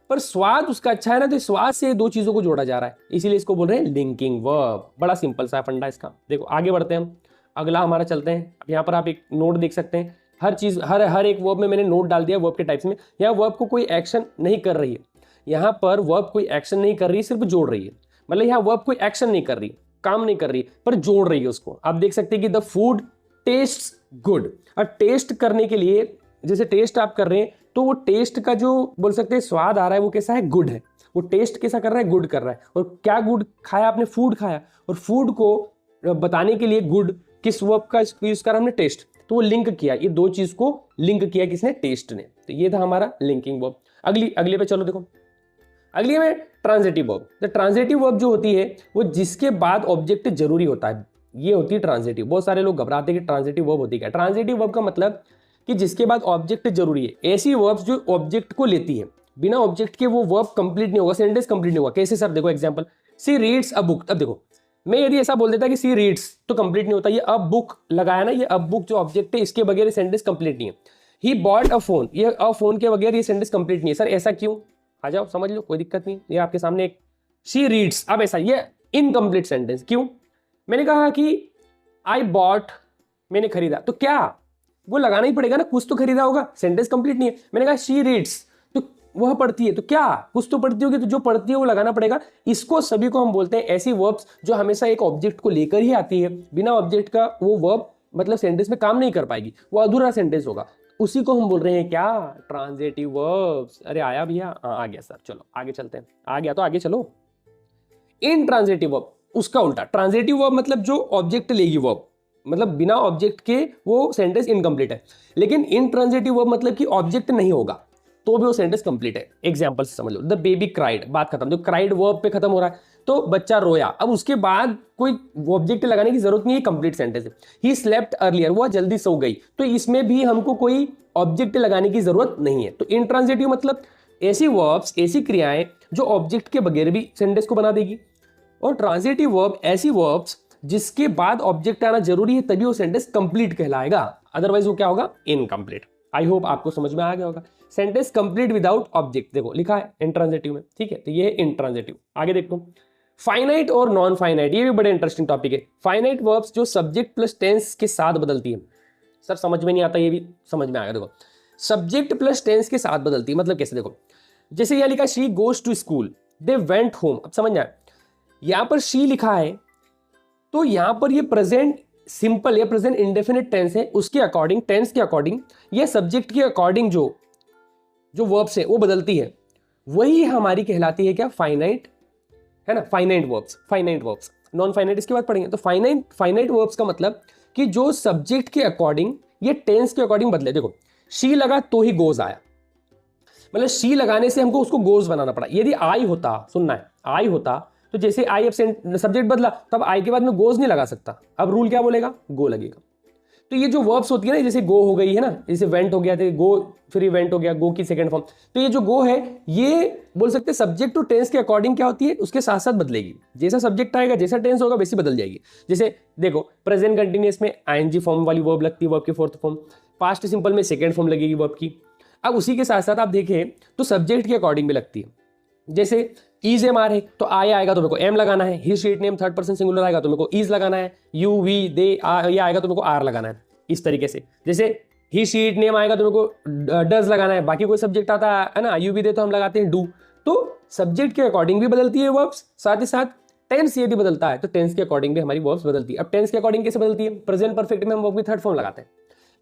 पर स्वाद उसका अच्छा है ना, तो स्वाद से दो चीजों को जोड़ा जा रहा है, इसीलिए इसको बोल रहे हैं लिंकिंग वर्ब। बड़ा सिंपल सा फंडा इसका। देखो आगे बढ़ते हैं हम, अगला हमारा चलते हैं। अब यहाँ पर आप एक नोट देख सकते हैं, हर चीज हर एक वर्ब में मैंने नोट डाल दिया वर्ब के टाइप्स में। यहाँ वर्ब को कोई एक्शन नहीं कर रही है, यहाँ पर वर्ब कोई एक्शन नहीं कर रही है, सिर्फ जोड़ रही है। मतलब यहाँ वर्ब कोई एक्शन नहीं कर रही, काम नहीं कर रही, पर जोड़ रही है उसको। आप देख सकते हैं कि द फूड टेस्ट गुड। और टेस्ट करने के लिए, जैसे टेस्ट आप कर रहे हैं, तो वो टेस्ट का जो बोल सकते हैं स्वाद आ रहा है वो कैसा है, गुड है। वो टेस्ट कैसा कर रहा है, गुड कर रहा है। और क्या गुड खाया आपने, फूड खाया, और फूड को बताने के लिए गुड किस वर्ब का यूज करा हमने, टेस्ट। तो वो लिंक किया, ये दो चीज को लिंक किया किसने, टेस्ट ने। तो ये था हमारा लिंकिंग वर्ब। अगली पे चलो, देखो अगली में ट्रांजिटिव वर्ब। तो ट्रांजिटिव वर्ब जो होती है वो जिसके बाद ऑब्जेक्ट जरूरी होता है, ये होती है ट्रांजिटिव। बहुत सारे लोग घबराते हैं कि ट्रांजिटिव वर्ब होती है क्या। ट्रांजिटिव वर्ब का मतलब कि जिसके बाद ऑब्जेक्ट जरूरी है। ऐसी वर्ब्स जो ऑब्जेक्ट को लेती है, बिना ऑब्जेक्ट के वो वर्ब कंप्लीट नहीं होगा, सेंटेंस कंप्लीट नहीं होगा। कैसे सर, देखो example, she reads a book. अब देखो मैं यदि ऐसा बोल देता कि सी रीड्स, तो कंप्लीट नहीं होता। ये अब बुक लगाया ना, ये अब बुक जो ऑब्जेक्ट है, इसके बगैर सेंटेंस कंप्लीट नहीं है। ही बॉट अ फोन, ये अ फोन के बगैर ये सेंटेंस कंप्लीट नहीं है। सर ऐसा क्यों, आ जाओ समझ लो, कोई दिक्कत नहीं। ये आपके सामने एक शी रीड्स, अब ऐसा ये इनकम्प्लीट सेंटेंस क्यों। मैंने कहा कि आई बॉट, मैंने खरीदा, तो क्या वो लगाना ही पड़ेगा ना, कुछ तो खरीदा होगा, सेंटेंस कंप्लीट नहीं है। मैंने कहा शी रीड्स, तो वह पढ़ती है, तो क्या कुछ तो पढ़ती होगी, तो जो पढ़ती है वो लगाना पड़ेगा। इसको सभी को हम बोलते हैं ऐसी वर्ब्स जो हमेशा एक ऑब्जेक्ट को लेकर ही आती है। बिना ऑब्जेक्ट का वो वर्ब मतलब सेंटेंस में काम नहीं कर पाएगी, वो अधूरा सेंटेंस होगा। उसी को हम बोल रहे हैं क्या, ट्रांजिटिव वर्ब्स। अरे आया भैया, हाँ आ गया सर, चलो आगे चलते हैं। आ गया तो आगे चलो। इन ट्रांजिटिव वर्ब, उसका उल्टा। ट्रांजिटिव वर्ब मतलब जो ऑब्जेक्ट लेगी वर्ब, मतलब बिना ऑब्जेक्ट के वो सेंटेंस इनकम्प्लीट है। लेकिन इन ट्रांजिटिव वर्ब मतलब कि ऑब्जेक्ट नहीं होगा तो भी वो सेंटेंस कंप्लीट है। एग्जांपल से समझ लो, द बेबी क्राइड, बात खत्म। जो क्राइड वर्ब पे खत्म हो रहा है, तो बच्चा रोया, अब उसके बाद कोई ऑब्जेक्ट लगाने की जरूरत नहीं है, कंप्लीट सेंटेंस है। ही स्लेप्ट अर्लियर, वो जल्दी सो गई, तो इसमें भी हमको कोई ऑब्जेक्ट लगाने की जरूरत नहीं है। तो इंट्रांजिटिव मतलब ऐसी वर्ब्स, ऐसी क्रियाएं जो ऑब्जेक्ट के बगैर भी सेंटेंस को बना देगी। और ट्रांजिटिव वर्ब ऐसी वर्ब्स जिसके बाद ऑब्जेक्ट आना जरूरी है, तभी वो सेंटेंस कंप्लीट कहलाएगा, अदरवाइज वो क्या होगा, इनकम्प्लीट। आई होप आपको समझ में आ गया होगा। सेंटेंस कंप्लीट विदाउट ऑब्जेक्ट, देखो लिखा है इंट्रांजिटिव में, ठीक है। तो ये है इंट्रांजिटिव। आगे देखो, फाइनाइट और नॉन फाइनाइट, ये भी बड़े इंटरेस्टिंग टॉपिक है। फाइनाइट वर्ब्स जो सब्जेक्ट प्लस टेंस के साथ बदलती है। सर समझ में नहीं आता, ये भी समझ में आएगा। देखो सब्जेक्ट प्लस टेंस के साथ बदलती है, मतलब कैसे, देखो जैसे यह लिखा she goes to school, they went home. अब समझ आए, यहां पर शी लिखा है तो यहां पर ये प्रेजेंट सिंपल या प्रेजेंट इंडेफिनिट टेंस है, उसके अकॉर्डिंग, टेंस के अकॉर्डिंग, ये सब्जेक्ट के अकॉर्डिंग जो वर्ब्स है वो बदलती है। वही हमारी कहलाती है क्या, फाइनाइट, है ना, फाइनाइट वर्ब्स। नॉन फाइनाइट इसके बाद पढ़ेंगे। तो फाइनाइट वर्ब्स का मतलब कि जो सब्जेक्ट के अकॉर्डिंग, ये टेंस के अकॉर्डिंग बदले। देखो शी लगा तो ही गोज आया, मतलब शी लगाने से हमको उसको गोज बनाना पड़ा। यदि आई होता, सुनना है, आई होता तो जैसे आई अब सब्जेक्ट बदला, तब आई के बाद में गोज नहीं लगा सकता, अब रूल क्या बोलेगा, गो लगेगा। तो ये जो वर्ब्स होती है ना, जैसे गो हो गई है ना, जैसे वेंट हो गया, गो फिर इवेंट हो गया, गो की सेकंड फॉर्म। तो ये जो गो है, ये बोल सकते हैं सब्जेक्ट टू टेंस के अकॉर्डिंग क्या होती है, उसके साथ साथ बदलेगी। जैसा सब्जेक्ट आएगा, जैसा टेंस होगा, वैसी बदल जाएगी। जैसे देखो प्रेजेंट कंटिन्यूअस में आईएनजी फॉर्म वाली वर्ब लगती है, वर्ब की फोर्थ फॉर्म। पास्ट सिंपल में सेकंड फॉर्म लगेगी वर्ब की। अब उसी के साथ साथ आप देखें तो सब्जेक्ट के अकॉर्डिंग भी लगती है। जैसे इज एम आर है तो आई आएगा तो मेरे को एम लगाना है, he she it name third person singular आएगा तो मेरे को इज लगाना है, यू वी दे ये आएगा तो मेरे को आर लगाना है, इस तरीके से। जैसे ही शीट नेम आएगा तो मेरे को डज लगाना है, बाकी कोई सब्जेक्ट आता है ना यू वी दे तो हम लगाते हैं डू। तो सब्जेक्ट के अकॉर्डिंग भी बदलती है वर्ब्स, साथ ही साथ टेंस ये भी बदलता है तो टेंस के अकॉर्डिंग भी हमारी वर्ब्स बदलती है। अब टेंस के अकॉर्डिंग कैसे बदलती है? प्रेजेंट परफेक्ट में हम वर्ब की थर्ड फॉर्म लगाते हैं,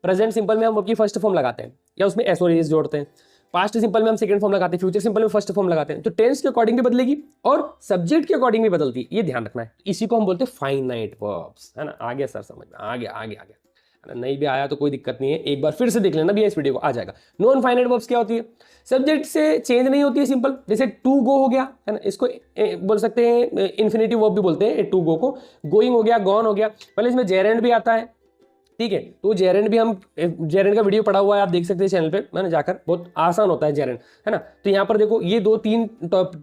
प्रेजेंट सिंपल में हम वर्ब की फर्स्ट फॉर्म लगाते हैं या उसमें एस और एस जोड़ते हैं, पास्ट सिंपल में हम सेकंड फॉर्म लगाते हैं, फ्यूचर सिंपल में फर्स्ट फॉर्म लगाते हैं। तो टेंस के अकॉर्डिंग भी बदलेगी और सब्जेक्ट के अकॉर्डिंग भी बदलती है, ये ध्यान रखना है। इसी को हम बोलते हैं फाइनाइट वर्ब्स, है ना। आगे सर समझ में आगे आगे आगे, नहीं भी आया तो कोई दिक्कत नहीं है, एक बार फिर से देख लेना भी इस वीडियो को, आ जाएगा। नॉन फाइनाइट वर्ब्स क्या होती है? सब्जेक्ट से चेंज नहीं होती है, सिंपल। जैसे टू गो हो गया, है ना, इसको बोल सकते हैं इन्फिनेटिव वर्ब भी बोलते हैं टू गो को। गोइंग हो गया, गॉन हो गया, पहले इसमें जेरेंड भी आता है, ठीक है। तो जेरेंड भी हम जेरेंड का वीडियो पड़ा हुआ है, आप देख सकते हैं चैनल पे, मैंने जाकर, बहुत आसान होता है जेरेंड, है ना। तो यहाँ पर देखो ये 2-3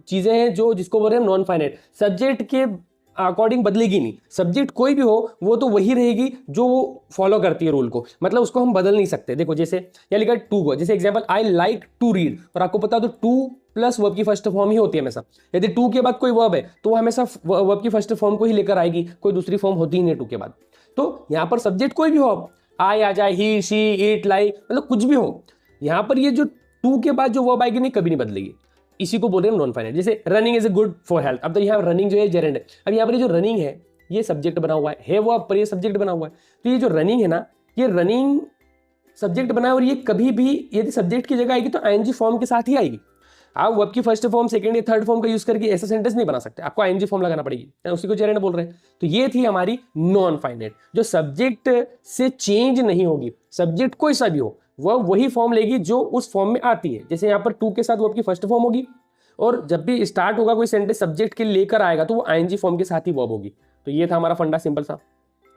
चीजें हैं जो जिसको बोल रहे हैं नॉन फाइनाइट, सब्जेक्ट के अकॉर्डिंग बदलेगी नहीं। सब्जेक्ट कोई भी हो वो तो वही रहेगी जो वो फॉलो करती है रूल को, मतलब उसको हम बदल नहीं सकते। देखो जैसे यहाँ लिखा टू गो, जैसे example I like to read, और आपको पता तो टू प्लस वर्ब की फर्स्ट फॉर्म ही होती है हमेशा। यदि टू के बाद कोई वर्ब है तो वो हमेशा वर्ब की फर्स्ट फॉर्म को ही लेकर आएगी, कोई दूसरी फॉर्म होती ही नहीं टू के बाद। तो यहाँ पर सब्जेक्ट कोई भी हो, आई आ जाए, ही शी इट लाइक, मतलब कुछ भी हो, यहाँ पर ये जो टू के बाद जो वर्ब आएगी नहीं कभी नहीं बदलेगी, इसी को बोल रहे हैं नॉन फाइनाइट। जैसे running is good for health, अब तो यहाँ रनिंग जो है जेरेंड है, अब यहाँ पर जो रनिंग है ये सब्जेक्ट बना हुआ है वर्ब पर, ये सब्जेक्ट बना हुआ है। तो ये जो रनिंग है ना, ये रनिंग सब्जेक्ट बना है, और ये कभी भी यदि सब्जेक्ट की जगह आएगी तो आईएनजी फॉर्म के साथ ही आएगी। आप वर्ब की फर्स्ट फॉर्म, सेकंड या थर्ड फॉर्म का यूज करके ऐसा सेंटेंस नहीं बना सकते, आपको आईएनजी फॉर्म लगाना पड़ेगी, उसी को जेरेंड बोल रहे हैं। तो ये थी हमारी नॉन फाइनाइट, जो सब्जेक्ट से चेंज नहीं होगी, सब्जेक्ट कोई सा भी हो वह वही फॉर्म लेगी जो उस फॉर्म में आती है। जैसे यहाँ पर टू के साथ वर्ब की फर्स्ट फॉर्म होगी, और जब भी स्टार्ट होगा कोई सेंटेंस सब्जेक्ट के लेकर आएगा तो वो आईएनजी फॉर्म के साथ ही वर्ब होगी। तो ये था हमारा फंडा, सिंपल सा।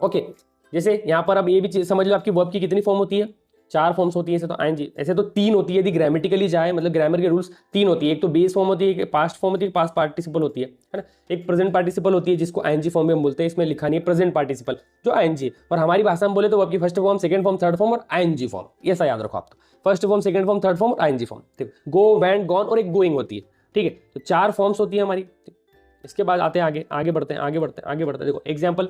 ओके, जैसे यहाँ पर अब ये भी चीज समझ लो, आपकी वर्ब की कितनी फॉर्म होती है? 4 फॉर्म्स होती है ऐसे तो आईएनजी, ऐसे तो 3 होती है यदि ग्रामेटिकली जाए, मतलब ग्रामर के रूल्स 3 होती है। एक तो बेस फॉर्म होती है, एक पास्ट फॉर्म होती है, पास्ट पार्टिसिपल होती है ना, एक प्रेजेंट पार्टिसिपल होती है जिसको आईएनजी फॉर्म में हम बोलते हैं, इसमें लिखा नहीं है प्रेजेंट पार्टिसिपल जो आईएनजी, और हमारी भाषा में बोले तो आपकी first form, second form, third form और आईएनजी फॉर्म, ऐसा याद रखो आप। तो first form, second form, third form और आईएनजी फॉर्म, ठीक। गो, वेंट, गॉन और एक गोइंग होती है, ठीक है। तो 4 फॉर्म्स होती है हमारी। इसके बाद आते हैं आगे, आगे बढ़ते हैं, आगे बढ़ते हैं, आगे बढ़ते हैं। देखो example,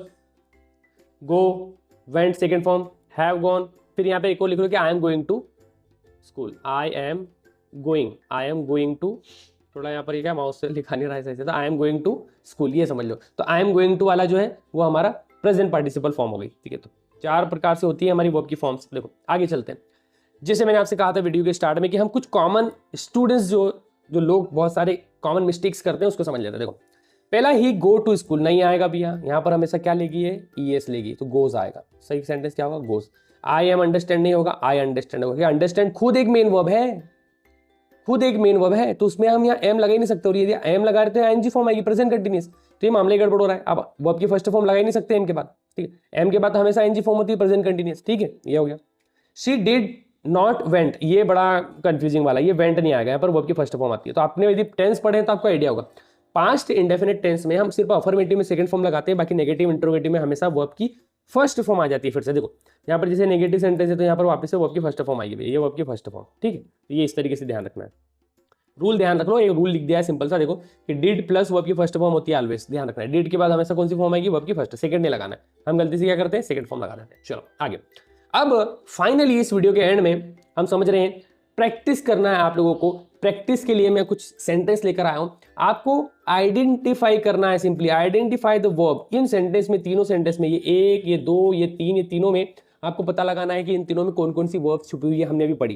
go, went second form, have gone, फिर यहाँ पे एक और लिख लो कि I am going to school, I am going to, थोड़ा यहाँ पर क्या माउस से लिखा नहीं रहा है सही से, तो I am going to school, ये समझ लो। तो आई एम गोइंग टू वाला जो है वो हमारा प्रेजेंट पार्टिसिपल फॉर्म हो गई, ठीक है। तो 4 प्रकार से होती है हमारी वर्ब की फॉर्म्स। देखो आगे चलते हैं। जैसे मैंने आपसे कहा था वीडियो के स्टार्ट में कि हम कुछ कॉमन स्टूडेंट्स जो लोग बहुत सारे कॉमन मिस्टेक्स करते हैं उसको समझ लेते हैं। देखो पहला ही गो टू स्कूल नहीं आएगा भैया, यहाँ पर हमेशा क्या लेगी है, ईएस लेगी, तो गोज आएगा। सही सेंटेंस क्या होगा, गोज। आई एम अंडरस्टैंड नहीं होगा, आई अंडरस्टैंड होगा। अंडरस्टैंड खुद एक मेन वर्ब है, खुद एक मेन वर्ब है, तो उसमें हम यहाँ एम लगा ही नहीं सकते, और यदि एम लगा रहे तो आईएनजी फॉर्म आएगी, प्रेजेंट कंटिन्यूअस, तो ये मामले गड़बड़ हो रहा है। अब वर्ब की फर्स्ट फॉर्म लगा ही नहीं सकते एम के बाद, ठीक है। एम के बाद हमेशा आईएनजी फॉर्म होती है, प्रेजेंट कंटिन्यूअस, ठीक है। ये हो गया। शी डिड नॉट वेंट, ये बड़ा कंफ्यूजिंग वाला, ये वेंट नहीं आएगा, यहाँ पर वर्ब की फर्स्ट फॉर्म आती है। तो आपने यदि टेंस पढ़े तो आपको आइडिया होगा। पास्ट इंडेफिनिट टेंस में हम सिर्फ अफर्मेटिव में सेकंड फॉर्म लगाते हैं, बाकी नेगेटिव इंटरोगेटिव में हमेशा वर्ब की फर्स्ट फॉर्म आ जाती है। फिर से देखो यहाँ पर जैसे नेगेटिव सेंटेंस है तो यहाँ पर वापस से वर्ब की फर्स्ट फॉर्म आएगी, ये वर्ब की फर्स्ट फॉर्म, ठीक है। तो ये इस तरीके से ध्यान रखना है, रूल ध्यान रख लो। एक रूल लिख दिया है सिंपल सा, देखो कि डिड प्लस वर्ब की फर्स्ट फॉर्म होती है ऑलवेज, ध्यान रखना है। डिड के बाद हमेशा कौन सी फॉर्म आएगी, वर्ब की फर्स्ट, सेकंड नहीं लगाना है। हम गलती से क्या करते हैं, सेकंड फॉर्म लगा देते हैं। चलो आगे। अब फाइनली इस वीडियो के एंड में हम समझ रहे हैं प्रैक्टिस करना है आप लोगों को। प्रैक्टिस के लिए मैं कुछ सेंटेंस लेकर आया हूं, आपको आइडेंटिफाई करना है, simply identify the verb in sentence में, तीनों सेंटेंस में, ये 1, ये 2, ये 3, ये तीनों में आपको पता लगाना है कि इन तीनों में कौन कौन सी वर्ब छुपी हुई है। हमने भी पढ़ी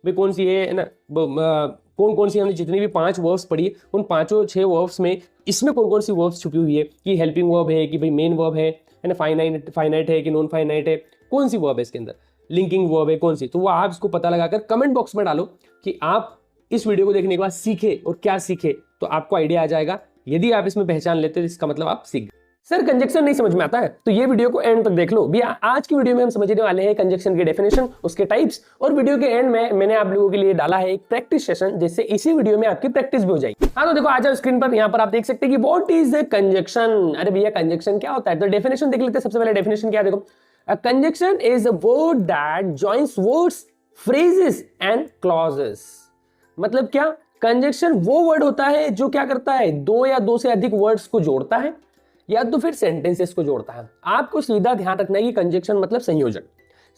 भाई कौन सी है ना, कौन कौन सी हमने जितनी भी 5 वर्ब्स पढ़ी, उन 5-6 वर्ब्स में इसमें कौन कौन सी वर्ब्स छुपी हुई है, कि हेल्पिंग वर्ब है, कि भाई मेन वर्ब है ना, फाइनाइट है कि नॉन फाइनाइट है, कौन सी वर्ब है इसके अंदर, लिंकिंग वर्ब है कौन सी। तो वो आप इसको पता लगाकर कमेंट बॉक्स में डालो कि आप इस वीडियो को देखने के बाद सीखे और क्या सीखे, तो आपको आइडिया आ जाएगा। यदि आप इसमें पहचान लेते तो इसका मतलब आप सीख गए। सर कंजक्शन नहीं समझ में आता है तो ये वीडियो को एंड तक देख लो। भी आज की वीडियो में हम समझने वाले हैं कंजक्शन के डेफिनेशन, उसके टाइप्स, और वीडियो के एंड में मैंने आप लोगों के लिए डाला है एक प्रैक्टिस सेशन, जिससे इसी वीडियो में आपकी प्रैक्टिस भी हो जाएगी। हाँ तो देखो आ जाओ स्क्रीन पर, यहाँ पर आप देख सकते हैं कि व्हाट इज द कंजक्शन। अरे भैया कंजक्शन क्या होता है, तो डेफिनेशन देख लेते हैं। सबसे पहले डेफिनेशन क्या है, देखो a conjunction is a word that joins words, phrases and clauses। मतलब क्या, कंजक्शन वो वर्ड होता है जो क्या करता है, दो या दो से अधिक वर्ड्स को जोड़ता है या तो फिर सेंटेंसेस को जोड़ता है। आपको सीधा ध्यान रखना है कि कंजक्शन मतलब संयोजक।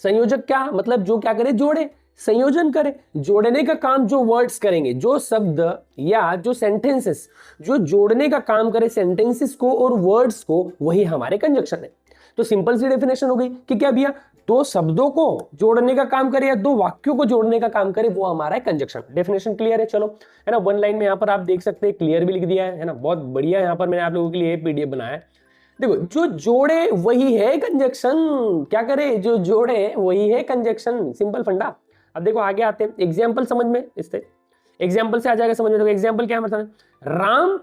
संयोजक क्या मतलब, जो क्या करे, जोड़े, संयोजन करे। जोड़ने का काम जो वर्ड्स करेंगे, जो शब्द या जो सेंटेंसेस जो जोड़ने का काम करे सेंटेंसेस को और वर्ड्स को, वही हमारे कंजक्शन है। तो सिंपल सी डेफिनेशन हो गई कि क्या भैया, दो शब्दों को जोड़ने का काम करे या दो वाक्यों को जोड़ने का काम करे, वो हमारा है कंजक्शन। डेफिनेशन क्लियर है? चलो, है ना, वन लाइन में यहाँ पर आप देख सकते हैं, क्लियर भी लिख दिया है ना, बहुत बढ़िया। यहाँ पर मैंने आप लोगों के लिए पीडीएफ बनाया है। देखो, जो जोड़े वही है कंजक्शन। क्या करे, जो जोड़े वही है कंजक्शन, सिंपल फंडा। अब देखो आगे आते हैं, एग्जाम्पल समझ में, इससे एग्जाम्पल से आ जाएगा समझ में। देखो एग्जाम्पल क्या मतलब है, Ram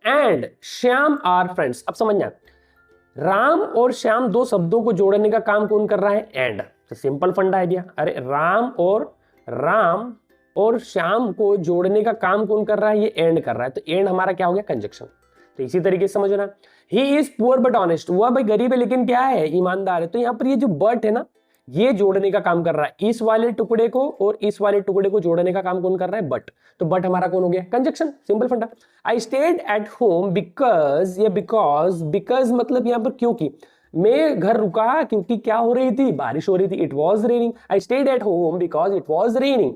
and Shyam are friends. अब समझना, राम और श्याम दो शब्दों को जोड़ने का काम कौन कर रहा है, एंड। तो सिंपल फंडा आइडिया, अरे राम और श्याम को जोड़ने का काम कौन कर रहा है, ये एंड कर रहा है। तो एंड हमारा क्या हो गया, कंजक्शन। तो इसी तरीके से समझना, ही इज पुअर बट ऑनेस्ट, वह भाई गरीब है लेकिन क्या है, ईमानदार है। तो यहाँ पर ये जो बट है ना, ये जोड़ने का काम कर रहा है। इस वाले टुकड़े को और इस वाले टुकड़े को जोड़ने का काम कौन कर रहा है, बट। तो बट हमारा कौन हो गया, कंजक्शन, सिंपल फंडा। I stayed at home because, ये बिकॉज मतलब यहाँ पर क्योंकि, मैं घर रुका क्योंकि क्या हो रही थी, बारिश हो रही थी। It was raining. I stayed at home because it was raining.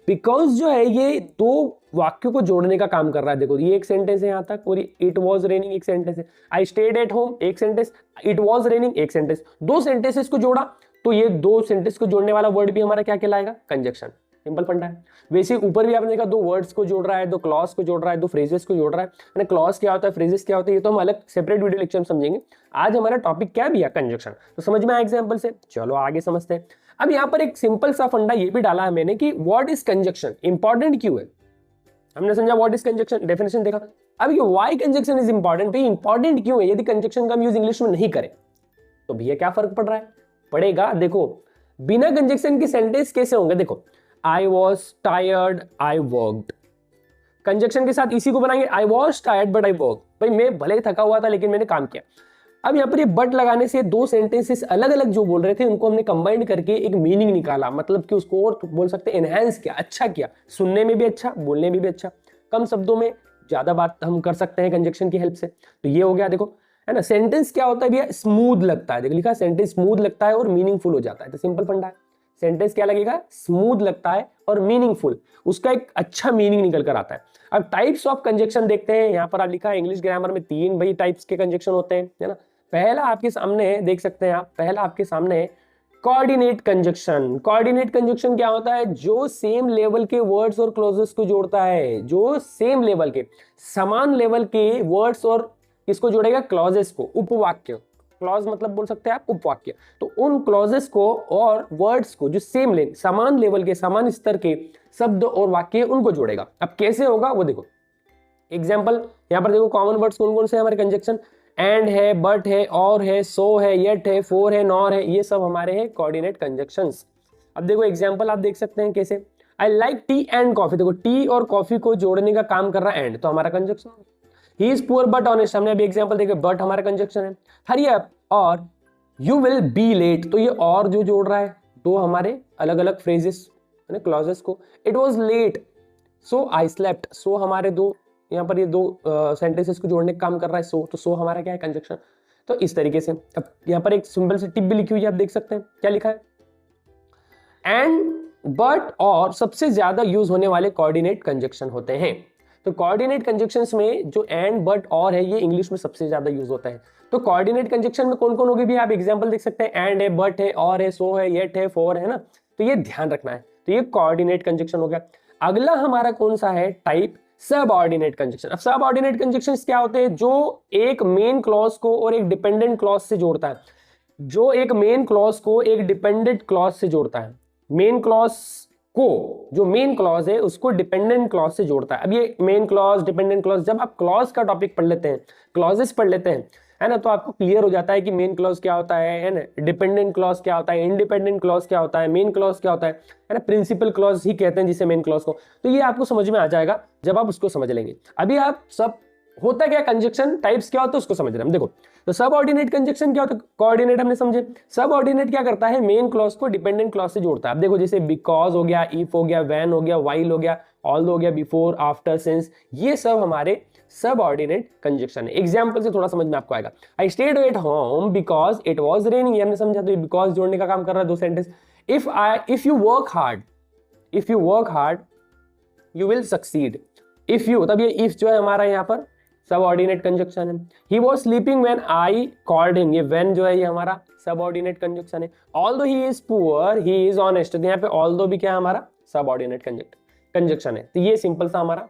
Because जो है ये दो वाक्यों को जोड़ने का काम कर रहा है। देखो ये एक सेंटेंस है यहाँ तक, और इट वॉज रेनिंग एक सेंटेंस है। आई स्टेड एट होम एक सेंटेंस, इट वॉज रेनिंग एक सेंटेंस। दो सेंटेंसेस को जोड़ा तो ये दो सेंटेंस को जोड़ने वाला वर्ड भी हमारा क्या कहलाएगा, कंजक्शन। सिंपल फंडा है। वैसे ऊपर भी आपने देखा, दो वर्ड्स को जोड़ रहा है, दो क्लॉज को जोड़ रहा है, दो फ्रेजेस को जोड़ रहा है। क्लॉज क्या होता है, फ्रेजेस क्या होता है, ये तो हम अलग सेपरेट वीडियो लेक्चर में समझेंगे। आज हमारा टॉपिक क्या भी है, कंजक्शन। तो समझ में आया एग्जांपल से? चलो आगे समझते हैं। अब यहाँ पर एक सिंपल सा फंडा ये भी डाला है मैंने कि व्हाट इज कंजक्शन, इंपॉर्टेंट क्यों है। हमने समझा व्हाट इज कंजक्शन, डेफिनेशन देखा। अब ये why conjunction is important, important क्यों है। यदि कंजक्शन का हम यूज इंग्लिश में नहीं करें तो भैया क्या फर्क पड़ रहा है, पड़ेगा। देखो बिना कंजक्शन के सेंटेंस कैसे होंगे, देखो I was tired I worked. Conjunction के साथ इसी को बनाएंगे, I was tired but I work. भाई मैं भले थका हुआ था लेकिन मैंने काम किया। अब यहाँ पर ये बट लगाने से दो सेंटेंसेस अलग अलग जो बोल रहे थे उनको हमने कंबाइन करके एक मीनिंग निकाला, मतलब कि उसको और बोल सकते हैं एनहांस किया, अच्छा किया, सुनने में भी अच्छा, बोलने में भी अच्छा, कम शब्दों में ज्यादा बात हम कर सकते हैं कंजक्शन की हेल्प से। तो ये हो गया, देखो है ना। सेंटेंस क्या होता है भैया, स्मूथ लगता है। देखो लिखा सेंटेंस स्मूथ लगता है और मीनिंगफुल हो जाता है। तो सिंपल फंडा है, सेंटेंस क्या लगेगा, स्मूथ लगता है और मीनिंगफुल, उसका एक अच्छा मीनिंग निकल कर आता है। अब टाइप्स ऑफ कंजक्शन देखते हैं। यहाँ पर आप लिखा है इंग्लिश ग्रामर में 3 भाई टाइप्स के कंजक्शन होते हैं, है ना। पहला आपके सामने देख सकते हैं आप, पहला आपके सामने कोऑर्डिनेट कंजक्शन। कोऑर्डिनेट कंजक्शन क्या होता है, जो सेम लेवल के वर्ड्स और क्लॉजेस को जोड़ता है। जो सेम लेवल के, समान लेवल के वर्ड्स और किसको जोड़ेगा, क्लॉजेस को, उपवाक्य। क्लॉज मतलब बोल सकते हैं आप उपवाक्य। तो उन क्लॉजेस को और वर्ड्स को जो समान लेवल के, समान स्तर के शब्द और वाक्य उनको जोड़ेगा। अब कैसे होगा वो देखो एग्जाम्पल। यहाँ पर देखो कॉमन वर्ड्स कौन कौन से हमारे कंजक्शन, एंड है, बट है, और है, सो है, येट है, फोर है, नॉर है, ये सब हमारे हैं कोऑर्डिनेट कंजक्शंस। अब देखो एग्जाम्पल आप देख सकते हैं कैसे, I like T and coffee. देखो टी और कॉफी को जोड़ने का काम कर रहा है एंड, तो हमारा conjunction. He is poor but honest, हमने अभी एग्जाम्पल देखा, बट हमारा कंजक्शन है। हरी अप और यू विल बी लेट, तो ये और जो जोड़ रहा है दो हमारे अलग अलग फ्रेजेस क्लॉजेस को। It was late so I slept, so हमारे दो यहाँ पर ये दो सेंटेंसेस को जोड़ने का काम कर रहा है सो, तो सो हमारा क्या है कंजक्शन। तो इस तरीके से अब यहाँ पर एक सिंपल सी टिप भी लिखी हुई है, आप देख सकते हैं क्या लिखा है, एंड, बट और सबसे ज्यादा यूज होने वाले कोऑर्डिनेट कंजक्शन होते हैं। तो कोऑर्डिनेट कंजक्शंस में जो एंड, बट और है ये इंग्लिश में सबसे ज्यादा यूज होता है। तो कोऑर्डिनेट कंजक्शन में कौन कौन होगी भी आप एग्जांपल देख सकते हैं, एंड है, बट है, और है, सो है, येट है, फोर है ना। तो ये ध्यान रखना है। तो ये कोऑर्डिनेट कंजक्शन हो गया। अगला हमारा कौन सा है टाइप, सब ऑर्डिनेट कंजक्शन। अब सब ऑर्डिनेट कंजक्शंस क्या होते हैं, जो एक मेन क्लॉज को और एक डिपेंडेंट क्लॉज से जोड़ता है। जो एक मेन क्लॉज को एक डिपेंडेंट क्लॉज से जोड़ता है। मेन क्लॉज को, जो मेन क्लॉज है उसको डिपेंडेंट क्लॉज से जोड़ता है। अब ये मेन क्लॉज, डिपेंडेंट क्लॉज, जब आप क्लॉज का टॉपिक पढ़ लेते हैं, क्लॉजेस पढ़ लेते हैं, है ना, तो आपको क्लियर हो जाता है कि मेन क्लॉज क्या होता है ना, डिपेंडेंट क्लॉज क्या होता है, इंडिपेंडेंट क्लॉज क्या होता है, मेन क्लॉज क्या होता है ना, प्रिंसिपल क्लॉज ही कहते हैं जिसे मेन क्लॉज को। तो ये आपको समझ में आ जाएगा जब आप उसको समझ लेंगे। अभी आप सब होता क्या कंजक्शन टाइप्स क्या होता है उसको समझ रहे हैं। देखो तो सब ऑर्डिनेट कंजक्शन क्या होता है, कोऑर्डिनेट हमने समझे। सब ऑर्डिनेट क्या करता है, मेन क्लॉज को डिपेंडेंट क्लॉज से जोड़ता है। अब देखो जैसे बिकॉज हो गया, इफ हो गया, व्हेन हो गया, व्हाइल हो गया, ऑल्दो हो गया, बिफोर, आफ्टर, सिंस, ये सब हमारे सब ऑर्डिनेट कंजक्शन है। एग्जाम्पल से थोड़ा समझ में आपको आएगा। I stayed at home because it was raining, ये हमने समझा, तो ये बिकॉज जोड़ने का काम कर रहा है दो sentence. If you work hard you will succeed. If you, तब ये इफ जो है हमारा यहाँ पर सब ऑर्डिनेट कंजक्शन है। He was sleeping when I called him, ये व्हेन जो है ये हमारा सब ऑर्डिनेट कंजक्शन है। Although he is poor he is honest, तो यहाँ पे ऑल्दो भी क्या है हमारा सब ऑर्डिनेट कंजक्शन है। तो ये सिंपल सा हमारा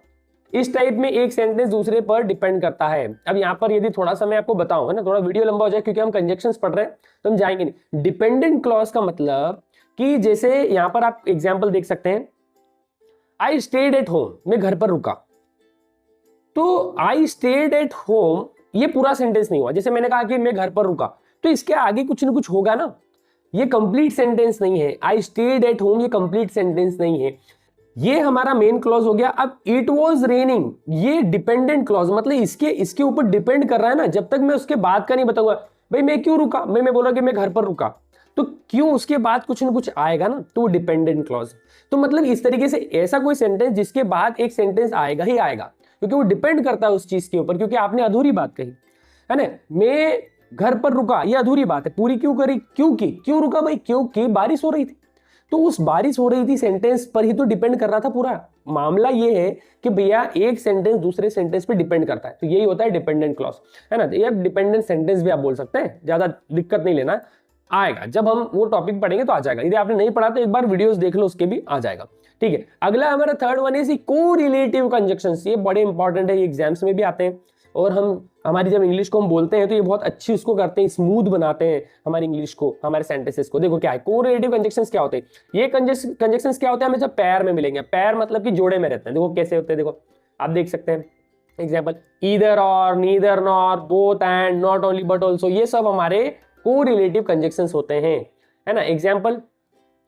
इस टाइप में एक सेंटेंस दूसरे पर डिपेंड करता है। अब यहाँ पर यदि थोड़ा सा मैं आपको बताऊं, है ना, थोड़ा वीडियो लंबा हो जाए क्योंकि हम कंजक्शंस पढ़ रहे हैं तो हम जाएंगे नहीं। डिपेंडेंट क्लॉज का मतलब कि जैसे यहाँ पर आप एग्जाम्पल देख सकते हैं, आई स्टेड एट होम, मैं घर पर रुका। तो आई स्टेड एट होम ये पूरा सेंटेंस नहीं हुआ। जैसे मैंने कहा कि मैं घर पर रुका, तो इसके आगे कुछ ना कुछ होगा ना, ये कंप्लीट सेंटेंस नहीं है। आई स्टेड एट होम ये कंप्लीट सेंटेंस नहीं है, ये हमारा मेन क्लॉज हो गया। अब इट वॉज रेनिंग ये डिपेंडेंट क्लॉज, मतलब इसके ऊपर डिपेंड कर रहा है ना। जब तक मैं उसके बाद का नहीं बताऊंगा, भाई मैं क्यों रुका, मैं बोल रहा कि मैं घर पर रुका, तो क्यों उसके बाद कुछ ना कुछ आएगा ना, तो वो डिपेंडेंट क्लॉज। तो मतलब इस तरीके से ऐसा कोई सेंटेंस जिसके बाद एक सेंटेंस आएगा ही आएगा, क्योंकि वो डिपेंड करता है उस चीज के ऊपर, क्योंकि आपने अधूरी बात कही है ना। मैं घर पर रुका, ये अधूरी बात है, पूरी क्यों करी, क्यों रुका भाई, क्योंकि बारिश हो रही थी। तो उस बारिश हो रही थी सेंटेंस पर ही तो डिपेंड कर रहा था पूरा मामला। ये है कि भैया एक सेंटेंस दूसरे सेंटेंस पे डिपेंड करता है, तो यही होता है डिपेंडेंट क्लॉज, है ना। ये डिपेंडेंट सेंटेंस भी आप बोल सकते हैं, ज्यादा दिक्कत नहीं लेना, आएगा जब हम वो टॉपिक पढ़ेंगे तो आ जाएगा। यदि आपने नहीं पढ़ा तो एक बार वीडियोस देख लो, उसके भी आ जाएगा, ठीक है। अगला हमारा थर्ड वन है कोरिलेटिव कंजक्शंस। ये बड़े इंपॉर्टेंट है, ये एग्जाम्स में भी आते हैं, और हमारी जब इंग्लिश को हम बोलते हैं तो ये बहुत अच्छी उसको करते हैं, स्मूथ बनाते हैं हमारी इंग्लिश को, हमारे सेंटेंसेस को। देखो क्या है कोरिलेटिव कंजक्शंस क्या होते हैं, ये कंजक्शंस क्या होते हैं, हमें जब पैर में मिलेंगे, पैर मतलब कि जोड़े में रहते हैं। देखो कैसे होते हैं, देखो आप देख सकते हैं एग्जाम्पल, ईदर और, neither nor, both and, not only but also, ये सब हमारे कोरिलेटिव कंजक्शंस होते हैं, है ना। एग्जाम्पल,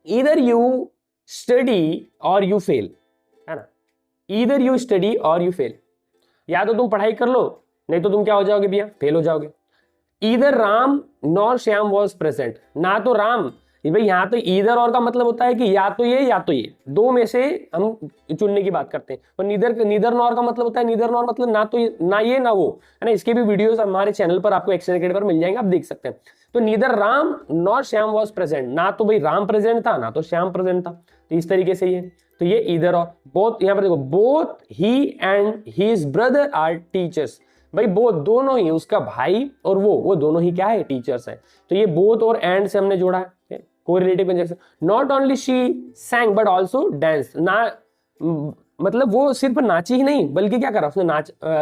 ईदर यू स्टडी और यू फेल, है ना। ईदर यू स्टडी और यू फेल, या तो तुम पढ़ाई कर लो, नहीं तो तुम क्या हो जाओगे भैया, फेल हो जाओगे। Either Ram nor Shyam was present, ना तो राम, भाई यहाँ तो ईदर और का मतलब होता है कि या तो ये दो में से हम चुनने की बात करते हैं। और नीदर नॉर का मतलब होता है, नीदर नॉर मतलब ना तो ना ये ना वो, है ना। इसके भी वीडियोस हमारे चैनल पर आपको एक्शन अकेडमी पर मिल जाएंगे, आप देख सकते हैं। तो neither Ram nor Shyam was present, ना तो भाई राम प्रेजेंट था ना तो श्याम प्रेजेंट था, तो इस तरीके से ये, तो ये ईदर और। बोथ, यहाँ पर देखो, both he and his brother are teachers, भाई बोथ दोनों ही, उसका भाई और वो दोनों ही क्या है, टीचर्स है। तो ये बोथ और एंड से हमने जोड़ा है, correlative conjunction. Not only she सैंग but also dance, ना मतलब वो सिर्फ नाची ही नहीं बल्कि क्या करा, उसने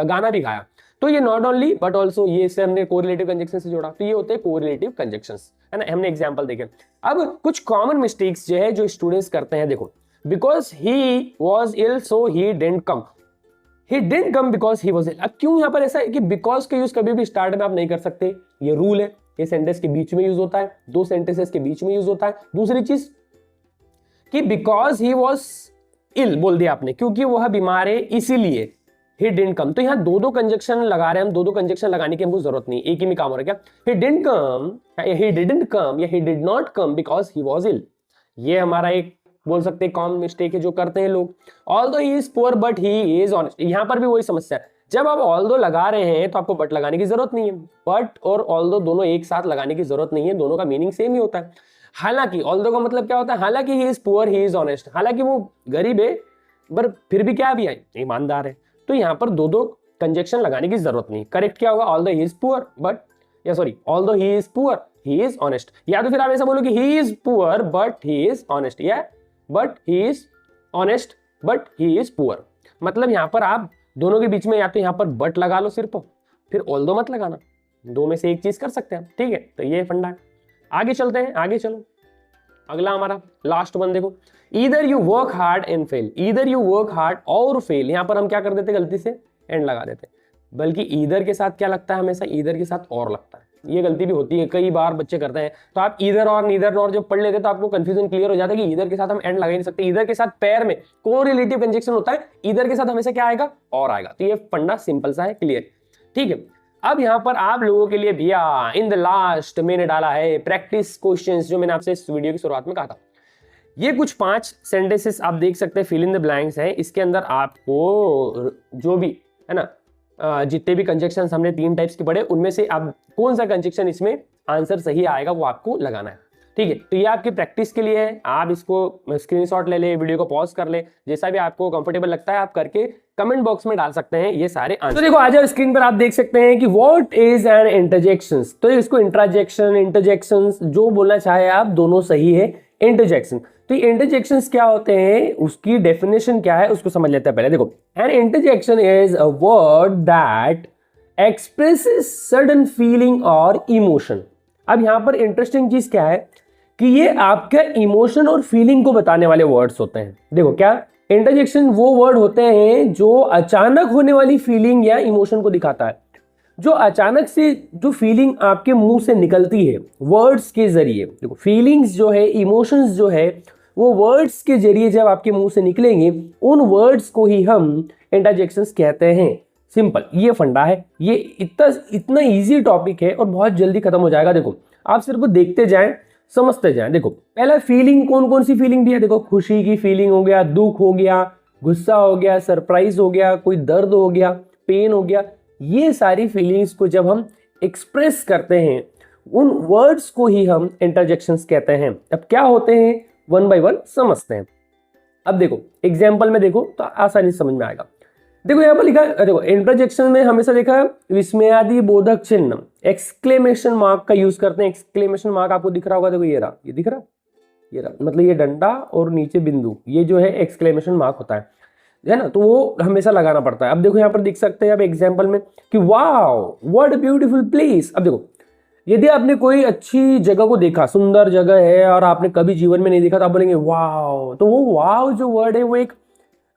गाना भी गाया। तो ये नॉट ओनली बट ऑल्सो, ये इससे हमने कोरिलेटिव कंजक्शन से जोड़ा, तो ये होते हैं कोरिलेटिव कंजक्शंस, है ना। हमने एग्जांपल देखे। अब कुछ कॉमन मिस्टेक्स जो है जो स्टूडेंट्स करते हैं, देखो, because he was ill so he didn't come, he didn't come because he was ill. अब क्यों यहाँ पर ऐसा है कि बिकॉज का यूज कभी भी स्टार्ट में आप नहीं कर सकते, ये रूल है, ये सेंटेंस के बीच में यूज होता है, दो सेंटेंसेस के बीच में यूज होता है। दूसरी चीज कि बिकॉज ही वॉज इल बोल दिया आपने, क्योंकि वह बीमार है इसीलिए ही डिडंट कम। तो यहाँ दो कंजक्शन लगा रहे हैं हम, दो कंजक्शन लगाने की हमको जरूरत नहीं, एक ही में काम हो रहा है। क्या, ही डिडंट कम या he did not come because he was ill, ये हमारा एक बोल सकते हैं कॉमन मिस्टेक है जो करते हैं लोग। Although he is poor but he is honest, यहाँ पर भी वही समस्या है, जब आप ऑल्दो लगा रहे हैं तो आपको बट लगाने की जरूरत नहीं है। बट और ऑल्दो दोनों एक साथ लगाने की जरूरत नहीं है, दोनों का मीनिंग सेम ही होता है। हालांकि ऑल्दो का मतलब क्या होता है, हालांकि ही is poor he is honest, हालांकि वो गरीब है पर फिर भी क्या भी है, ईमानदार है। तो यहाँ पर दो कंजक्शन लगाने की जरूरत नहीं। करेक्ट क्या होगा, although he is poor but, या sorry, although he is poor he is honest, या तो फिर आप ऐसा बोलो कि he is poor but he is honest, या but he is honest but he is poor. मतलब यहाँ पर आप दोनों के बीच में या तो यहाँ पर बट लगा लो सिर्फ, फिर ऑल्दो मत लगाना, दो में से एक चीज कर सकते हैं, ठीक है। तो ये फंडा है। आगे चलते हैं, आगे चलो। अगला हमारा लास्ट वन देखो, either you work hard and fail, either you work hard और फेल, यहाँ पर हम क्या कर देते, गलती से एंड लगा देते, बल्कि ईदर के साथ क्या लगता है, हमेशा ईदर के साथ और लगता है। ये गलती भी होती है, कई बार बच्चे करते हैं। तो आप ईदर और नीदर नॉर जब पढ़ लेते तो आपको कंफ्यूजन क्लियर हो जाता है कि ईदर के साथ हम एंड लगा ही नहीं सकते, ईदर के साथ पैर में कोरिलेटिव कंजक्शन होता है, ईदर के साथ हमेशा क्या आएगा, और आएगा। तो ये फंडा सिंपल सा है, क्लियर, ठीक है। अब यहाँ पर आप लोगों के लिए भैया इन द लास्ट मैंने डाला है प्रैक्टिस क्वेश्चंस, जो मैंने आपसे इस वीडियो की शुरुआत में कहा था। ये कुछ 5 सेंटेंसेस आप देख सकते हैं, फिल इन द ब्लैंक्स है। इसके अंदर आपको जो भी है ना जितने भी कंजक्शन हमने 3 टाइप्स के पढ़े, उनमें से आप कौन सा कंजक्शन इसमें आंसर सही आएगा वो आपको लगाना है। ठीक है, तो ये आपकी प्रैक्टिस के लिए है। आप इसको स्क्रीनशॉट ले ले, वीडियो को पॉज कर ले, जैसा भी आपको कंफर्टेबल लगता है आप करके कमेंट बॉक्स में डाल सकते हैं ये सारे आंसर। तो देखो आ जाओ स्क्रीन पर, आप देख सकते हैं कि व्हाट इज एन इंटरजेक्शन। तो इसको इंट्राजेक्शन इंटरजेक्शन जो बोलना चाहे आप, दोनों सही है। इंटरजेक्शन, तो ये इंटरजेक्शंस क्या होते हैं, उसकी डेफिनेशन क्या है उसको समझ लेते हैं पहले। देखो, an interjection is a word that expresses sudden feeling और इमोशन। अब यहां पर इंटरेस्टिंग चीज क्या है कि ये आपका इमोशन और फीलिंग को बताने वाले वर्ड्स होते हैं। देखो क्या, इंटरजेक्शन वो वर्ड होते हैं जो अचानक होने वाली फीलिंग या इमोशन को दिखाता है। जो अचानक से जो फीलिंग आपके मुंह से निकलती है वर्ड्स के जरिए, देखो फीलिंग्स जो है, इमोशंस जो है, वो वर्ड्स के जरिए जब आपके मुंह से निकलेंगे, उन वर्ड्स को ही हम इंटरजेक्शंस कहते हैं। सिंपल, ये फंडा है। ये इतना इजी टॉपिक है और बहुत जल्दी खत्म हो जाएगा। देखो आप सिर्फ देखते जाएं, समझते जाएं। देखो पहला फीलिंग, कौन कौन सी फीलिंग भी है। देखो खुशी की फीलिंग हो गया, दुख हो गया, गुस्सा हो गया, सरप्राइज हो गया, कोई दर्द हो गया, पेन हो गया। ये सारी फीलिंग्स को जब हम एक्सप्रेस करते हैं, उन वर्ड्स को ही हम इंटरजेक्शंस कहते हैं। अब क्या होते हैं वन बाय वन समझते हैं। अब देखो एग्जाम्पल में देखो तो आसानी से समझ में आएगा। देखो यहाँ पर लिखा है, देखो इंटरजेक्शन में हमेशा देखा है विस्मयादि बोधक चिन्ह, एक्सक्लेमेशन मार्क का यूज करते हैं। एक्सक्लेमेशन मार्क आपको दिख रहा होगा, देखो ये रहा, ये दिख रहा, ये रहा, मतलब ये डंडा और नीचे बिंदु, ये जो है एक्सक्लेमेशन मार्क होता है ना, तो वो हमेशा लगाना पड़ता है। अब देखो यहाँ पर देख सकते हैं अब एग्जाम्पल में कि wow what a beautiful place. अब देखो यदि आपने कोई अच्छी जगह को देखा, सुंदर जगह है और आपने कभी जीवन में नहीं देखा, तो आप बोलेंगे वाओ। तो वो वाओ जो वर्ड है वो एक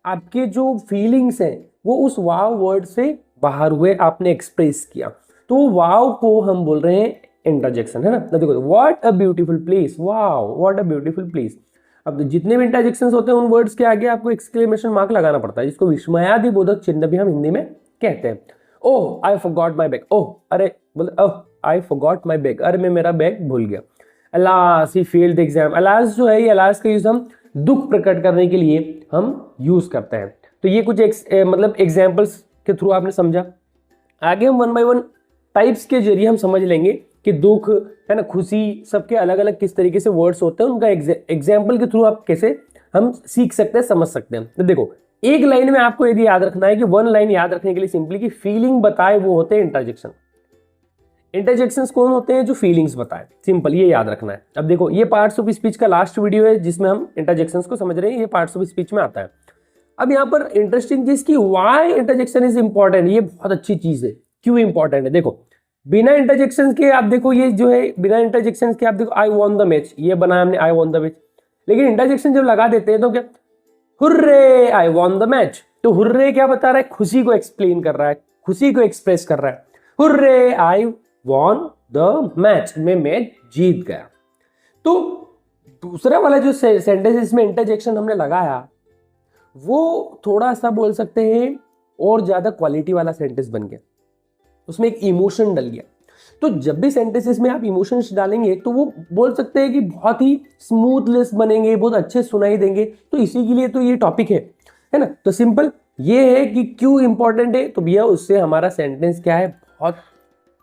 आपके जो फीलिंग्स हैं वो उस वाव वर्ड से बाहर हुए, आपने एक्सप्रेस किया, तो वाव को हम बोल रहे हैं इंटरजेक्शन, है ना। तो देखो what a beautiful place, wow what a beautiful place. अब जितने भी इंटरजेक्शंस होते हैं उन वर्ड्स के आगे आपको एक्सक्लेमेशन मार्क लगाना पड़ता है, जिसको विस्मयादि बोधक चिन्ह भी हम हिंदी में कहते हैं। ओह आई फॉरगॉट माय बैग, ओह अरे बोले ओह आई फॉरगॉट माय बैग, अरे मैं मेरा बैग भूल गया। Alas he failed the exam. Alas जो है, ये अलास का यूज हम दुख प्रकट करने के लिए हम यूज करते हैं। तो ये कुछ मतलब एग्जाम्पल्स के थ्रू आपने समझा। आगे हम वन बाय वन टाइप्स के जरिए हम समझ लेंगे कि दुख है ना, खुशी, सबके अलग अलग किस तरीके से वर्ड्स होते हैं, उनका एग्जाम्पल के थ्रू आप कैसे हम सीख सकते हैं, समझ सकते हैं। तो देखो एक लाइन में आपको यदि याद रखना है कि वन लाइन याद रखने के लिए सिंपली कि फीलिंग बताए वो होते हैं इंटरजेक्शन। इंटरजेक्शंस कौन होते हैं, जो फीलिंग्स बताए, सिंपल ये याद रखना है। अब देखो ये पार्ट्स ऑफ स्पीच का लास्ट वीडियो है जिसमें हम इंटरजेक्शंस को समझ रहे हैं, ये पार्ट्स ऑफ स्पीच में आता है। अब यहाँ पर इंटरेस्टिंग चीज की व्हाई इंटरजेक्शन इज इंपॉर्टेंट, ये बहुत अच्छी चीज है। क्यों इंपॉर्टेंट है, देखो बिना इंटरजेक्शन के आप देखो, ये जो है बिना इंटरजेक्शन के आप देखो आई वॉन द मैच, ये बनाया हमने आई वॉन द मैच, लेकिन इंटरजेक्शन जब लगा देते हैं तो क्या, hurray I von the match. तो हुर्रे क्या बता रहा है, खुशी को एक्सप्लेन कर रहा है, खुशी को एक्सप्रेस कर रहा है। Hurray I von the match, में मैच जीत गया। तो दूसरा वाला जो सेंटेंस इसमें इंटरजेक्शन हमने लगाया वो थोड़ा सा बोल सकते हैं और ज्यादा क्वालिटी वाला सेंटेंस बन गया, उसमें एक इमोशन डल गया। तो जब भी सेंटेंसेस में आप इमोशंस डालेंगे तो वो बोल सकते हैं कि बहुत ही स्मूथलेस बनेंगे, बहुत अच्छे सुनाई देंगे। तो इसी के लिए तो ये टॉपिक है ना। तो सिंपल ये है कि क्यों इंपॉर्टेंट है, तो भैया उससे हमारा सेंटेंस क्या है, बहुत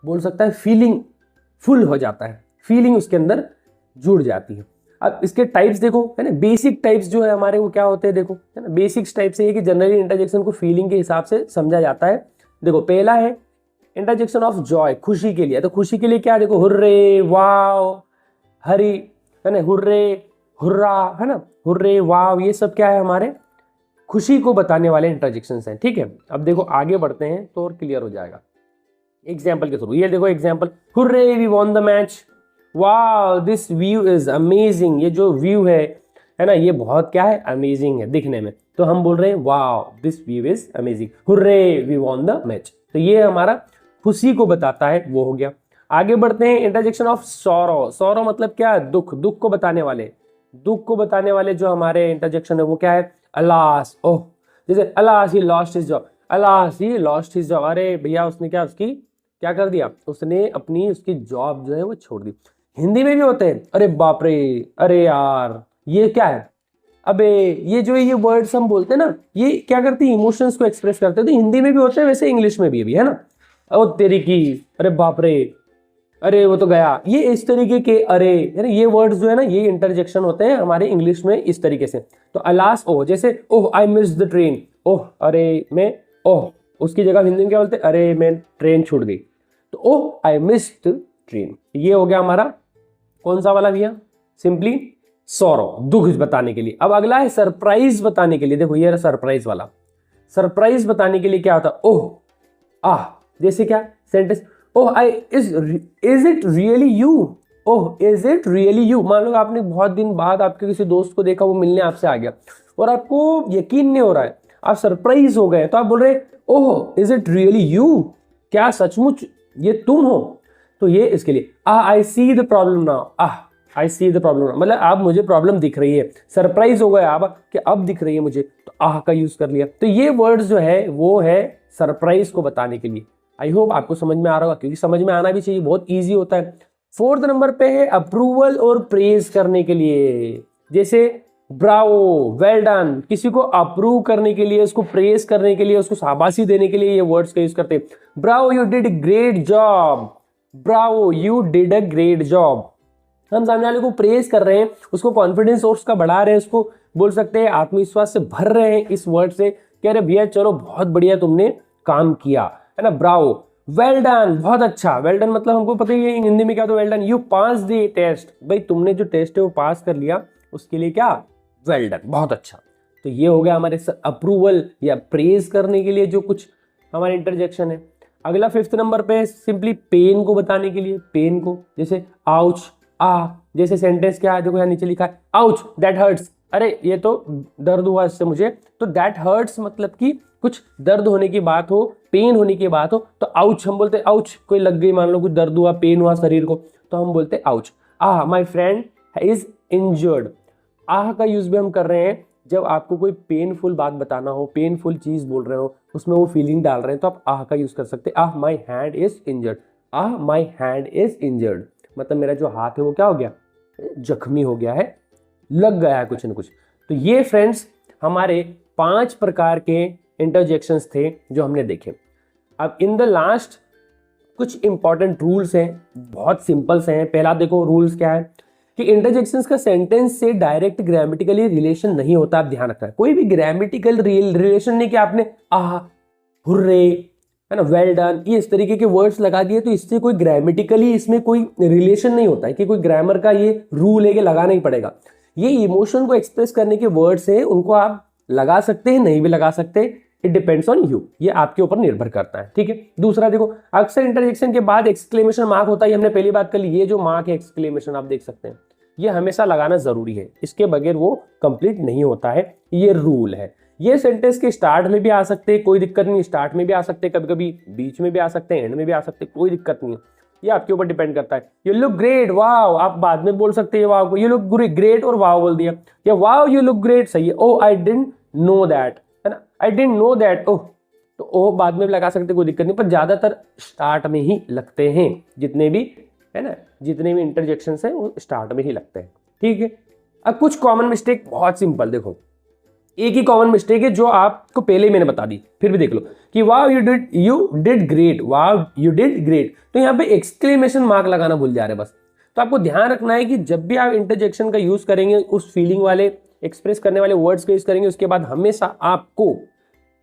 बोल सकता है फीलिंग फुल हो जाता है, फीलिंग उसके अंदर जुड़ जाती है। अब इसके टाइप्स देखो, है ना, बेसिक टाइप्स जो है हमारे वो क्या होते हैं, देखो है ना, बेसिक्स टाइप से ये कि जनरली इंटरजेक्शन को फीलिंग के हिसाब से समझा जाता है। देखो पहला है इंटरजेक्शन ऑफ जॉय, खुशी के लिए। तो खुशी के लिए क्या, देखो हुर्रे वाव हरी, है ना, हुर्रे हुर्रा, है ना, हुर्रे वाव, ये सब क्या है हमारे खुशी को बताने वाले इंटरजेक्शंस हैं। ठीक है, अब देखो आगे बढ़ते हैं तो और क्लियर हो जाएगा एग्जाम्पल के थ्रू। ये देखो example, hurray we won the match, wow this view is amazing. ये जो व्यू है ना, ये बहुत क्या है, अमेजिंग है दिखने में। तो हम बोल रहे हैं wow this view is amazing, hurray we won the match. तो ये हमारा खुशी को बताता है, वो हो गया। आगे बढ़ते हैं, इंटरजेक्शन ऑफ सॉरो। सॉरो मतलब क्या है, दुख, दुख को बताने वाले, दुख को बताने वाले जो हमारे इंटरजेक्शन है वो क्या है, अलास। ओह जैसे alas he lost his job, alas he lost his job, अरे भैया उसने क्या, उसकी क्या कर दिया उसने, अपनी उसकी जॉब जो है वो छोड़ दी। हिंदी में भी होते हैं, अरे बाप रे, अरे यार, ये क्या है, अबे, ये वर्ड्स हम बोलते हैं ना, ये क्या करते हैं, इमोशंस को एक्सप्रेस करते हैं। तो हिंदी में भी होते हैं, वैसे इंग्लिश में भी है ना। ओ तेरी की, अरे बाप रे, अरे वो तो गया, ये इस तरीके के अरे, यानी ये वर्ड्स जो है ना, ये इंटरजेक्शन होते हैं हमारे इंग्लिश में इस तरीके से। तो अलास ओह, जैसे ओह आई मिस द ट्रेन, ओह अरे मैं, ओह उसकी जगह हिंदी में क्या बोलते हैं, अरे मैं ट्रेन छूट गई, तो ओह आई मिस्ड ट्रेन। ये हो गया हमारा कौन सा वाला भैया, सिंपली सॉरो, दुख बताने के लिए। अब अगला है सरप्राइज बताने के लिए। देखो ये सरप्राइज वाला, सरप्राइज बताने के लिए क्या होता है, ओह आह, जैसे क्या sentence, oh I is it really you, oh is it really you. मान लो आपने बहुत दिन बाद आपके किसी दोस्त को देखा, वो मिलने आपसे आ गया और आपको यकीन नहीं हो रहा है, आप सरप्राइज हो गए, तो आप बोल रहे oh is it really you, क्या सचमुच ये तुम हो। तो ये इसके लिए I see the problem now, I see the problem, मतलब आप मुझे प्रॉब्लम दिख रही है, सरप्राइज हो गए आप कि अब दिख रही है मुझे, तो आह का यूज कर लिया। तो ये वर्ड्स जो है वो है सरप्राइज को बताने के लिए। आई होप आपको समझ में आ रहा होगा, क्योंकि समझ में आना भी चाहिए, बहुत इजी होता है। फोर्थ नंबर पे है अप्रूवल और प्रेज करने के लिए, जैसे ब्रावो, वेल डन, किसी को अप्रूव करने के लिए, उसको प्रेज करने के लिए, उसको शाबाशी देने के लिए ये वर्ड्स का यूज करते हैं। Bravo you did great job, Bravo you did a great job. हम सामने वाले को प्रेज कर रहे हैं, उसको कॉन्फिडेंस और उसका बढ़ा रहे हैं, उसको बोल सकते हैं आत्मविश्वास से भर रहे हैं इस वर्ड से, कह रहे भैया चलो बहुत बढ़िया तुमने काम किया, है ना, ब्रावो। वेल डन, बहुत अच्छा, वेल डन मतलब हमको पता ही है हिंदी में क्या होता है, well done, you pass the test, भाई तुमने जो टेस्ट है वो पास कर लिया, उसके लिए क्या, वेल डन, बहुत अच्छा। तो ये हो गया हमारे अप्रूवल या प्रेज करने के लिए जो कुछ हमारे इंटरजेक्शन है। अगला फिफ्थ नंबर पे सिंपली पेन को बताने के लिए, पेन को, जैसे आउच, जैसे सेंटेंस क्या है, देखो यहाँ नीचे लिखा है आउच दैट हर्ट्स, अरे ये तो दर्द हुआ इससे मुझे, तो दैट हर्ट्स मतलब कि कुछ दर्द होने की बात हो, पेन होने की बात हो, तो आउच हम बोलते हैं, आउच कोई लग गई, मान लो कुछ दर्द हुआ, पेन हुआ शरीर को, तो हम बोलते हैं ouch. My friend is injured, ah का यूज भी हम कर रहे हैं जब आपको कोई पेनफुल बात बताना हो, पेनफुल चीज बोल रहे हो, उसमें वो फीलिंग डाल रहे हैं, तो आप आह का यूज कर सकते हैं, my hand is injured, my hand is injured, मतलब मेरा जो हाथ है वो क्या हो गया, जख्मी हो गया है, लग गया है कुछ न कुछ। तो ये फ्रेंड्स हमारे 5 प्रकार के इंटरजेक्शंस थे जो हमने देखे। अब इन द लास्ट कुछ इंपॉर्टेंट रूल्स हैं, बहुत सिंपल से हैं। पहला देखो रूल्स क्या है कि इंटरजेक्शंस का सेंटेंस से डायरेक्ट ग्रामेटिकली रिलेशन नहीं होता, आप ध्यान रखना है। कोई भी ग्रामेटिकल रिलेशन नहीं कि आपने आह, हुर्रे, है ना, वेल डन, ये इस तरीके के वर्ड्स लगा दिए तो इससे कोई ग्रामेटिकली इसमें कोई रिलेशन नहीं होता है कि कोई ग्रामर का ये रूल है कि लगाना ही पड़ेगा। ये इमोशन को एक्सप्रेस करने के वर्ड्स है, उनको आप लगा सकते हैं, नहीं भी लगा सकते, इट डिपेंड्स ऑन यू, ये आपके ऊपर निर्भर करता है, ठीक है। दूसरा देखो, अक्सर इंटरजेक्शन के बाद एक्सक्लेमेशन मार्क होता है, हमने पहली बात कर ली, ये जो मार्क है एक्सक्लेमेशन आप देख सकते हैं, ये हमेशा लगाना जरूरी है, इसके बगैर वो कंप्लीट नहीं होता है, ये रूल है। ये सेंटेंस के स्टार्ट में भी आ सकते हैं, कोई दिक्कत नहीं, स्टार्ट में भी आ सकते हैं, कभी कभी बीच में भी आ सकते हैं, एंड में भी आ सकते हैं, कोई दिक्कत नहीं है, ये आपके ऊपर डिपेंड करता है। यू लुक ग्रेट, वाओ, आप बाद में बोल सकते हैं वाओ को, यू लुक ग्रेट और वाओ बोल दिया, या वाओ यू लुक ग्रेट सही है, ओह आई डिडंट नो दैट, है ना, आई डिडंट नो दैट, ओह, तो ओह बाद में भी लगा सकते, कोई दिक्कत नहीं, पर ज्यादातर स्टार्ट में ही लगते हैं, जितने भी, है ना, जितने भी इंटरजेक्शंस हैं वो स्टार्ट में ही लगते हैं, ठीक है। अब कुछ कॉमन मिस्टेक, बहुत सिंपल, देखो एक ही कॉमन मिस्टेक है जो आपको पहले ही मैंने बता दी, फिर भी देख लो कि wow you did great, wow you did great, तो यहाँ पे एक्सक्लेमेशन मार्क लगाना भूल जा रहे बस। तो आपको ध्यान रखना है कि जब भी आप इंटरजेक्शन का यूज करेंगे, उस फीलिंग वाले एक्सप्रेस करने वाले वर्ड्स का यूज करेंगे, उसके बाद हमेशा आपको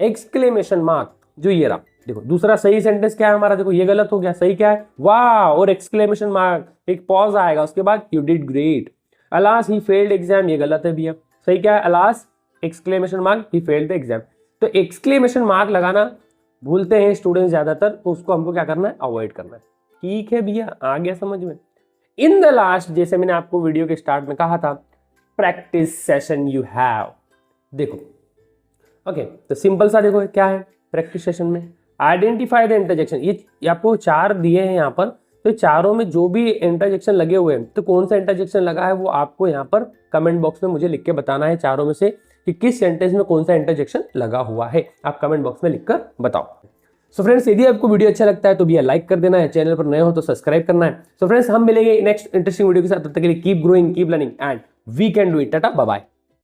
एक्सक्लेमेशन मार्क, जो ये रहा, देखो दूसरा सही सेंटेंस क्या है हमारा, देखो ये गलत हो गया, सही क्या है, वाह और एक्सक्लेमेशन मार्क, एक पॉज आएगा, उसके बाद you did great. Alas he failed exam, ये गलत है भैया, सही क्या है, alas exclamation mark he failed the exam. तो एक्सक्लेमेशन मार्क लगाना भूलते हैं स्टूडेंट्स ज्यादातर, तो उसको हमको क्या करना है, अवॉइड करना है, ठीक है भैया, आ गया समझ में। इन द लास्ट, जैसे मैंने आपको वीडियो के स्टार्ट में कहा था, प्रैक्टिस सेशन यू हैव, देखो ओके, तो सिंपल सा देखो क्या है प्रैक्टिस सेशन में, आइडेंटिफाई द इंटरजेक्शन, ये आपको 4 दिए हैं यहाँ पर, तो चारों में जो भी इंटरजेक्शन लगे हुए हैं, तो कौन सा इंटरजेक्शन लगा है वो आपको यहाँ पर कमेंट बॉक्स में मुझे लिख के बताना है, चारों में से कि किस सेंटेंस में कौन सा इंटरजेक्शन लगा हुआ है, आप कमेंट बॉक्स में लिखकर बताओ। सो फ्रेंड्स, यदि आपको वीडियो अच्छा लगता है तो भैया लाइक कर देना है, चैनल पर नए हो तो सब्सक्राइब करना है। सो फ्रेंड्स, हम मिलेंगे नेक्स्ट इंटरेस्टिंग वीडियो के साथ, तब तक के लिए keep growing, keep learning and we can do it. Tata, bye bye.